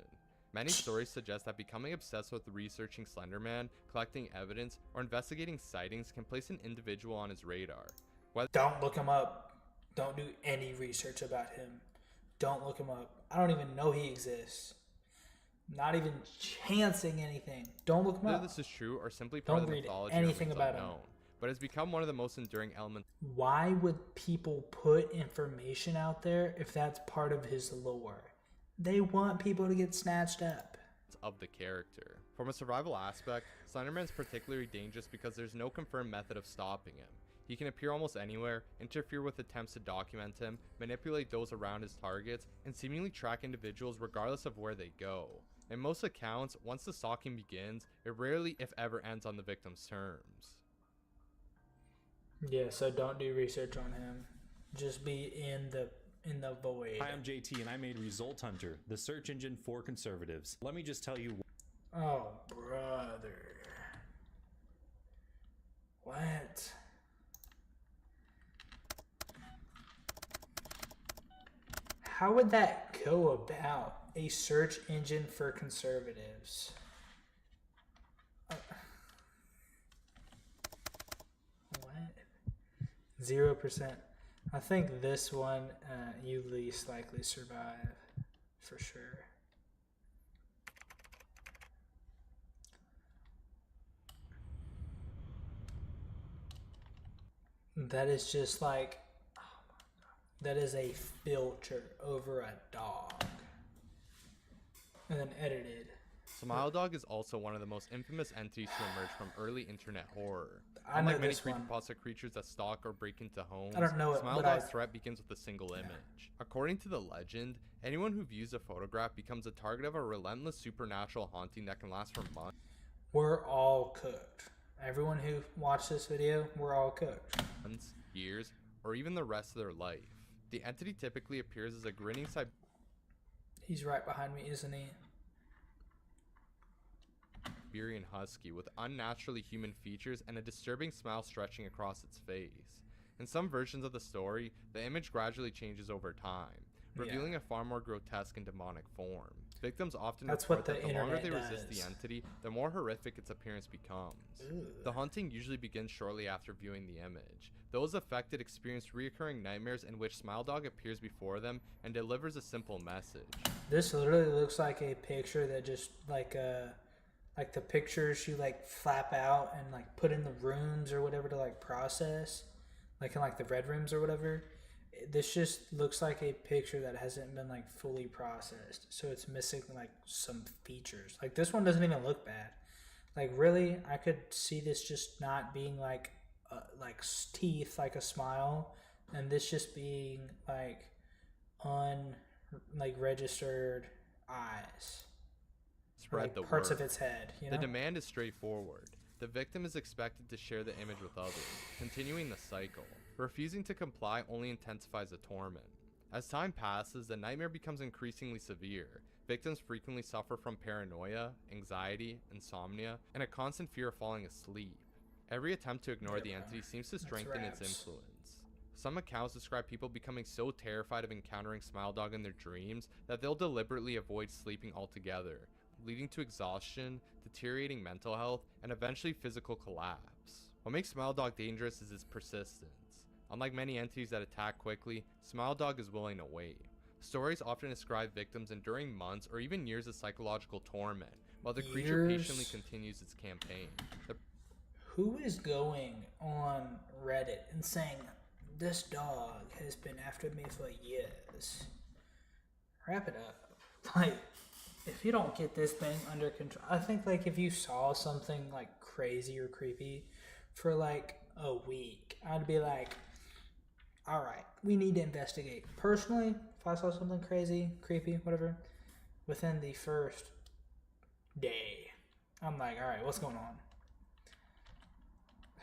Many stories suggest that becoming obsessed with researching Slenderman, collecting evidence, or investigating sightings can place an individual on his radar. Don't look him up. Don't do any research about him. Don't look him up. I don't even know he exists. Not even chancing anything. Don't look him Whether up. this is true or simply part Don't of the read mythology anything remains about him. unknown, but has become one of the most enduring elements Why would people put information out there if that's part of his lore? They want people to get snatched up. of the character. From a survival aspect, Slenderman is particularly dangerous because there's no confirmed method of stopping him. He can appear almost anywhere, interfere with attempts to document him, manipulate those around his targets, and seemingly track individuals regardless of where they go. In most accounts, once the stalking begins, it rarely, if ever, ends on the victim's terms. Yeah, so don't do research on him. Just be in the void. Hi, I'm JT, and I made Result Hunter, the search engine for conservatives. Let me just tell you. Oh, brother. What? How would that go about? A search engine for conservatives. What? 0%. I think this one you least likely survive for sure. That is just like, oh my God. That is a filter over a dog. And then edited. Smile Dog is also one of the most infamous entities to emerge from early internet horror. I know Unlike many this one. creepypasta creatures that stalk or break into homes, I don't know it, Smile but Dog's I've- threat begins with a single image. According to the legend, anyone who views a photograph becomes a target of a relentless supernatural haunting that can last for months. We're all cooked. Everyone who watched this video, we're all cooked. Months, years, or even the rest of their life. The entity typically appears as a grinning He's right behind me, isn't he? Siberian husky with unnaturally human features and a disturbing smile stretching across its face. In some versions of the story, the image gradually changes over time, revealing a far more grotesque and demonic form. Victims often That's report what that the the longer they internet resist the does. entity, the more horrific its appearance becomes. Ugh. The haunting usually begins shortly after viewing the image. Those affected experience recurring nightmares in which Smile Dog appears before them and delivers a simple message. This literally looks like a picture that just like the pictures you like flap out and like put in the rooms or whatever to like process, like in like the red rooms or whatever. This just looks like a picture that hasn't been like fully processed, so it's missing like some features. Like this one doesn't even look bad. Like really, I could see this just not being like teeth, like a smile, and this just being like registered eyes. Spread Like the parts word. of its head, you The know? demand is straightforward. the victim is expected to share the image with others, continuing the cycle. Refusing to comply only intensifies the torment. As time passes, the nightmare becomes increasingly severe. Victims frequently suffer from paranoia, anxiety, insomnia, and a constant fear of falling asleep. Every attempt to ignore the entity seems to strengthen its influence. Some accounts describe people becoming so terrified of encountering Smile Dog in their dreams that they'll deliberately avoid sleeping altogether, leading to exhaustion, deteriorating mental health, and eventually physical collapse. What makes Smile Dog dangerous is its persistence. Unlike many entities that attack quickly, Smile Dog is willing to wait. Stories often describe victims enduring months or even years of psychological torment, while the creature patiently continues its campaign. Who is going on Reddit and saying, this dog has been after me for years? Wrap it up. Like, if you don't get this thing under control, I think like if you saw something like crazy or creepy for like a week, I'd be like, all right, we need to investigate. Personally, if I saw something crazy, creepy, whatever, within the first day, I'm like, all right, what's going on?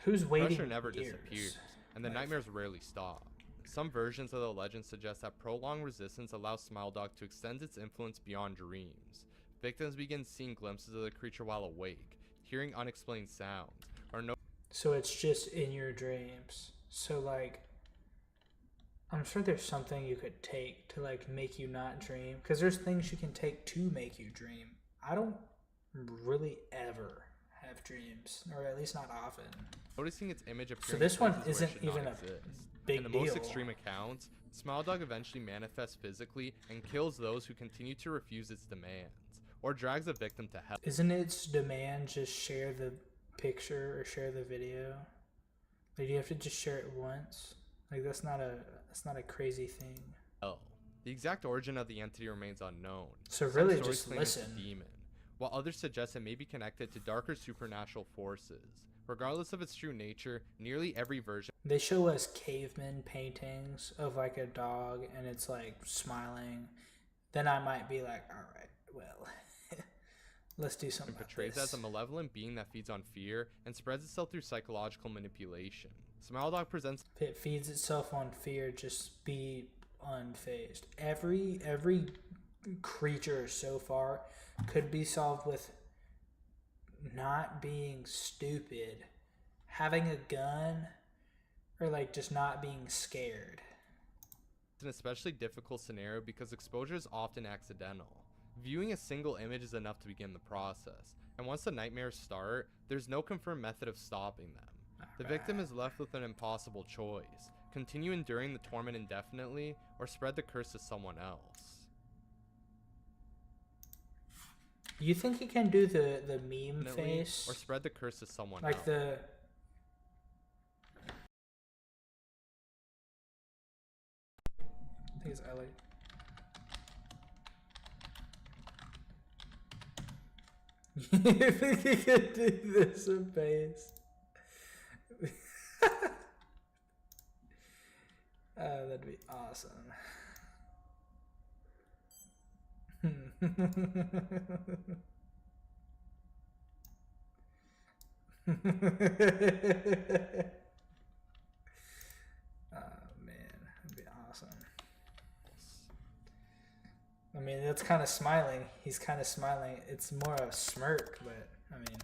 Who's waiting? Pressure never years? disappears, and the nightmares rarely stop. Some versions of the legend suggest that prolonged resistance allows Smile Dog to extend its influence beyond dreams. Victims begin seeing glimpses of the creature while awake, hearing unexplained sounds, or no. So it's just in your dreams. So like, I'm sure there's something you could take to like make you not dream, because there's things you can take to make you dream. I don't really ever have dreams, or at least not often. Noticing its image appearing. So this one in places where it isn't should even not a exist. big In the deal. most extreme accounts, Smile Dog eventually manifests physically and kills those who continue to refuse its demands, or drags the victim to hell. Isn't its demand just share the picture or share the video? Like, you have to just share it once? Like, that's not a crazy thing. Hell. The exact origin of the entity remains unknown. So Some really stories just claim it's a listen. demon, while others suggest it may be connected to darker supernatural forces. Regardless of its true nature, nearly every version. They show us caveman paintings of like a dog and it's like smiling. Then I might be like, all right, well, let's do something about Portrays this. as a malevolent being that feeds on fear and spreads itself through psychological manipulation. Smile Dog presents. It feeds itself on fear, just be unfazed. Every creature so far could be solved with not being stupid, having a gun, or like just not being scared. It's an especially difficult scenario because exposure is often accidental. Viewing a single image is enough to begin the process, and once the nightmares start, there's no confirmed method of stopping them. The victim is left with an impossible choice: continue enduring the torment indefinitely, or spread the curse to someone else. You think he can do the meme face? Or spread the curse to someone Like else. the... I think it's Ellie. You think he can do this in face? That'd be awesome. Oh man, that'd be awesome. I mean, that's kind of smiling. He's kind of smiling. It's more a smirk, but I mean,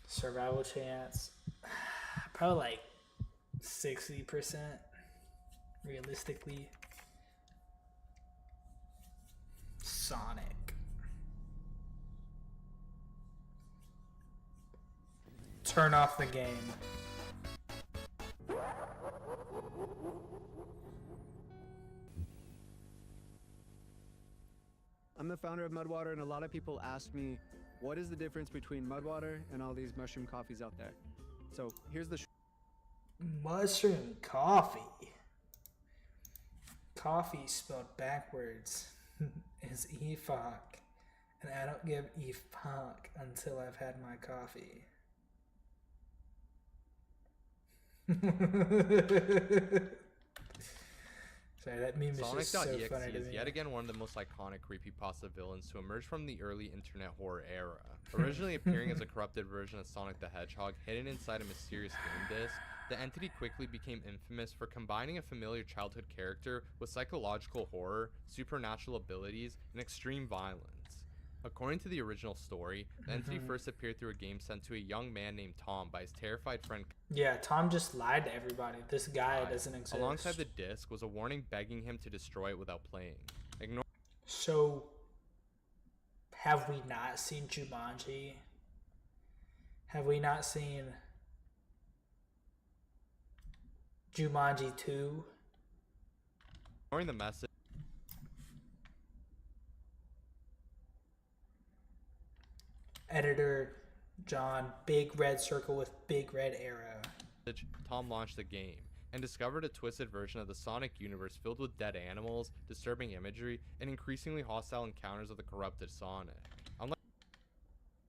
survival chance, probably like 60% realistically. Sonic. Turn off the game. I'm the founder of Mudwater, and a lot of people ask me, what is the difference between Mudwater and all these mushroom coffees out there? So here's the Mushroom coffee. Coffee spelled backwards is e-fuck, and I don't give e-fuck until I've had my coffee. Sorry, that meme is just so Sonic.exe funny to is me. yet again one of the most iconic creepypasta villains to emerge from the early internet horror era. Originally appearing as a corrupted version of Sonic the Hedgehog hidden inside a mysterious game disc, the entity quickly became infamous for combining a familiar childhood character with psychological horror, supernatural abilities, and extreme violence. According to the original story, the entity first appeared through a game sent to a young man named Tom by his terrified friend. Yeah, Tom just lied to everybody. This guy doesn't exist. Alongside the disc was a warning begging him to destroy it without playing. So, have we not seen Jumanji? Have we not seen Jumanji 2? Ignoring the message. Editor John, big red circle with big red arrow. Tom launched the game and discovered a twisted version of the Sonic universe filled with dead animals, disturbing imagery, and increasingly hostile encounters of the corrupted Sonic. Unlike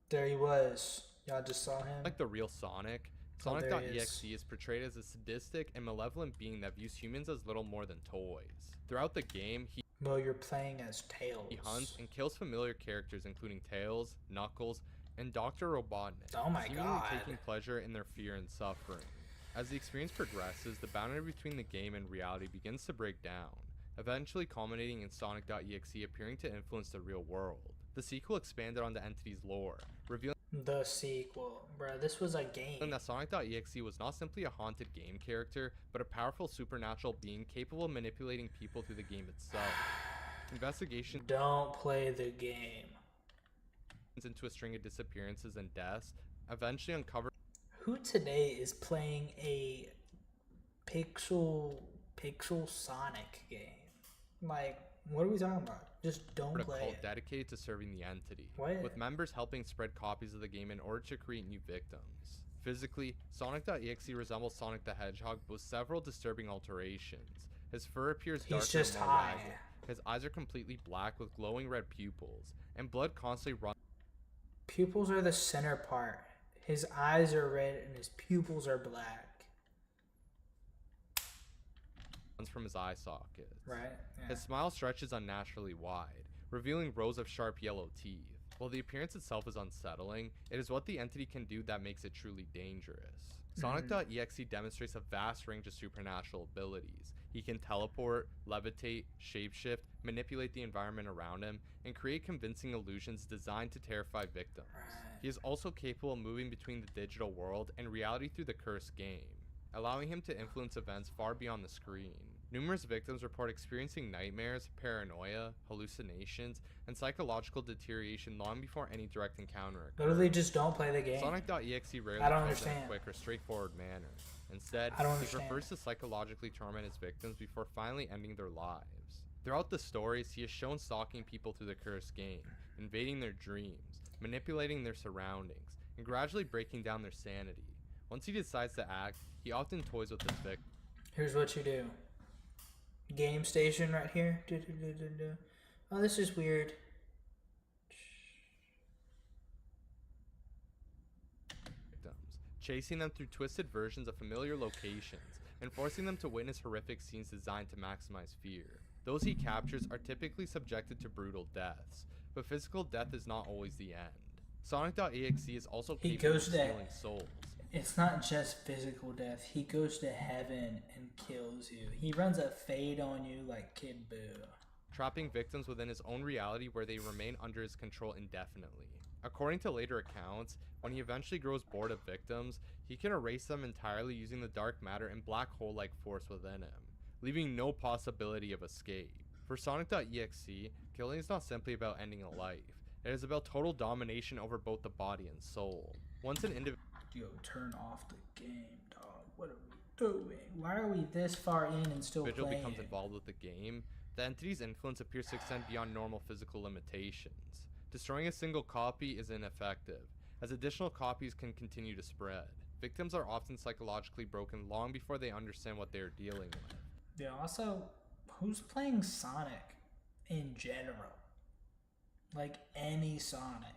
There he was. Y'all just saw him. Like the real Sonic, Oh, there he Sonic.exe is portrayed as a sadistic and malevolent being that views humans as little more than toys. Throughout the game, Well, you're playing as Tails. he hunts and kills familiar characters including Tails, Knuckles, and Dr. Robotnik, Oh my seemingly God. taking pleasure in their fear and suffering. As the experience progresses, the boundary between the game and reality begins to break down, eventually culminating in Sonic.exe appearing to influence the real world. The sequel expanded on the entity's lore, revealing The sequel. Bruh, this was a game. that Sonic.exe was not simply a haunted game character, but a powerful supernatural being capable of manipulating people through the game itself. Investigation Don't play the game. into a string of disappearances and deaths, eventually uncovered Who today is playing a pixel Sonic game? Like, what are we talking about? Just don't a play cult it. dedicated to serving the entity, What? with members helping spread copies of the game in order to create new victims. Physically, Sonic.exe resembles Sonic the Hedgehog with several disturbing alterations. His fur appears darker He's just and more high. ragged. His eyes are completely black with glowing red pupils, and blood constantly runs Pupils are the center part. His eyes are red and his pupils are black. from his eye sockets. Right, yeah. His smile stretches unnaturally wide, revealing rows of sharp yellow teeth. While the appearance itself is unsettling, it is what the entity can do that makes it truly dangerous. Sonic.exe demonstrates a vast range of supernatural abilities. He can teleport, levitate, shapeshift, manipulate the environment around him, and create convincing illusions designed to terrify victims. He is also capable of moving between the digital world and reality through the cursed game, allowing him to influence events far beyond the screen. Numerous victims report experiencing nightmares, paranoia, hallucinations, and psychological deterioration long before any direct encounter occurs. Literally just don't play the game. Sonic.exe rarely I don't kills in a understand. quick or straightforward manner. Instead, I don't he understand. prefers to psychologically torment his victims before finally ending their lives. Throughout the stories, he is shown stalking people through the cursed game, invading their dreams, manipulating their surroundings, and gradually breaking down their sanity. Once he decides to act, he often toys with his victims. Here's what you do. Game station right here. Oh, this is weird. Chasing them through twisted versions of familiar locations, and forcing them to witness horrific scenes designed to maximize fear. Those he captures are typically subjected to brutal deaths, but physical death is not always the end. Sonic.exe is also He capable of goes to- stealing souls. It's not just physical death. He goes to heaven and kills you. He runs a fade on you like Kid Boo. Trapping victims within his own reality where they remain under his control indefinitely. According to later accounts, when he eventually grows bored of victims, he can erase them entirely using the dark matter and black hole-like force within him, leaving no possibility of escape. For Sonic.exe, killing is not simply about ending a life. It is about total domination over both the body and soul. Once an individual Yo, turn off the game, dog. What are we doing? Why are we this far in and still playing becomes it? involved with the game, the entity's influence appears to extend beyond normal physical limitations. Destroying a single copy is ineffective, as additional copies can continue to spread. Victims are often psychologically broken long before they understand what they are dealing with. Yeah, also, who's playing Sonic in general? Like any Sonic.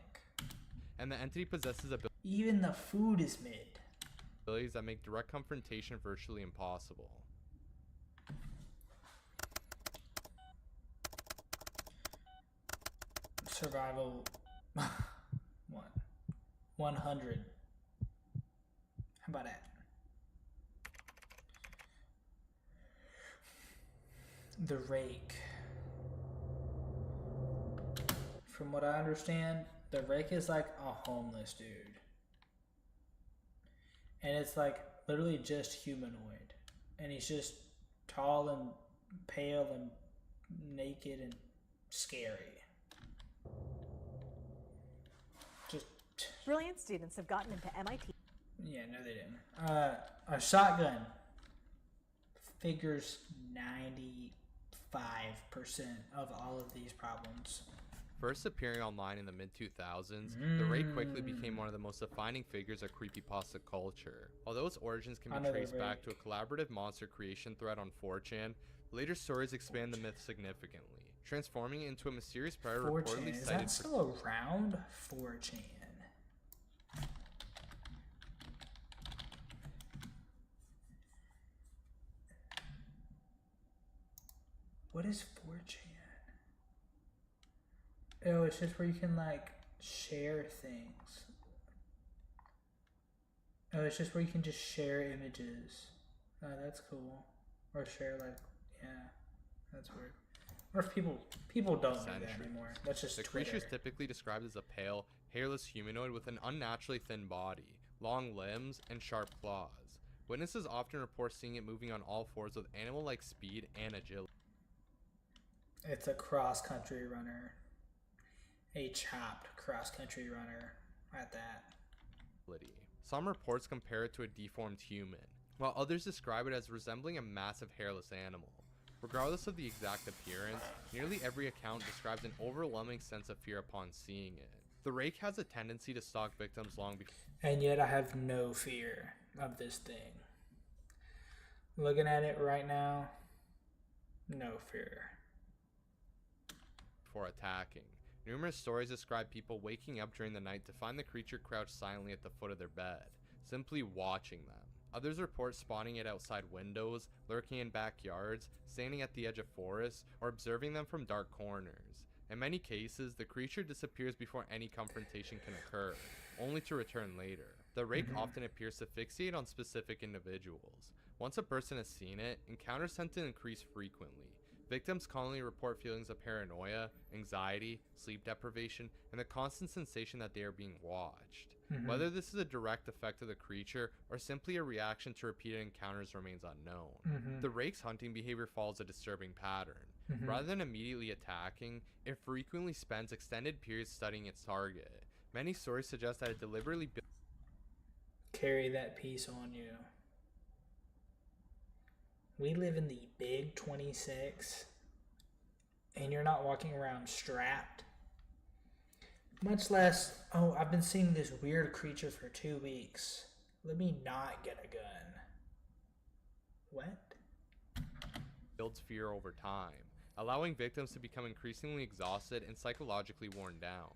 And the entity possesses Even the food is mid. abilities that make direct confrontation virtually impossible. Survival 100. How about that? The Rake. From what I understand, the Rake is like a homeless dude. And it's like literally just humanoid. And he's just tall and pale and naked and scary. Just Brilliant students have gotten into MIT. yeah, no, they didn't. A shotgun figures 95% of all of these problems. First appearing online in the mid-2000s, the Rake quickly became one of the most defining figures of creepypasta culture. Although its origins can be Another traced back to Rake. a collaborative monster creation thread on 4chan, later stories expand the myth significantly, transforming it into a mysterious predator 4chan, reportedly is cited that still around? 4chan. What is 4chan? Oh, it's just where you can like share things. Oh, it's just where you can just share images. Oh, that's cool. Or share like, yeah, that's weird. What if people don't do that centuries. anymore? That's just The Twitter. creature is typically described as a pale, hairless humanoid with an unnaturally thin body, long limbs, and sharp claws. Witnesses often report seeing it moving on all fours with animal-like speed and agility. It's a cross-country runner. A chopped cross-country runner at that. Some reports compare it to a deformed human, while others describe it as resembling a massive hairless animal. Regardless of the exact appearance, nearly every account describes an overwhelming sense of fear upon seeing it. The Rake has a tendency to stalk victims long before. And yet I have no fear of this thing. Looking at it right now, no fear. Before attacking. Numerous stories describe people waking up during the night to find the creature crouched silently at the foot of their bed, simply watching them. Others report spotting it outside windows, lurking in backyards, standing at the edge of forests, or observing them from dark corners. In many cases, the creature disappears before any confrontation can occur, only to return later. The Rake often appears to fixate on specific individuals. Once a person has seen it, encounters tend to increase frequently. Victims commonly report feelings of paranoia, anxiety, sleep deprivation, and the constant sensation that they are being watched. Whether this is a direct effect of the creature or simply a reaction to repeated encounters remains unknown. The Rake's hunting behavior follows a disturbing pattern. Rather than immediately attacking, it frequently spends extended periods studying its target. Many stories suggest that it deliberately Carry that piece on you. We live in the big 26, and you're not walking around strapped. Much less, oh, I've been seeing this weird creature for 2 weeks. Let me not get a gun. What? builds fear over time, allowing victims to become increasingly exhausted and psychologically worn down.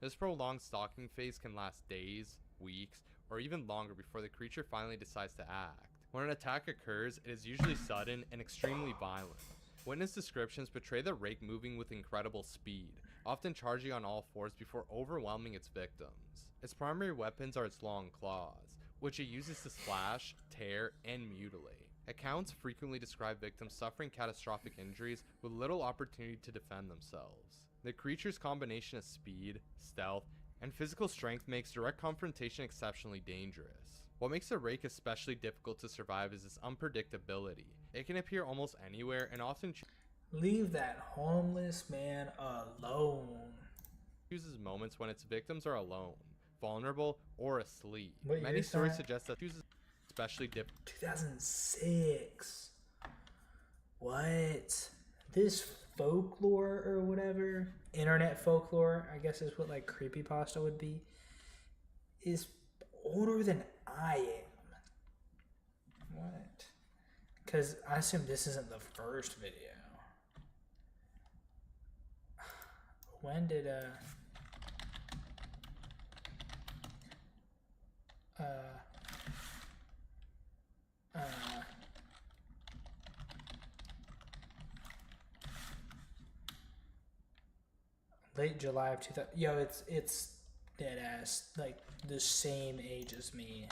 This prolonged stalking phase can last days, weeks, or even longer before the creature finally decides to act. When an attack occurs, it is usually sudden and extremely violent. Witness descriptions portray the Rake moving with incredible speed, often charging on all fours before overwhelming its victims. Its primary weapons are its long claws, which it uses to slash, tear, and mutilate. Accounts frequently describe victims suffering catastrophic injuries with little opportunity to defend themselves. The creature's combination of speed, stealth, and physical strength makes direct confrontation exceptionally dangerous. What makes the Rake especially difficult to survive is its unpredictability. It can appear almost anywhere and often Leave that homeless man alone. chooses moments when its victims are alone, vulnerable, or asleep. What Many year is stories that? suggest that chooses especially difficult. 2006. What? This folklore or whatever, internet folklore, I guess is what like creepypasta would be, is older than I am. What? Because I assume this isn't the first video. When did Late July of 2000. Yo, it's dead ass like the same age as me.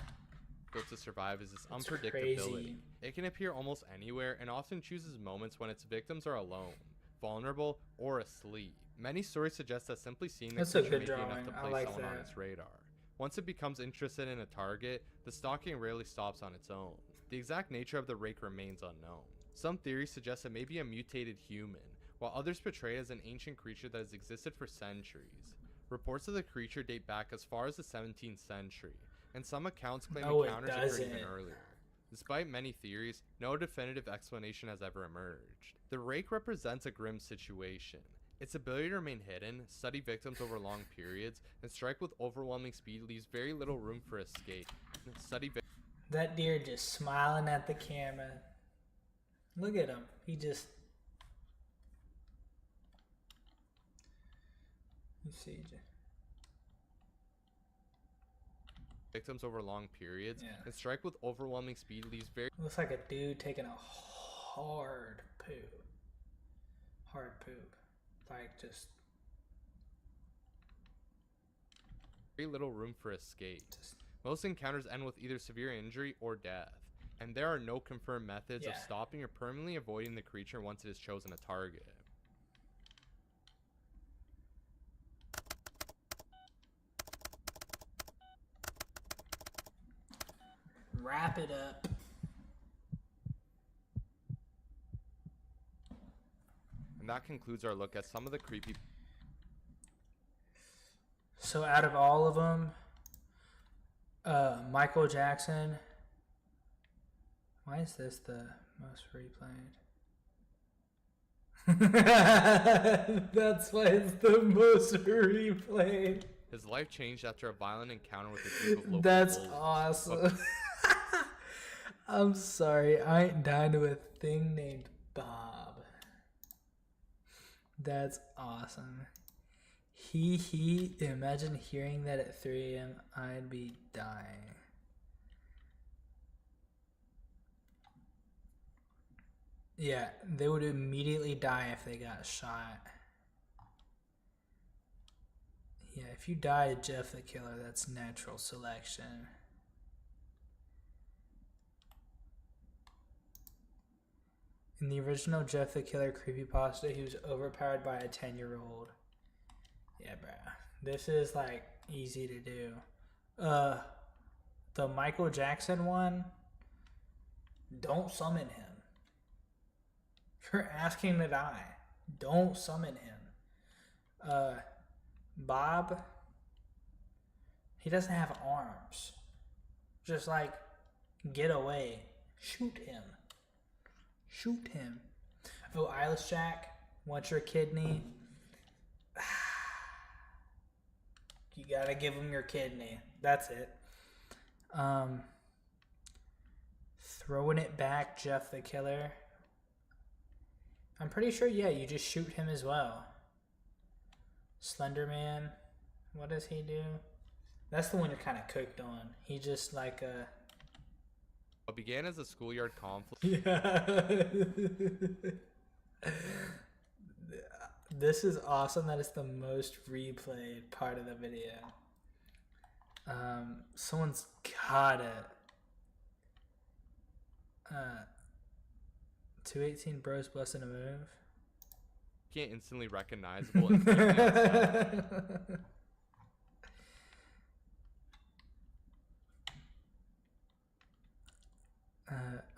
Built to survive is its It's unpredictability. crazy. It can appear almost anywhere and often chooses moments when its victims are alone, vulnerable, or asleep. Many stories suggest that simply seeing the That's a creature good may be enough drawing. to I place like someone on that. its radar. Once it becomes interested in a target, the stalking rarely stops on its own. The exact nature of the rake remains unknown. Some theories suggest it may be a mutated human, while others portray it as an ancient creature that has existed for centuries. Reports of the creature date back as far as the 17th century, and some accounts claim No, it encounters occurred even doesn't. earlier. Despite many theories, no definitive explanation has ever emerged. The rake represents a grim situation. Its ability to remain hidden, study victims over long periods, and strike with overwhelming speed leaves very little room for escape. That deer just smiling at the camera. Look at him. He just. You see, victims over long periods, Yeah. and strike with overwhelming speed leaves very looks like a dude taking a hard poop. Hard poop. Like just. very little room for escape. Most encounters end with either severe injury or death, and there are no confirmed methods of Yeah. stopping or permanently avoiding the creature once it has chosen a target. Wrap it up. And that concludes our look at some of the creepy. So out of all of them, Michael Jackson. Why is this the most replayed? That's why it's the most replayed. His life changed after a violent encounter with a group of local That's wolves. awesome. I'm sorry, I ain't dying to a thing named Bob. That's awesome. Imagine hearing that at 3 a.m. I'd be dying. Yeah, they would immediately die if they got shot. Yeah, if you die to Jeff the Killer, that's natural selection. In the original Jeff the Killer creepypasta, he was overpowered by a 10-year-old. Yeah, bruh. This is like easy to do. The Michael Jackson one, don't summon him. You're asking to die. Don't summon him. Bob, he doesn't have arms. Just like, get away. Shoot him. Shoot him. Oh, Eyeless Jack, wants your kidney? You gotta give him your kidney. That's it. Throwing it back, Jeff the Killer. I'm pretty sure, yeah, you just shoot him as well. Slender Man, what does he do? That's the one you're kind of cooked on. He just like What began as a schoolyard conflict. Yeah. This is awesome that it's the most replayed part of the video. Someone's got it. 218 bros busting a move. Can't instantly recognizable. And creepy outside.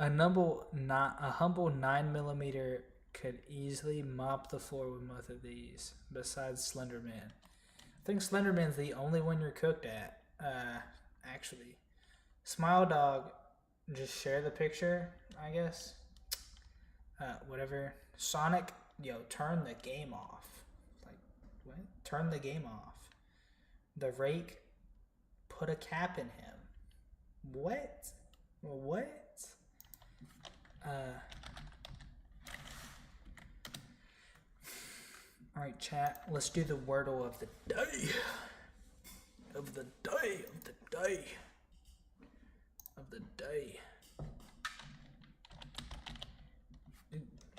A humble 9mm could easily mop the floor with both of these, besides Slender Man. I think Slender Man's the only one you're cooked at, actually. Smile Dog, just share the picture, I guess. Whatever. Sonic, yo, turn the game off. Like, what? Turn the game off. The Rake, put a cap in him. What? What? Alright, chat, let's do the wordle of the day. Of the day, of the day. Of the day.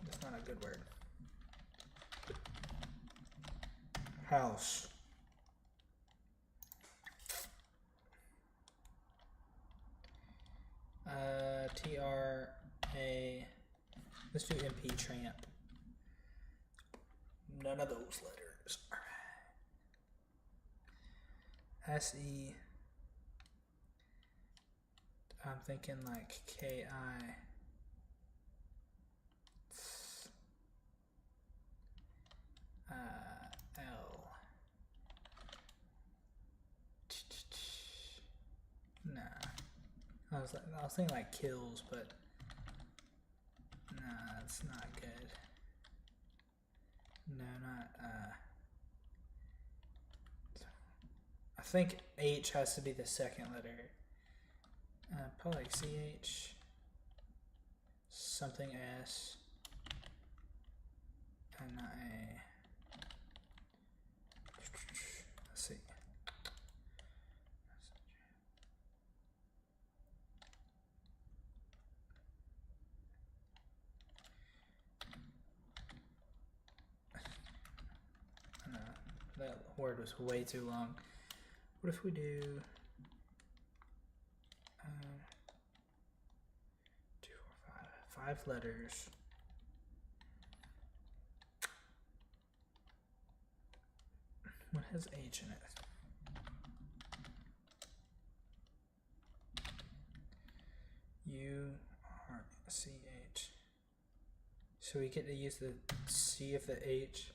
That's not a good word. House. T-R-A. Let's do MP Tramp. None of those letters. S-E. I'm thinking like K-I. L. Nah. I was thinking like kills, but nah, that's not good. No, not I think H has to be the second letter. Probably like CH. Something S. And not A. Let's see. No, that word was way too long. What if we do 2, 4, 5 letters? What has H in it? U-R-C-H. So we get to use the C of the H.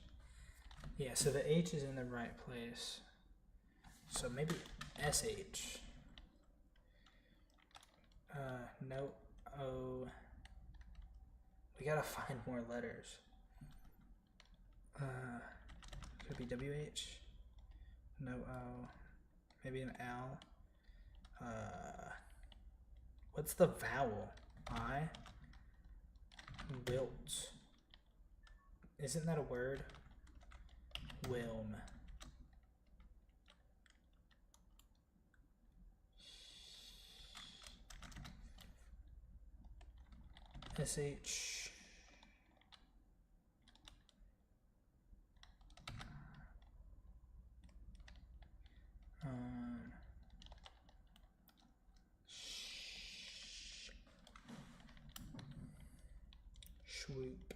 Yeah, so the H is in the right place. So maybe SH. No O. We gotta find more letters. Could be WH. No O. Maybe an L. What's the vowel? I. Wilt. Isn't that a word? Wilm. SH. Swoop.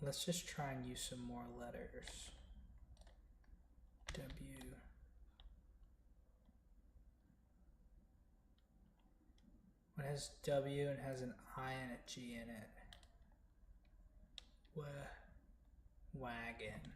Let's just try and use some more letters. W. What has W and has an I and a G in it? Wagon.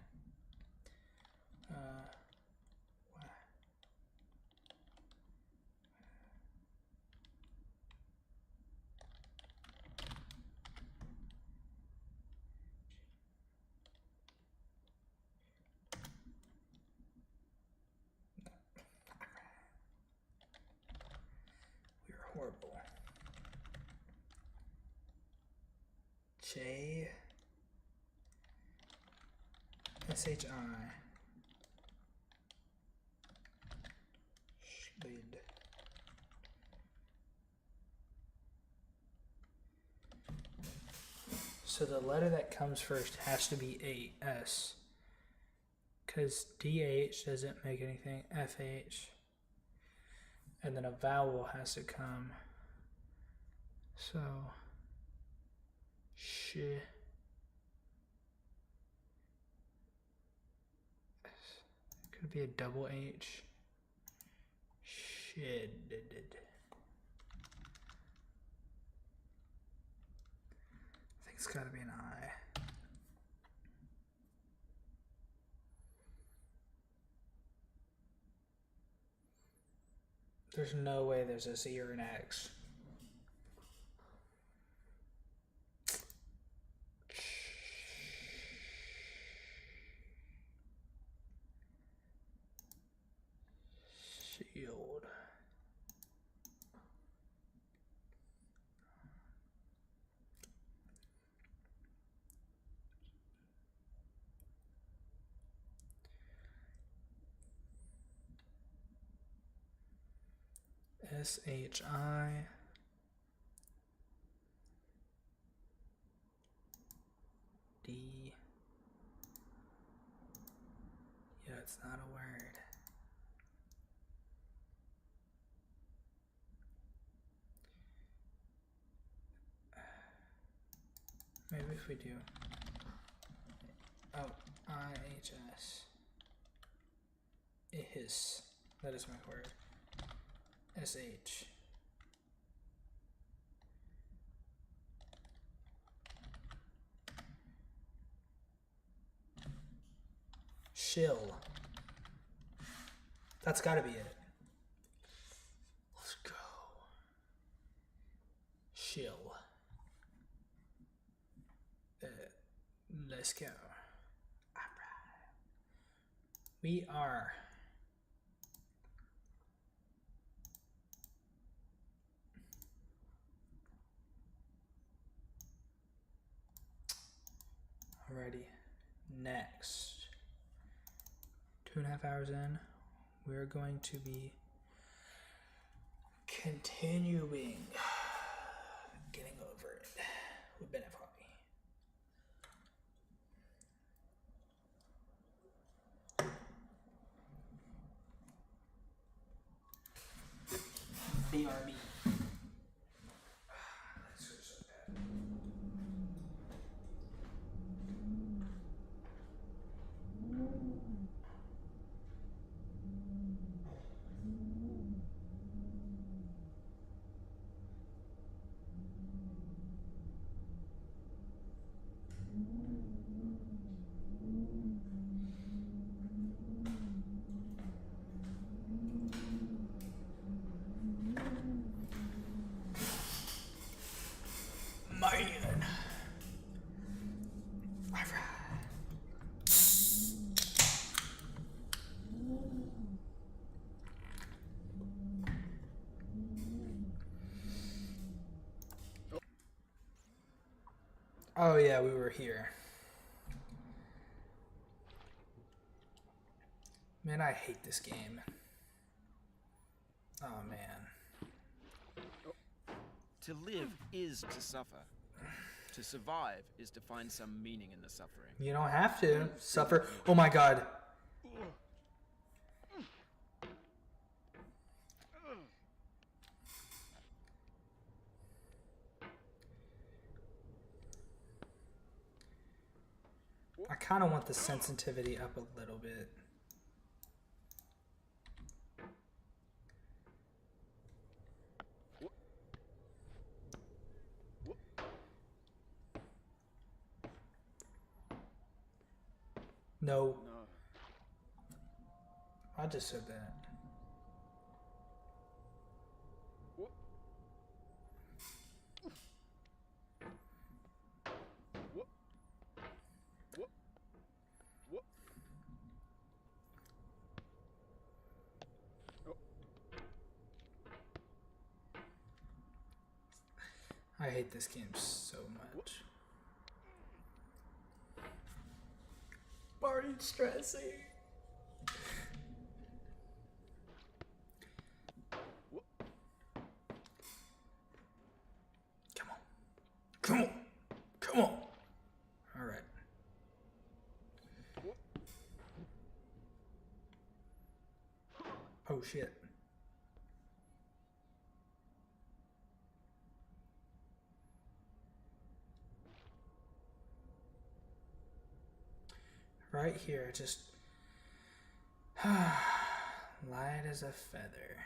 We're horrible. J. S-H-I. Schlid. So the letter that comes first has to be a S. Because DH doesn't make anything. FH. And then a vowel has to come. So. Sh. Could be a double H. Shid. I think it's gotta be an I. There's no way there's a Z or an X. Shield. SHI. D. Yeah, it's not a word. Maybe if we do. Oh, IHS. IHS. That is my word. SH. Shill. That's gotta be it. Let's go. Shill. Let's go. Alright. We are alrighty. Next. 2.5 hours in, we're going to be continuing getting over it with Bennett Hobby. BRB. That's so bad. Man. Oh yeah, we were here. Man, I hate this game. Oh man. To live is to suffer. To survive is to find some meaning in the suffering. You don't have to suffer. Oh my god. I kind of want the sensitivity up a little bit. No. I just said that. I hate this game so much. Already stressing. Come on. Come on. Come on. All right. Oh shit. Right here, just light as a feather.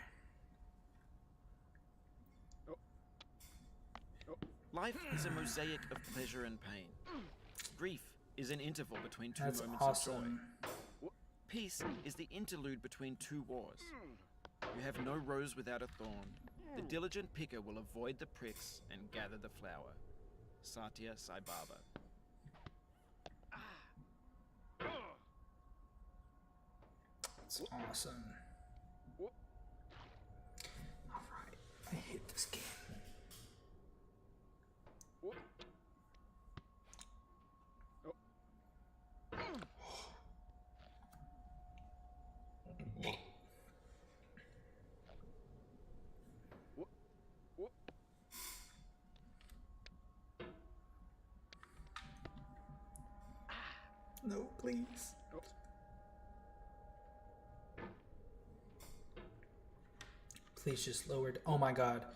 Life is a mosaic of pleasure and pain. Grief is an interval between two That's moments awesome. of joy. Peace is the interlude between two wars. You have no rose without a thorn. The diligent picker will avoid the pricks and gather the flower. Satya Sai Baba. It's awesome. Alright, I hate this game. No, please. Please just lower it. Oh my god.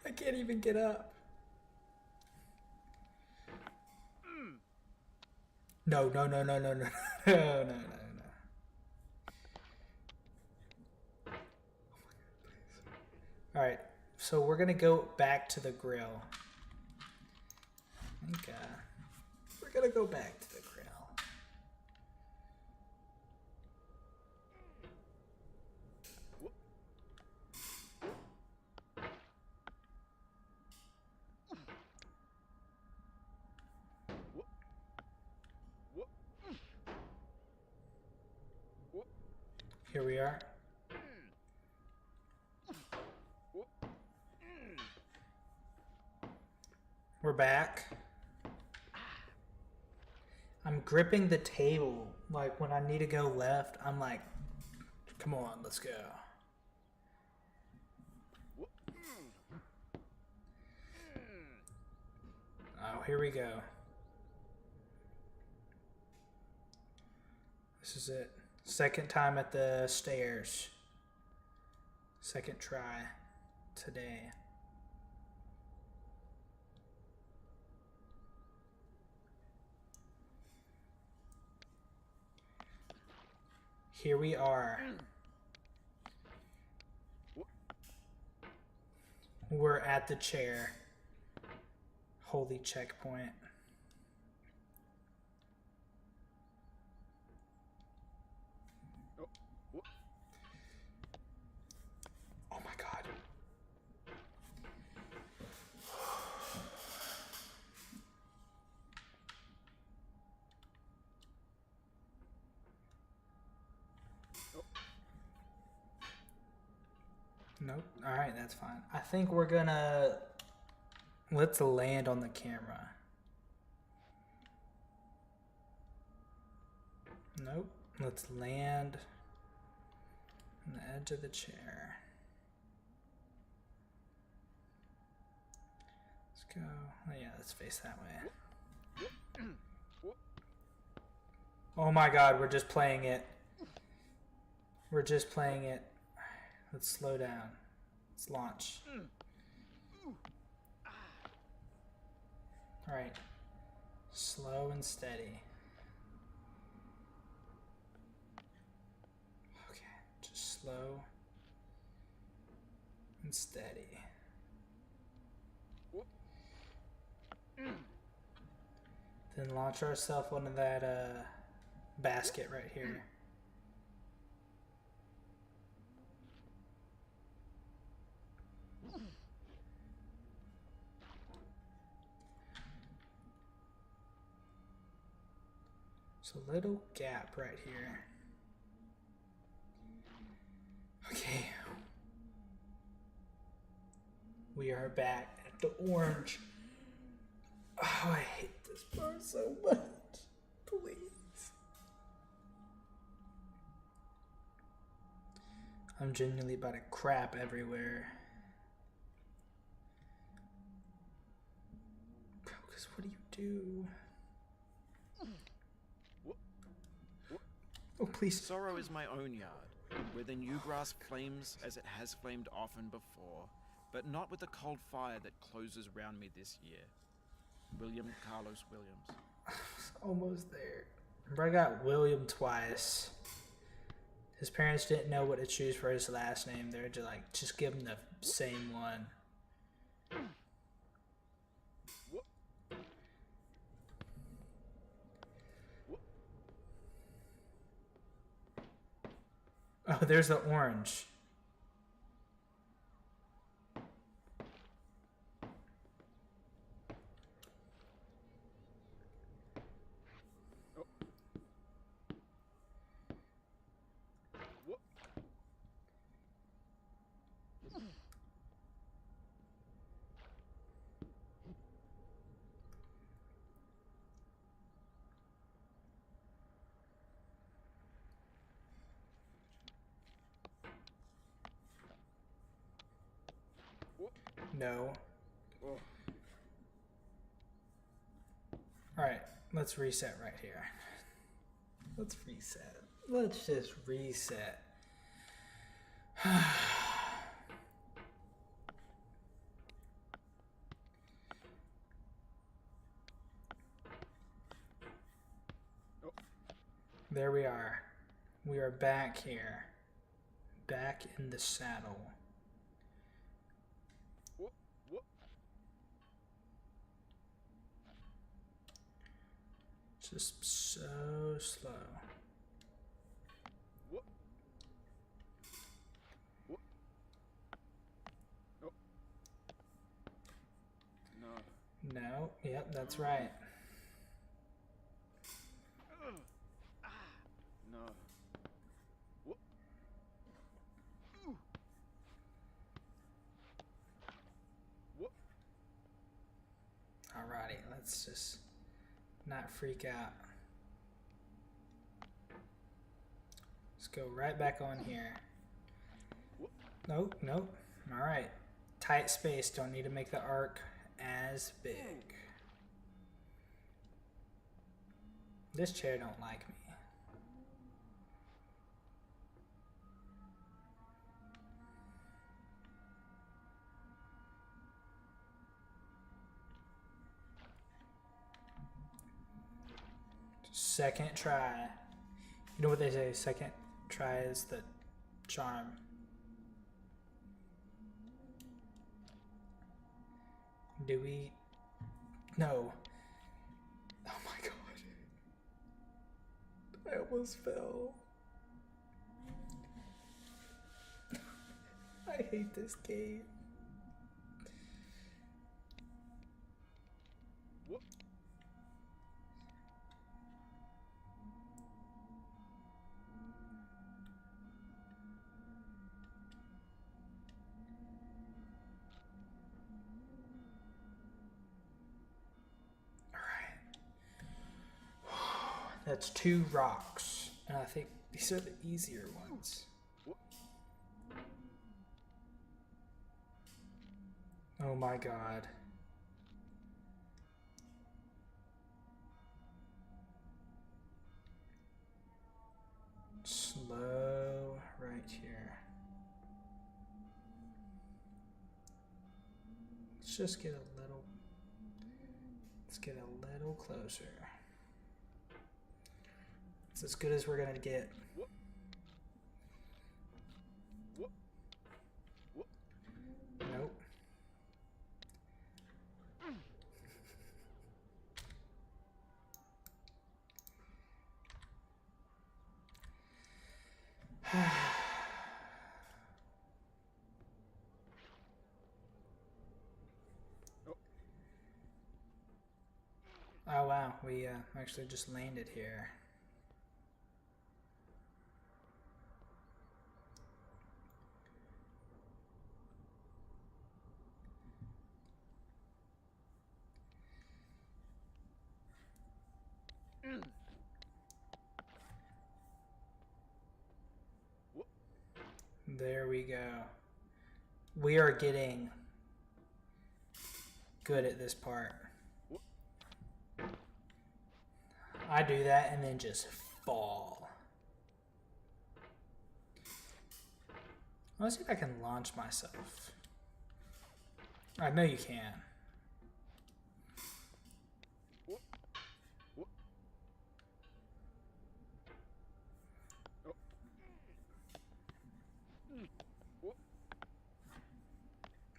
I can't even get up. No, no, no, no, no, no, no, no, no, no. Alright, so we're gonna go back to the grill. I think, we're gonna go back to the grill. Here we are. We're back. I'm gripping the table. Like when I need to go left, I'm like, come on, let's go. Oh, here we go. This is it. Second time at the stairs. Second try today. Here we are. We're at the chair. Holy checkpoint. Oh my god. Nope. Alright, that's fine. I think we're gonna... Let's land on the camera. Nope. Let's land on the edge of the chair. Let's go. Oh yeah, let's face that way. Oh my god, we're just playing it. We're just playing it. Let's slow down. Let's launch. Alright. Slow and steady. Okay, just slow and steady. Then launch ourselves onto that basket right here. So little gap right here. Okay. We are back at the orange. Oh, I hate this part so much. Please. I'm genuinely about to crap everywhere. Because what do you do? Oh, please. Sorrow is my own yard, where the new grass flames as it has flamed often before, but not with the cold fire that closes round me this year. William Carlos Williams. Almost there. Remember, I got William twice. His parents didn't know what to choose for his last name. They were just like, just give him the same one. Oh, there's the orange. No. Alright, let's reset right here. Let's reset. Let's just reset. There we are. We are back here. Back in the saddle. Just so slow. No, yep, that's right. No. Alrighty, let's just not freak out. Let's go right back on here. Nope, nope. Alright. Tight space, don't need to make the arc as big. This chair don't like me. Second try. You know what they say, second try is the charm. Do we? No. Oh my god. I almost fell. I hate this game. That's 2 rocks, and I think these are the easier ones. Oh my god. Slow right here. Let's just get a little, let's get a little closer. It's as good as we're gonna get. Nope. Oh wow, we actually just landed here. There we go. We are getting good at this part. I do that and then just fall. Let's see if I can launch myself. I know you can.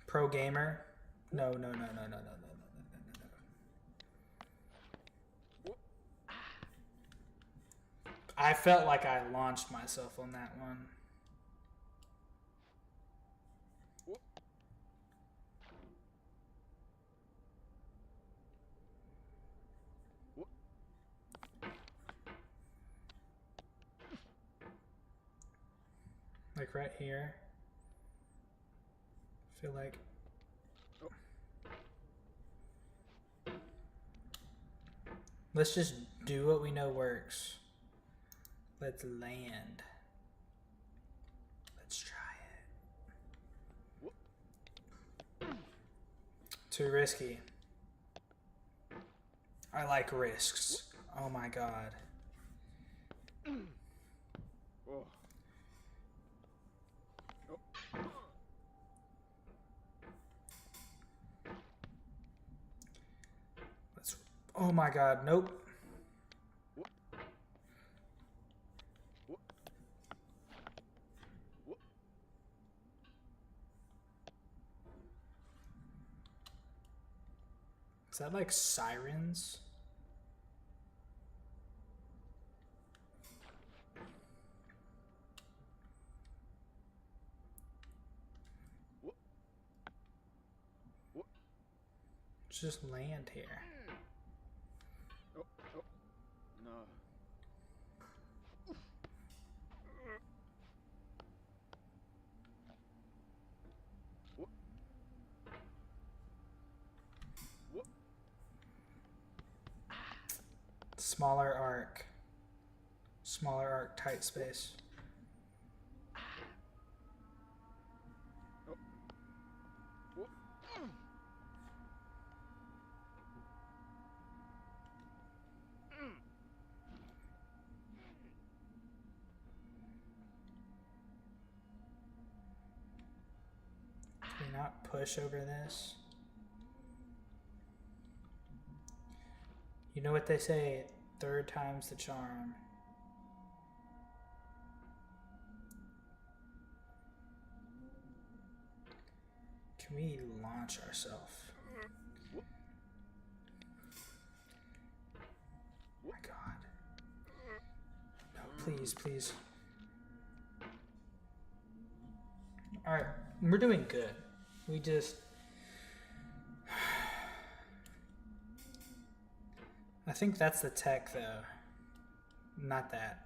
Pro gamer? No, no, no, no, no, no, no, no, no, no, no. I felt like I launched myself on that one. Like right here. I feel like let's just do what we know works. Let's land. Let's try it. Too risky. I like risks. Oh my god. Oh. Let's. Oh my god. Nope. Is that like sirens? Just land here. Oh, oh, no. Smaller arc. Smaller arc, tight space. Can we not push over this? You know what they say, third time's the charm. Can we launch ourselves? Oh my god. No, please, please. Alright, we're doing good. We just... I think that's the tech, though. Not that.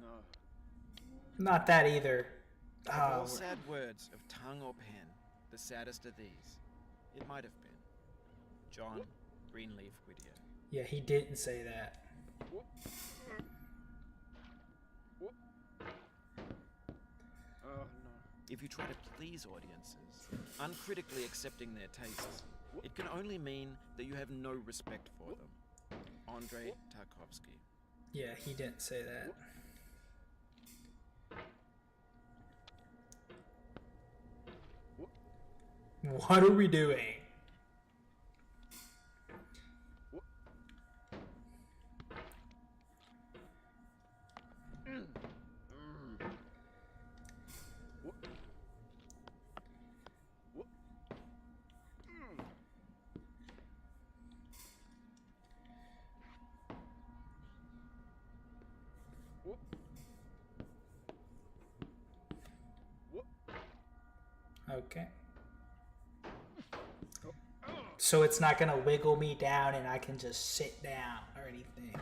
No. Not that either. Of Oh, all sad words of tongue or pen, the saddest are these. It might have been. John Greenleaf Whittier. yeah, he didn't say that. Oh, no. If you try to please audiences, uncritically accepting their tastes, it can only mean that you have no respect for them. Andrei Tarkovsky. Yeah, he didn't say that. What are we doing? Okay. So it's not gonna wiggle me down and I can just sit down or anything.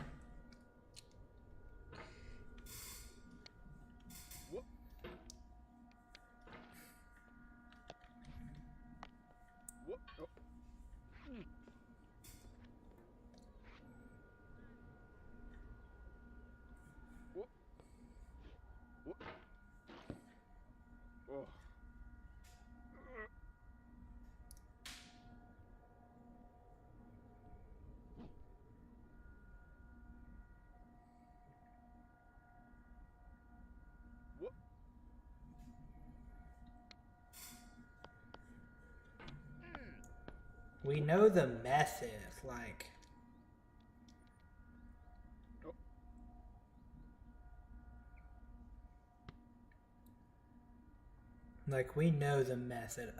We know the method, like we know the method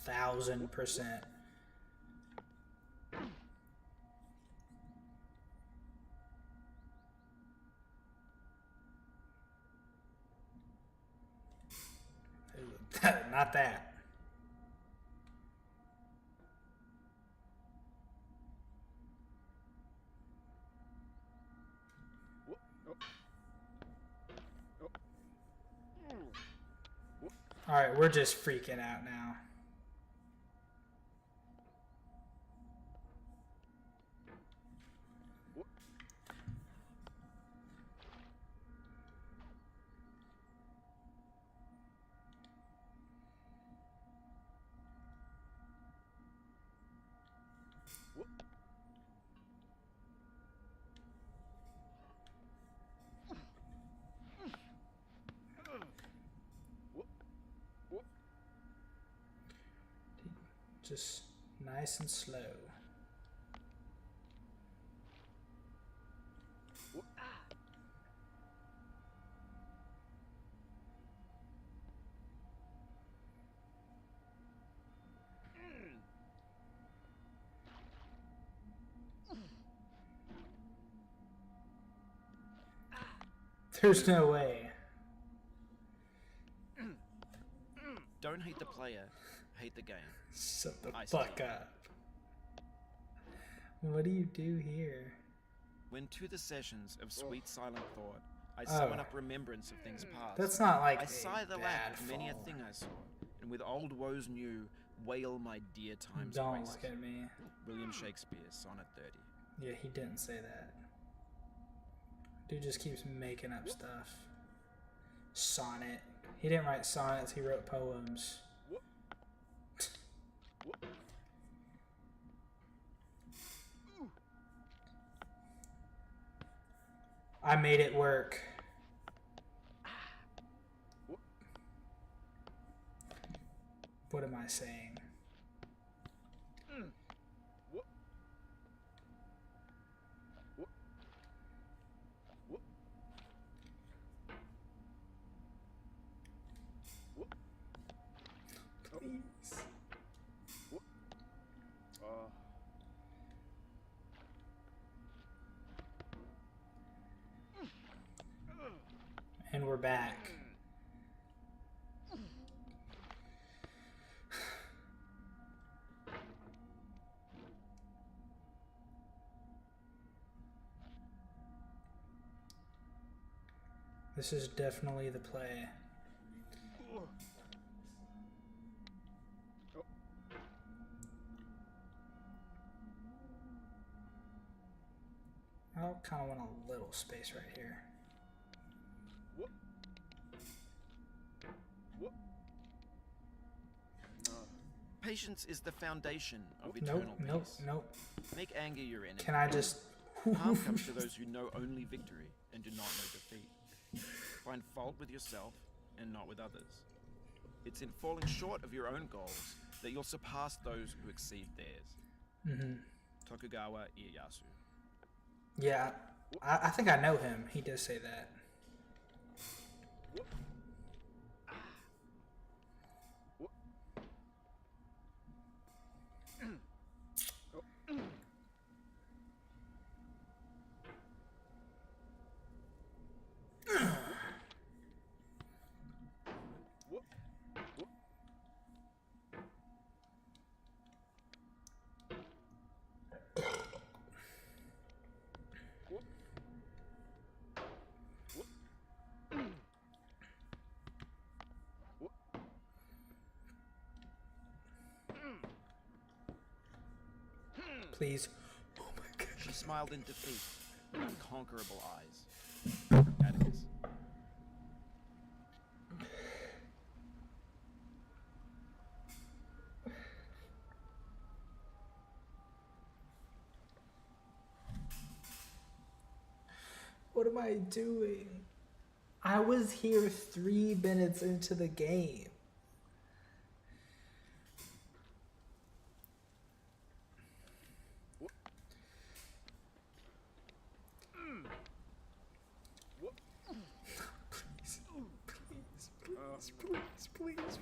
1000%. Not that. Alright, we're just freaking out now. Just nice and slow. There's no way. Don't hate the player, hate the game. Shut the I fuck see. up. What do you do here? When to the sessions of sweet silent thought, I Oh. summon up remembrance of things past. That's not like I a sigh the bad lack of many a fall. thing I saw, and with old woes new, wail my dear times Don't wasted. look at me. William Shakespeare, Sonnet 30. Yeah, he didn't say that. Dude just keeps making up stuff. Sonnet. He didn't write sonnets, he wrote poems. I made it work. What am I saying? Please. And we're back. This is definitely the play. I kind of want a little space right here. Patience is the foundation of eternal Nope, peace. nope. Make anger your enemy. Can I just... Harm comes to those who know only victory and do not know defeat. Find fault with yourself and not with others. It's in falling short of your own goals that you'll surpass those who exceed theirs. Tokugawa Ieyasu. Yeah, I think I know him. He does say that. Please. Oh my god. She smiled in defeat, unconquerable eyes. Atticus. What am I doing? I was here 3 minutes into the game. Please.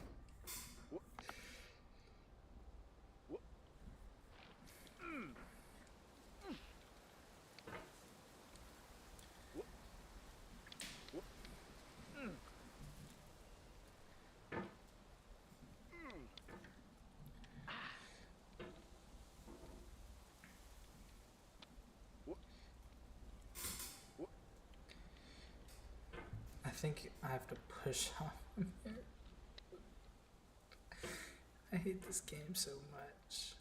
I think I have to push off. I hate this game so much.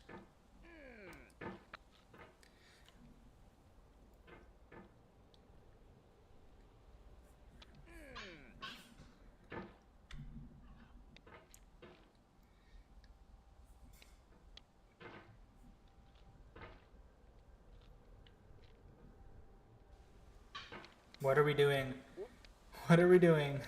What are we doing? What are we doing?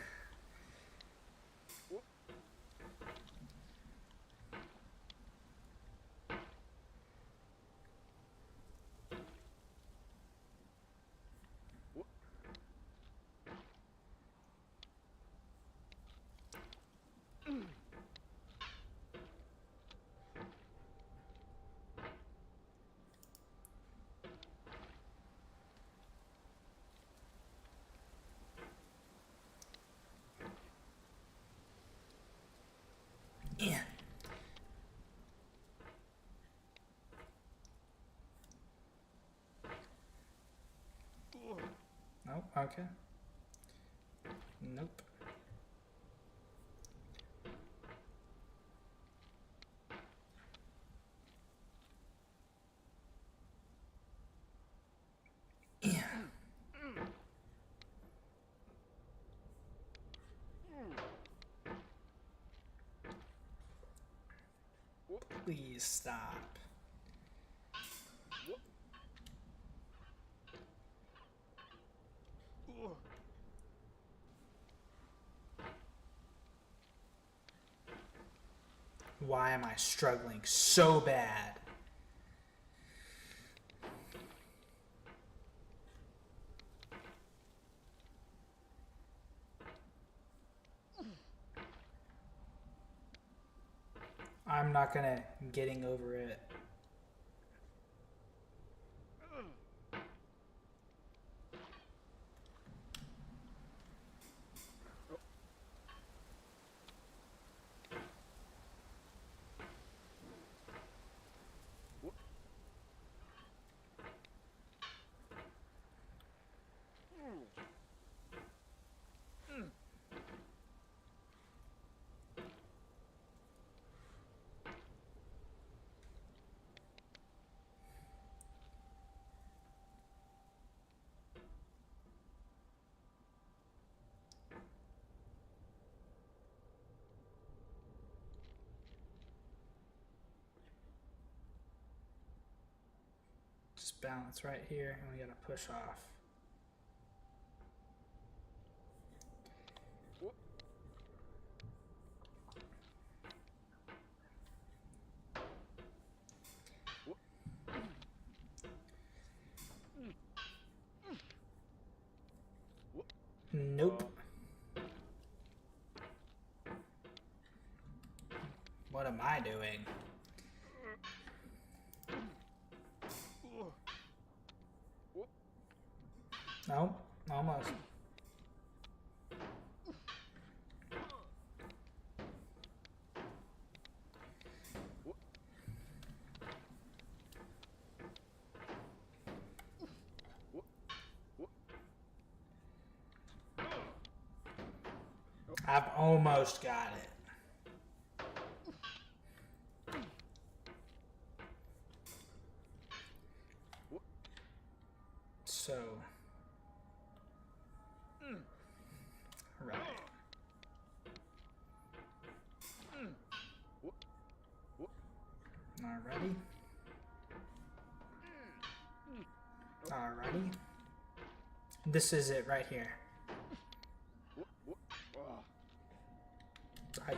Oh, okay. Nope. Please stop. Why am I struggling so bad? I'm not gonna getting over it. Just balance right here, and we gotta push off. Nope. What am I doing? No, almost. I've almost got it. So, right. Alrighty. Alrighty. This is it right here.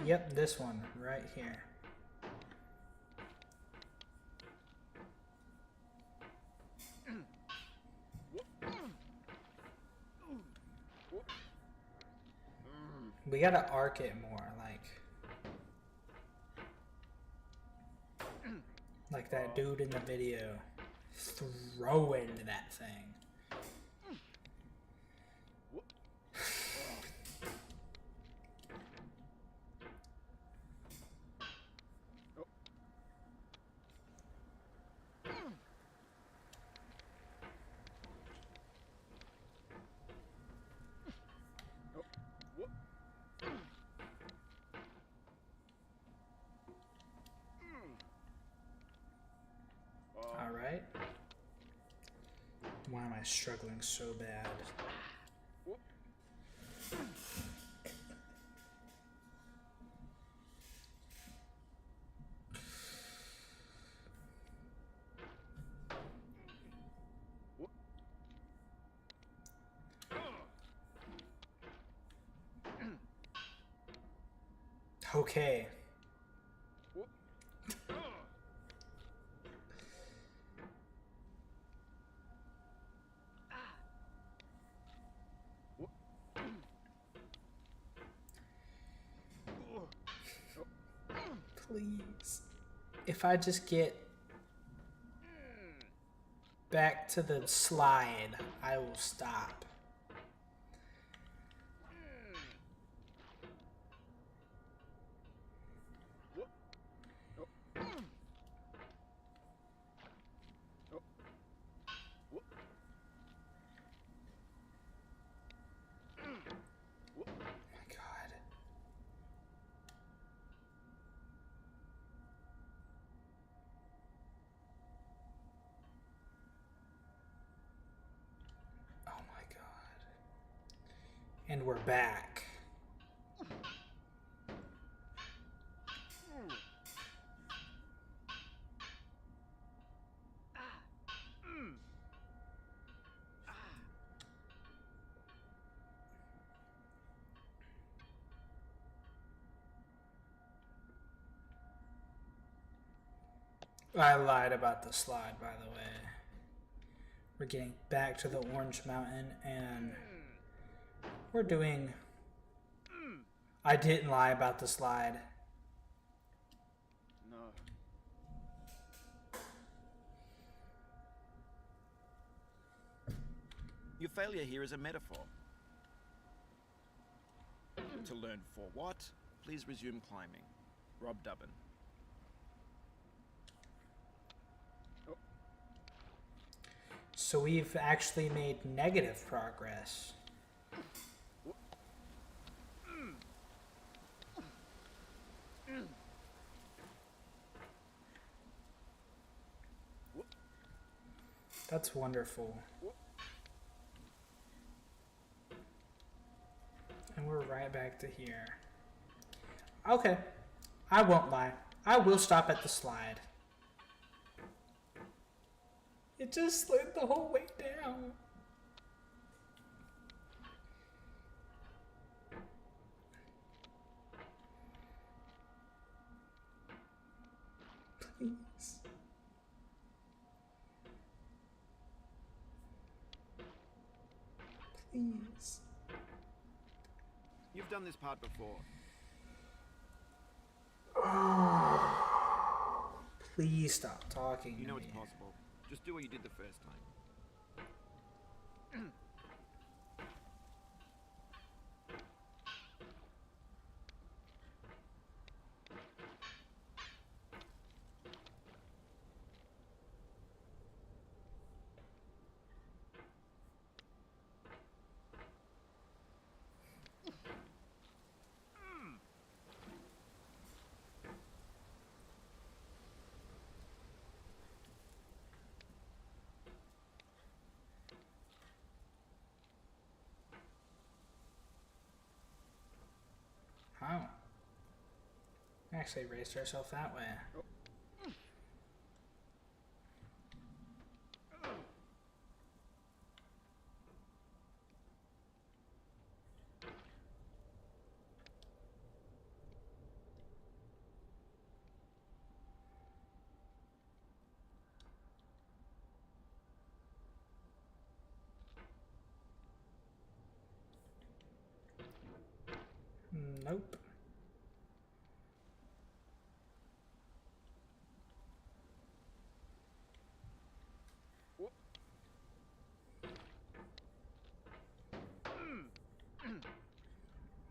Yep, this one right here. We gotta arc it more, like that dude in the video. Throw into that thing. Alright. Why am I struggling so bad? Okay. Please. If I just get back to the slide, I will stop. And we're back. I lied about the slide, by the way. We're getting back to the Orange Mountain, and we're doing... I didn't lie about the slide. No. Your failure here is a metaphor. To learn for what, please resume climbing. Rob Dubbin. So we've actually made negative progress. That's wonderful. And we're right back to here. Okay. I won't lie. I will stop at the slide. It just slid the whole way down. Please. Please. You've done this part before. Please stop talking. You know to it's me. possible. Just do what you did the first time. Oh. Actually raised herself that way. Nope.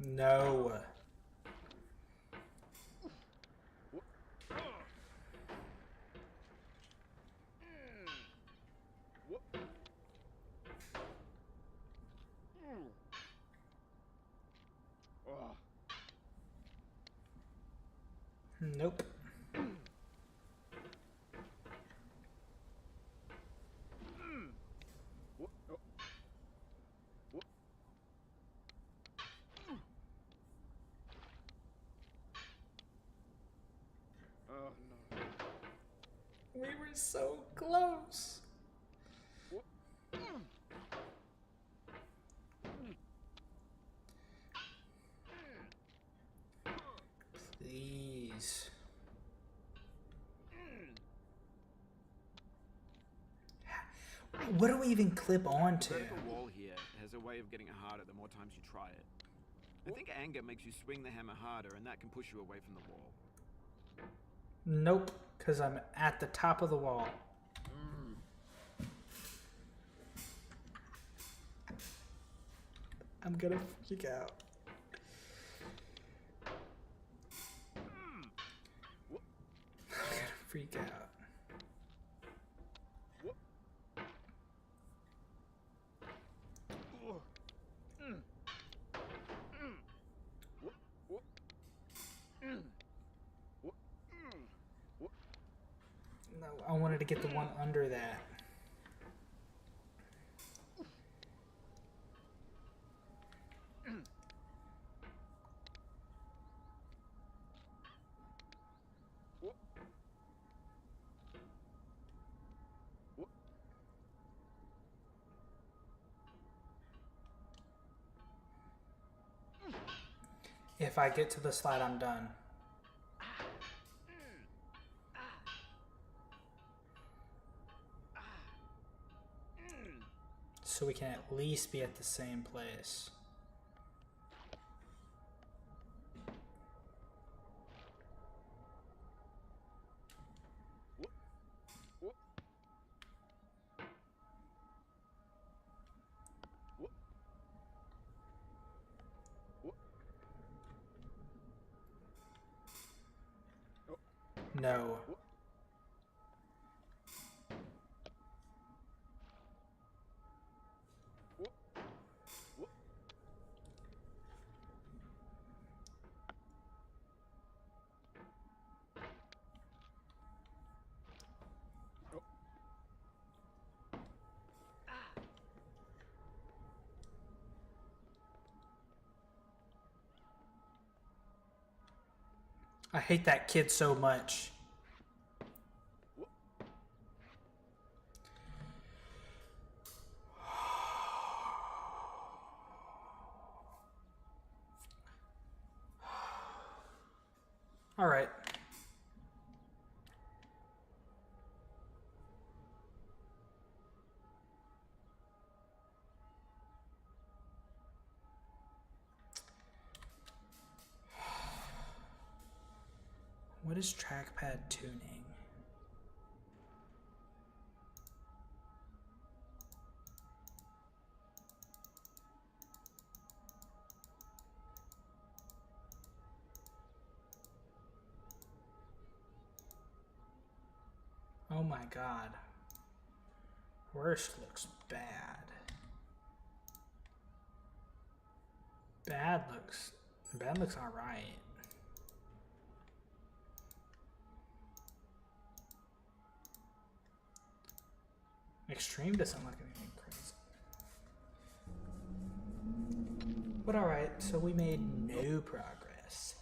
No. Nope. Oh no. We were so close. Please. What do we even clip onto? The vertical wall here has a way of getting it harder the more times you try it. I think anger makes you swing the hammer harder, and that can push you away from the wall. Nope, because I'm at the top of the wall. I'm gonna freak out. I'm gonna freak out. No, I wanted to get the one under that. If I get to the slide, I'm done. So we can at least be at the same place. No. I hate that kid so much. All right. What is trackpad tuning? Oh my god. Worst looks bad. Bad looks alright. Extreme doesn't look anything crazy. But alright, so we made no progress.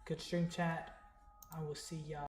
Good stream chat. I will see y'all.